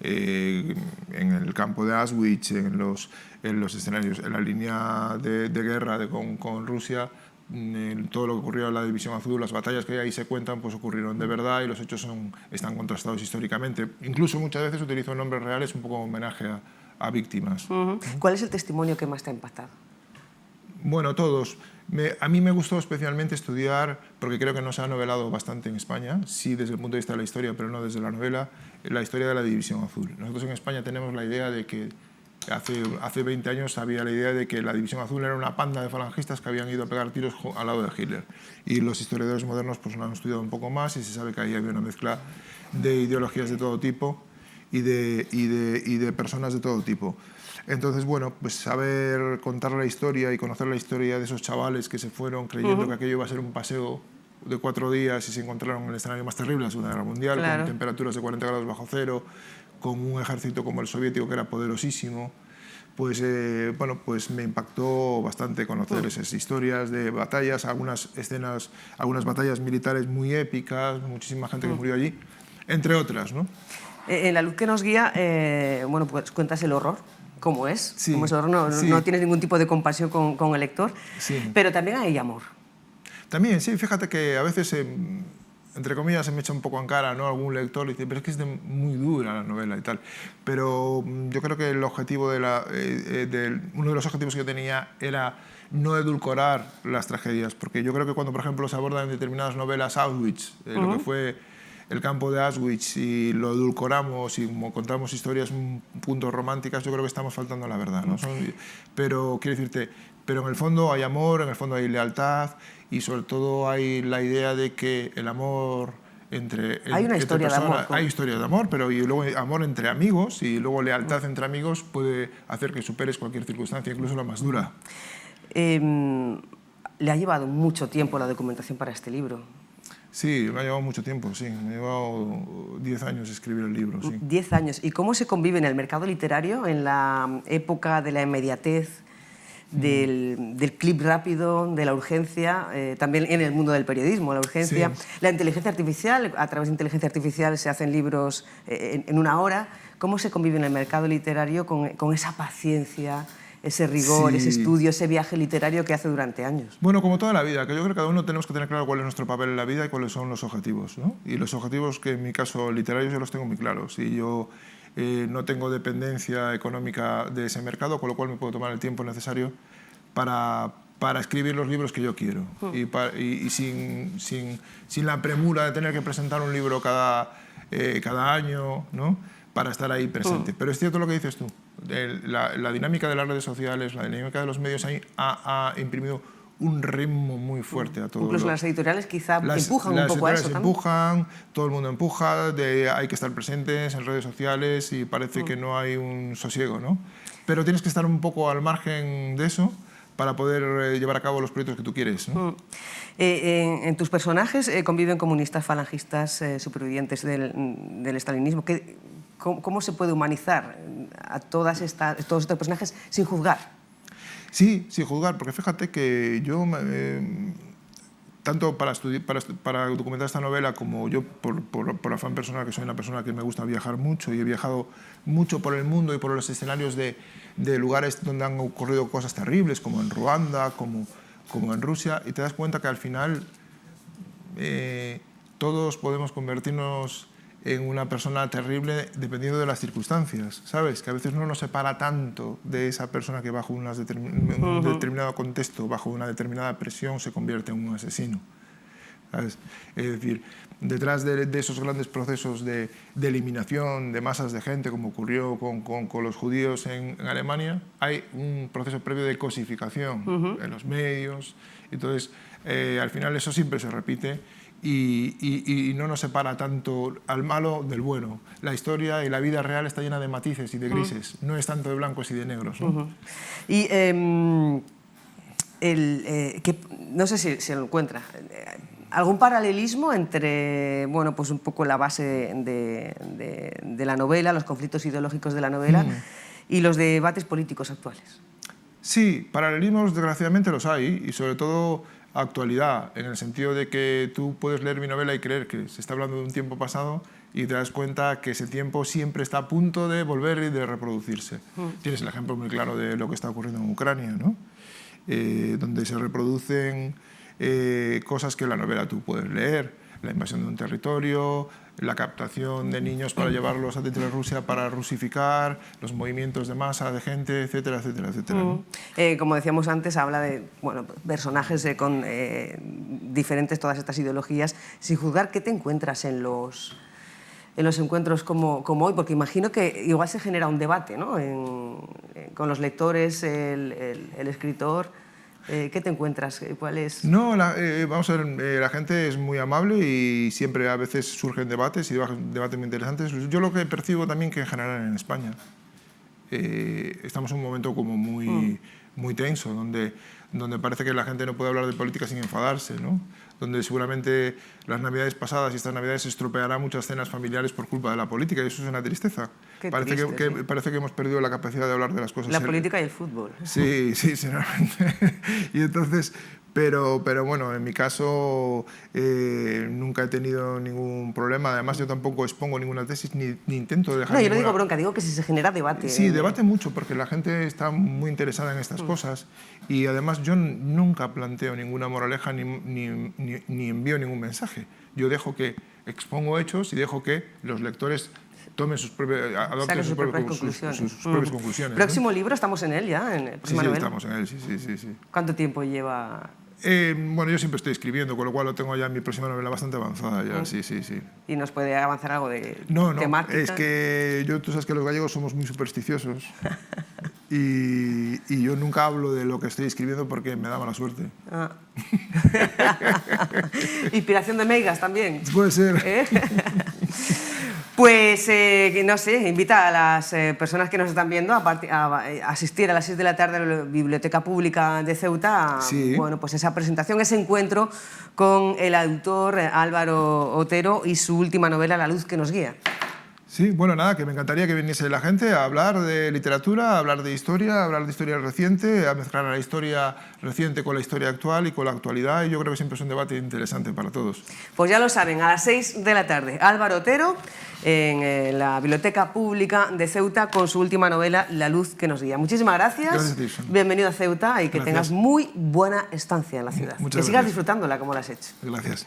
en el campo de Auschwitz, en los escenarios, en la línea de guerra con Rusia, todo lo que ocurrió en la División Azul, las batallas que ahí se cuentan, pues ocurrieron de verdad y los hechos están contrastados históricamente. Incluso muchas veces utilizo nombres reales un poco como homenaje a víctimas. ¿Cuál es el testimonio que más te ha impactado? Bueno, todos. A mí me gustó especialmente estudiar, porque creo que no se ha novelado bastante en España, sí desde el punto de vista de la historia, pero no desde la novela, la historia de la División Azul. Nosotros en España tenemos la idea de que hace 20 años había la idea de que la División Azul era una panda de falangistas que habían ido a pegar tiros al lado de Hitler. Y los historiadores modernos pues, lo han estudiado un poco más y se sabe que ahí había una mezcla de ideologías de todo tipo y de personas de todo tipo. Entonces, bueno, pues saber contar la historia y conocer la historia de esos chavales que se fueron creyendo que aquello iba a ser un paseo de 4 días y se encontraron en el escenario más terrible de la Segunda Guerra Mundial, con temperaturas de 40 grados bajo cero, con un ejército como el soviético que era poderosísimo, pues, bueno, pues me impactó bastante conocer esas historias de batallas, algunas batallas militares muy épicas, muchísima gente que murió allí, entre otras, ¿no? En La luz que nos guía, bueno, pues cuentas el horror, cómo es, sí, cómo es el horror, no tienes ningún tipo de compasión con el lector, pero también hay amor. También, sí, fíjate que a veces, entre comillas, se me echa un poco en cara, ¿no? Algún lector le dice, pero es que es muy dura la novela y tal. Pero yo creo que el objetivo uno de los objetivos que yo tenía era no edulcorar las tragedias, porque yo creo que cuando, por ejemplo, se abordan en determinadas novelas Auschwitz, lo que fue el campo de Auschwitz, y lo edulcoramos y contamos historias un punto románticas, yo creo que estamos faltando a la verdad, ¿no? Pero quiero decirte, pero en el fondo hay amor, en el fondo hay lealtad y sobre todo hay la idea de que el amor hay una historia de amor. Hay historia de amor, pero y luego amor entre amigos y luego lealtad entre amigos puede hacer que superes cualquier circunstancia, incluso la más dura. Le ha llevado mucho tiempo la documentación para este libro. Sí, me ha llevado mucho tiempo, sí. Me ha llevado 10 años escribir el libro, sí. 10 años. ¿Y cómo se convive en el mercado literario, en la época de la inmediatez, del clip rápido, de la urgencia, también en el mundo del periodismo, la urgencia, la inteligencia artificial? A través de inteligencia artificial se hacen libros en una hora. ¿Cómo se convive en el mercado literario con esa paciencia, ese rigor, Sí. ese estudio, ese viaje literario que hace durante años. Bueno, como toda la vida, que yo creo que cada uno tenemos que tener claro cuál es nuestro papel en la vida y cuáles son los objetivos, ¿no? Y los objetivos que en mi caso literarios yo los tengo muy claros. Y yo no tengo dependencia económica de ese mercado, con lo cual me puedo tomar el tiempo necesario para escribir los libros que yo quiero. Y sin la premura de tener que presentar un libro cada año, ¿no? Para estar ahí presente. Pero es cierto lo que dices tú. La dinámica de las redes sociales, la dinámica de los medios ha imprimido un ritmo muy fuerte a todo. Incluso las editoriales quizá empujan un poco a eso también. Empujan, todo el mundo empuja, hay que estar presentes en redes sociales y parece que no hay un sosiego, ¿no? Pero tienes que estar un poco al margen de eso para poder llevar a cabo los proyectos que tú quieres, ¿no? En tus personajes conviven comunistas, falangistas, supervivientes del estalinismo. ¿Cómo se puede humanizar a todos estos personajes sin juzgar? Sí, sin juzgar, porque fíjate que yo, tanto para documentar esta novela como yo, por afán personal, que soy una persona que me gusta viajar mucho y he viajado mucho por el mundo y por los escenarios de lugares donde han ocurrido cosas terribles, como en Ruanda, como en Rusia, y te das cuenta que al final todos podemos convertirnos en una persona terrible dependiendo de las circunstancias, ¿sabes? Que a veces no nos separa tanto de esa persona que bajo un determinado contexto, bajo una determinada presión, se convierte en un asesino, ¿sabes? Es decir, detrás de esos grandes procesos de eliminación de masas de gente, como ocurrió con los judíos en Alemania, hay un proceso previo de cosificación en los medios. Entonces, al final eso siempre se repite. Y no nos separa tanto al malo del bueno. La historia y la vida real está llena de matices y de grises, no es tanto de blancos y de negros, ¿no? Y no sé si se lo encuentra, ¿algún paralelismo entre, bueno, pues un poco la base de la novela, los conflictos ideológicos de la novela y los debates políticos actuales? Sí, paralelismos desgraciadamente los hay, y sobre todo actualidad, en el sentido de que tú puedes leer mi novela y creer que se está hablando de un tiempo pasado y te das cuenta que ese tiempo siempre está a punto de volver y de reproducirse. Tienes el ejemplo muy claro de lo que está ocurriendo en Ucrania, ¿no? Donde se reproducen cosas que en la novela tú puedes leer, la invasión de un territorio, la captación de niños para llevarlos a dentro de Rusia para rusificar, los movimientos de masa de gente, etcétera, etcétera, etcétera, ¿no? Como decíamos antes, habla de personajes con diferentes, todas estas ideologías. Sin juzgar, ¿qué te encuentras en los encuentros como hoy? Porque imagino que igual se genera un debate, ¿no? Con los lectores, el escritor. ¿Qué te encuentras? ¿Cuál es? No, vamos a ver, la gente es muy amable y siempre a veces surgen debates y debates muy interesantes. Yo lo que percibo también que en general en España estamos en un momento como muy tenso, donde parece que la gente no puede hablar de política sin enfadarse, ¿no? Donde seguramente las navidades pasadas y estas navidades se estropearán muchas cenas familiares por culpa de la política, y eso es una tristeza. Parece que hemos perdido la capacidad de hablar de las cosas. La política y el fútbol. Sí, sinceramente. Y entonces, pero bueno, en mi caso nunca he tenido ningún problema. Además, yo tampoco expongo ninguna tesis ni intento dejar No, yo no digo bronca, digo que si se genera debate. Sí, debate mucho, porque la gente está muy interesada en estas cosas. Y además yo nunca planteo ninguna moraleja ni envío ningún mensaje. Yo dejo que expongo hechos y dejo que los lectores tomen adopten sus propias conclusiones. ¿Próximo libro? ¿Estamos en él ya? ¿En el sí, novela? Estamos en él, sí. ¿Cuánto tiempo lleva? Bueno, yo siempre estoy escribiendo, con lo cual lo tengo ya en mi próxima novela bastante avanzada ya, sí. ¿Y nos puede avanzar algo de temática? Es que tú sabes que los gallegos somos muy supersticiosos y yo nunca hablo de lo que estoy escribiendo porque me da mala suerte. ¿Inspiración de Meigas también? Puede ser. Pues, no sé, invita a las personas que nos están viendo a asistir a las 6 de la tarde a la Biblioteca Pública de Ceuta, bueno, pues esa presentación, ese encuentro con el autor Álvaro Otero y su última novela, La luz que nos guía. Sí, bueno, nada, que me encantaría que viniese la gente a hablar de literatura, a hablar de historia reciente, a mezclar la historia reciente con la historia actual y con la actualidad, y yo creo que siempre es un debate interesante para todos. Pues ya lo saben, a las 6 de la tarde, Álvaro Otero en la Biblioteca Pública de Ceuta con su última novela, La luz que nos guía. Muchísimas gracias. Gracias a ti, Susana. Bienvenido a Ceuta y que tengas muy buena estancia en la ciudad. Muchas que sigas gracias. disfrutándola como la has hecho. Gracias.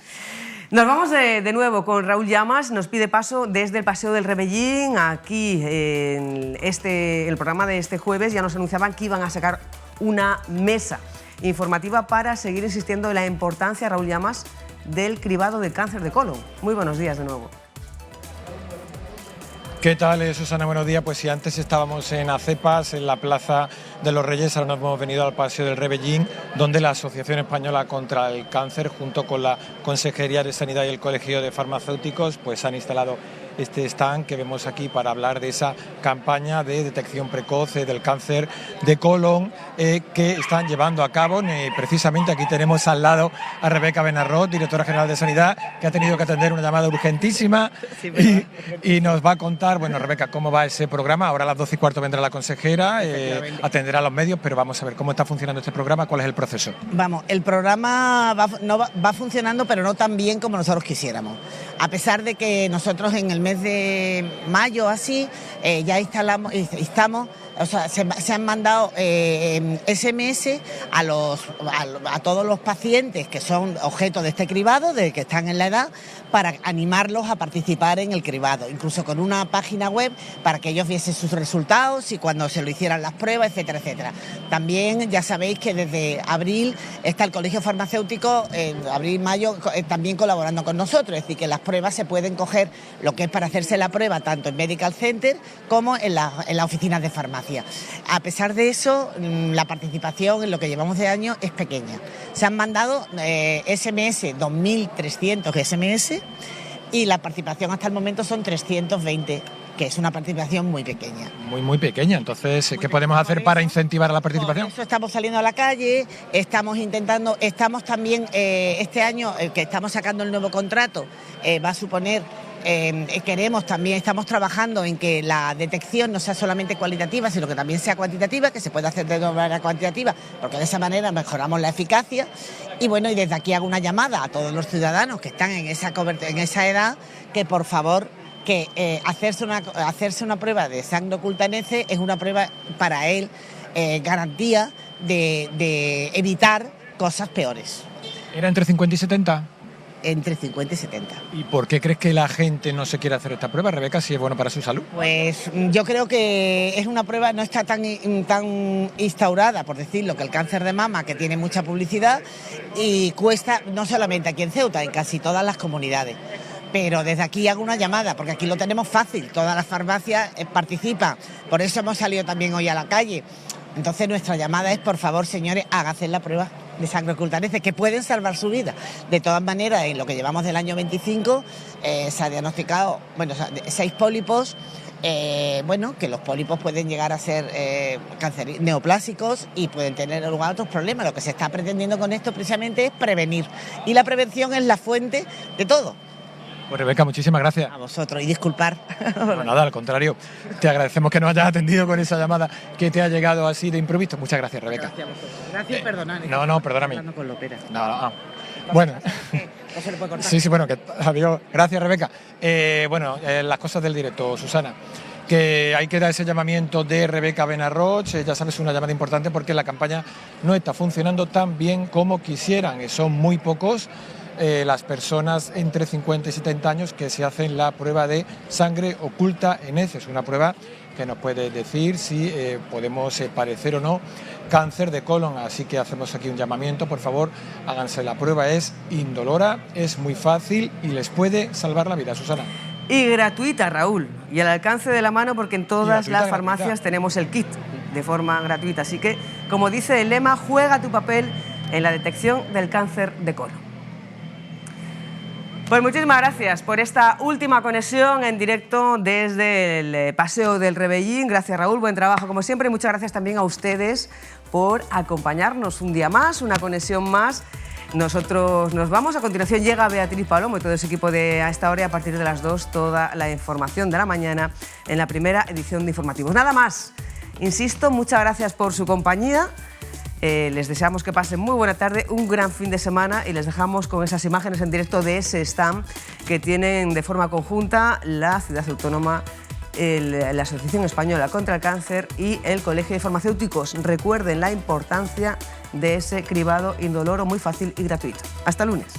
Nos vamos de nuevo con Raúl Llamas, nos pide paso desde el Paseo del Rebellín. Aquí en el programa de este jueves ya nos anunciaban que iban a sacar una mesa informativa para seguir insistiendo en la importancia, Raúl Llamas, del cribado del cáncer de colon. Muy buenos días de nuevo. ¿Qué tal, Susana? Buenos días. Pues si antes estábamos en Acepas, en la Plaza de los Reyes, ahora nos hemos venido al Paseo del Rebellín, donde la Asociación Española contra el Cáncer, junto con la Consejería de Sanidad y el Colegio de Farmacéuticos, pues han instalado este stand que vemos aquí para hablar de esa campaña de detección precoz del cáncer de colon que están llevando a cabo. Precisamente aquí tenemos al lado a Rebeca Benarrot, directora general de Sanidad, que ha tenido que atender una llamada urgentísima y nos va a contar, bueno, Rebeca, cómo va ese programa. Ahora a las 12:15 vendrá la consejera, atenderá a los medios, pero vamos a ver cómo está funcionando este programa, cuál es el proceso. Vamos, el programa va funcionando, pero no tan bien como nosotros quisiéramos. A pesar de que nosotros en el mes de mayo así ya estamos, o sea, se han mandado SMS a todos los pacientes que son objeto de este cribado, de que están en la edad, para animarlos a participar en el cribado, incluso con una página web para que ellos viesen sus resultados y cuando se lo hicieran las pruebas, etcétera, etcétera. También ya sabéis que desde abril está el Colegio Farmacéutico, abril-mayo, también colaborando con nosotros, es decir, que las pruebas se pueden coger, lo que es para hacerse la prueba, tanto en Medical Center como en las oficinas de farmacia. A pesar de eso, la participación en lo que llevamos de año es pequeña. Se han mandado SMS, 2.300 SMS, y la participación hasta el momento son 320, que es una participación muy pequeña. Muy pequeña. Entonces, ¿qué podemos hacer para incentivar la participación? Por eso estamos saliendo a la calle, estamos también, este año que estamos sacando el nuevo contrato, va a suponer... estamos trabajando en que la detección no sea solamente cualitativa, sino que también sea cuantitativa, que se pueda hacer de manera cuantitativa, porque de esa manera mejoramos la eficacia. Y bueno, y desde aquí hago una llamada a todos los ciudadanos que están en esa edad, que por favor, que hacerse una prueba de sangre oculta en heces es una prueba para él garantía de evitar cosas peores. ¿Era entre 50 y 70? Entre 50 y 70. ¿Y por qué crees que la gente no se quiere hacer esta prueba, Rebeca, si es bueno para su salud? Pues yo creo que es una prueba, no está tan instaurada, por decirlo, que el cáncer de mama, que tiene mucha publicidad y cuesta, no solamente aquí en Ceuta, en casi todas las comunidades. Pero desde aquí hago una llamada, porque aquí lo tenemos fácil, todas las farmacias participan, por eso hemos salido también hoy a la calle. Entonces nuestra llamada es, por favor, señores, háganse la prueba de sangre oculta en heces, que pueden salvar su vida. De todas maneras, en lo que llevamos del año 25, se ha diagnosticado 6 pólipos, que los pólipos pueden llegar a ser neoplásicos y pueden tener lugar a otros problemas. Lo que se está pretendiendo con esto precisamente es prevenir. Y la prevención es la fuente de todo. Pues Rebeca, muchísimas gracias. A vosotros, y disculpar. No, nada, al contrario. Te agradecemos que nos hayas atendido con esa llamada que te ha llegado así de improviso. Muchas gracias, Rebeca. Gracias a vosotros. Gracias, perdonad. No, perdóname. Con Lopera. No. Bueno. No se le puede cortar. Sí, bueno, que adiós. Gracias, Rebeca. Las cosas del directo, Susana. Que hay que dar ese llamamiento de Rebeca Benarrot, ya sabes, una llamada importante porque la campaña no está funcionando tan bien como quisieran. Son muy pocos las personas entre 50 y 70 años que se hacen la prueba de sangre oculta en heces, una prueba que nos puede decir si podemos padecer o no cáncer de colon, así que hacemos aquí un llamamiento, por favor, háganse la prueba, es indolora, es muy fácil y les puede salvar la vida, Susana. Y gratuita, Raúl, y al alcance de la mano porque en todas las farmacias tenemos el kit de forma gratuita, así que, como dice el lema, juega tu papel en la detección del cáncer de colon. Pues muchísimas gracias por esta última conexión en directo desde el Paseo del Rebellín. Gracias, Raúl, buen trabajo como siempre. Y muchas gracias también a ustedes por acompañarnos un día más, una conexión más. Nosotros nos vamos. A continuación llega Beatriz Palomo y todo ese equipo de A Esta Hora, y a partir de las 2 toda la información de la mañana en la primera edición de Informativos. Nada más. Insisto, muchas gracias por su compañía. Les deseamos que pasen muy buena tarde, un gran fin de semana, y les dejamos con esas imágenes en directo de ese stand que tienen de forma conjunta la Ciudad Autónoma, la Asociación Española contra el Cáncer y el Colegio de Farmacéuticos. Recuerden la importancia de ese cribado indoloro, muy fácil y gratuito. Hasta lunes.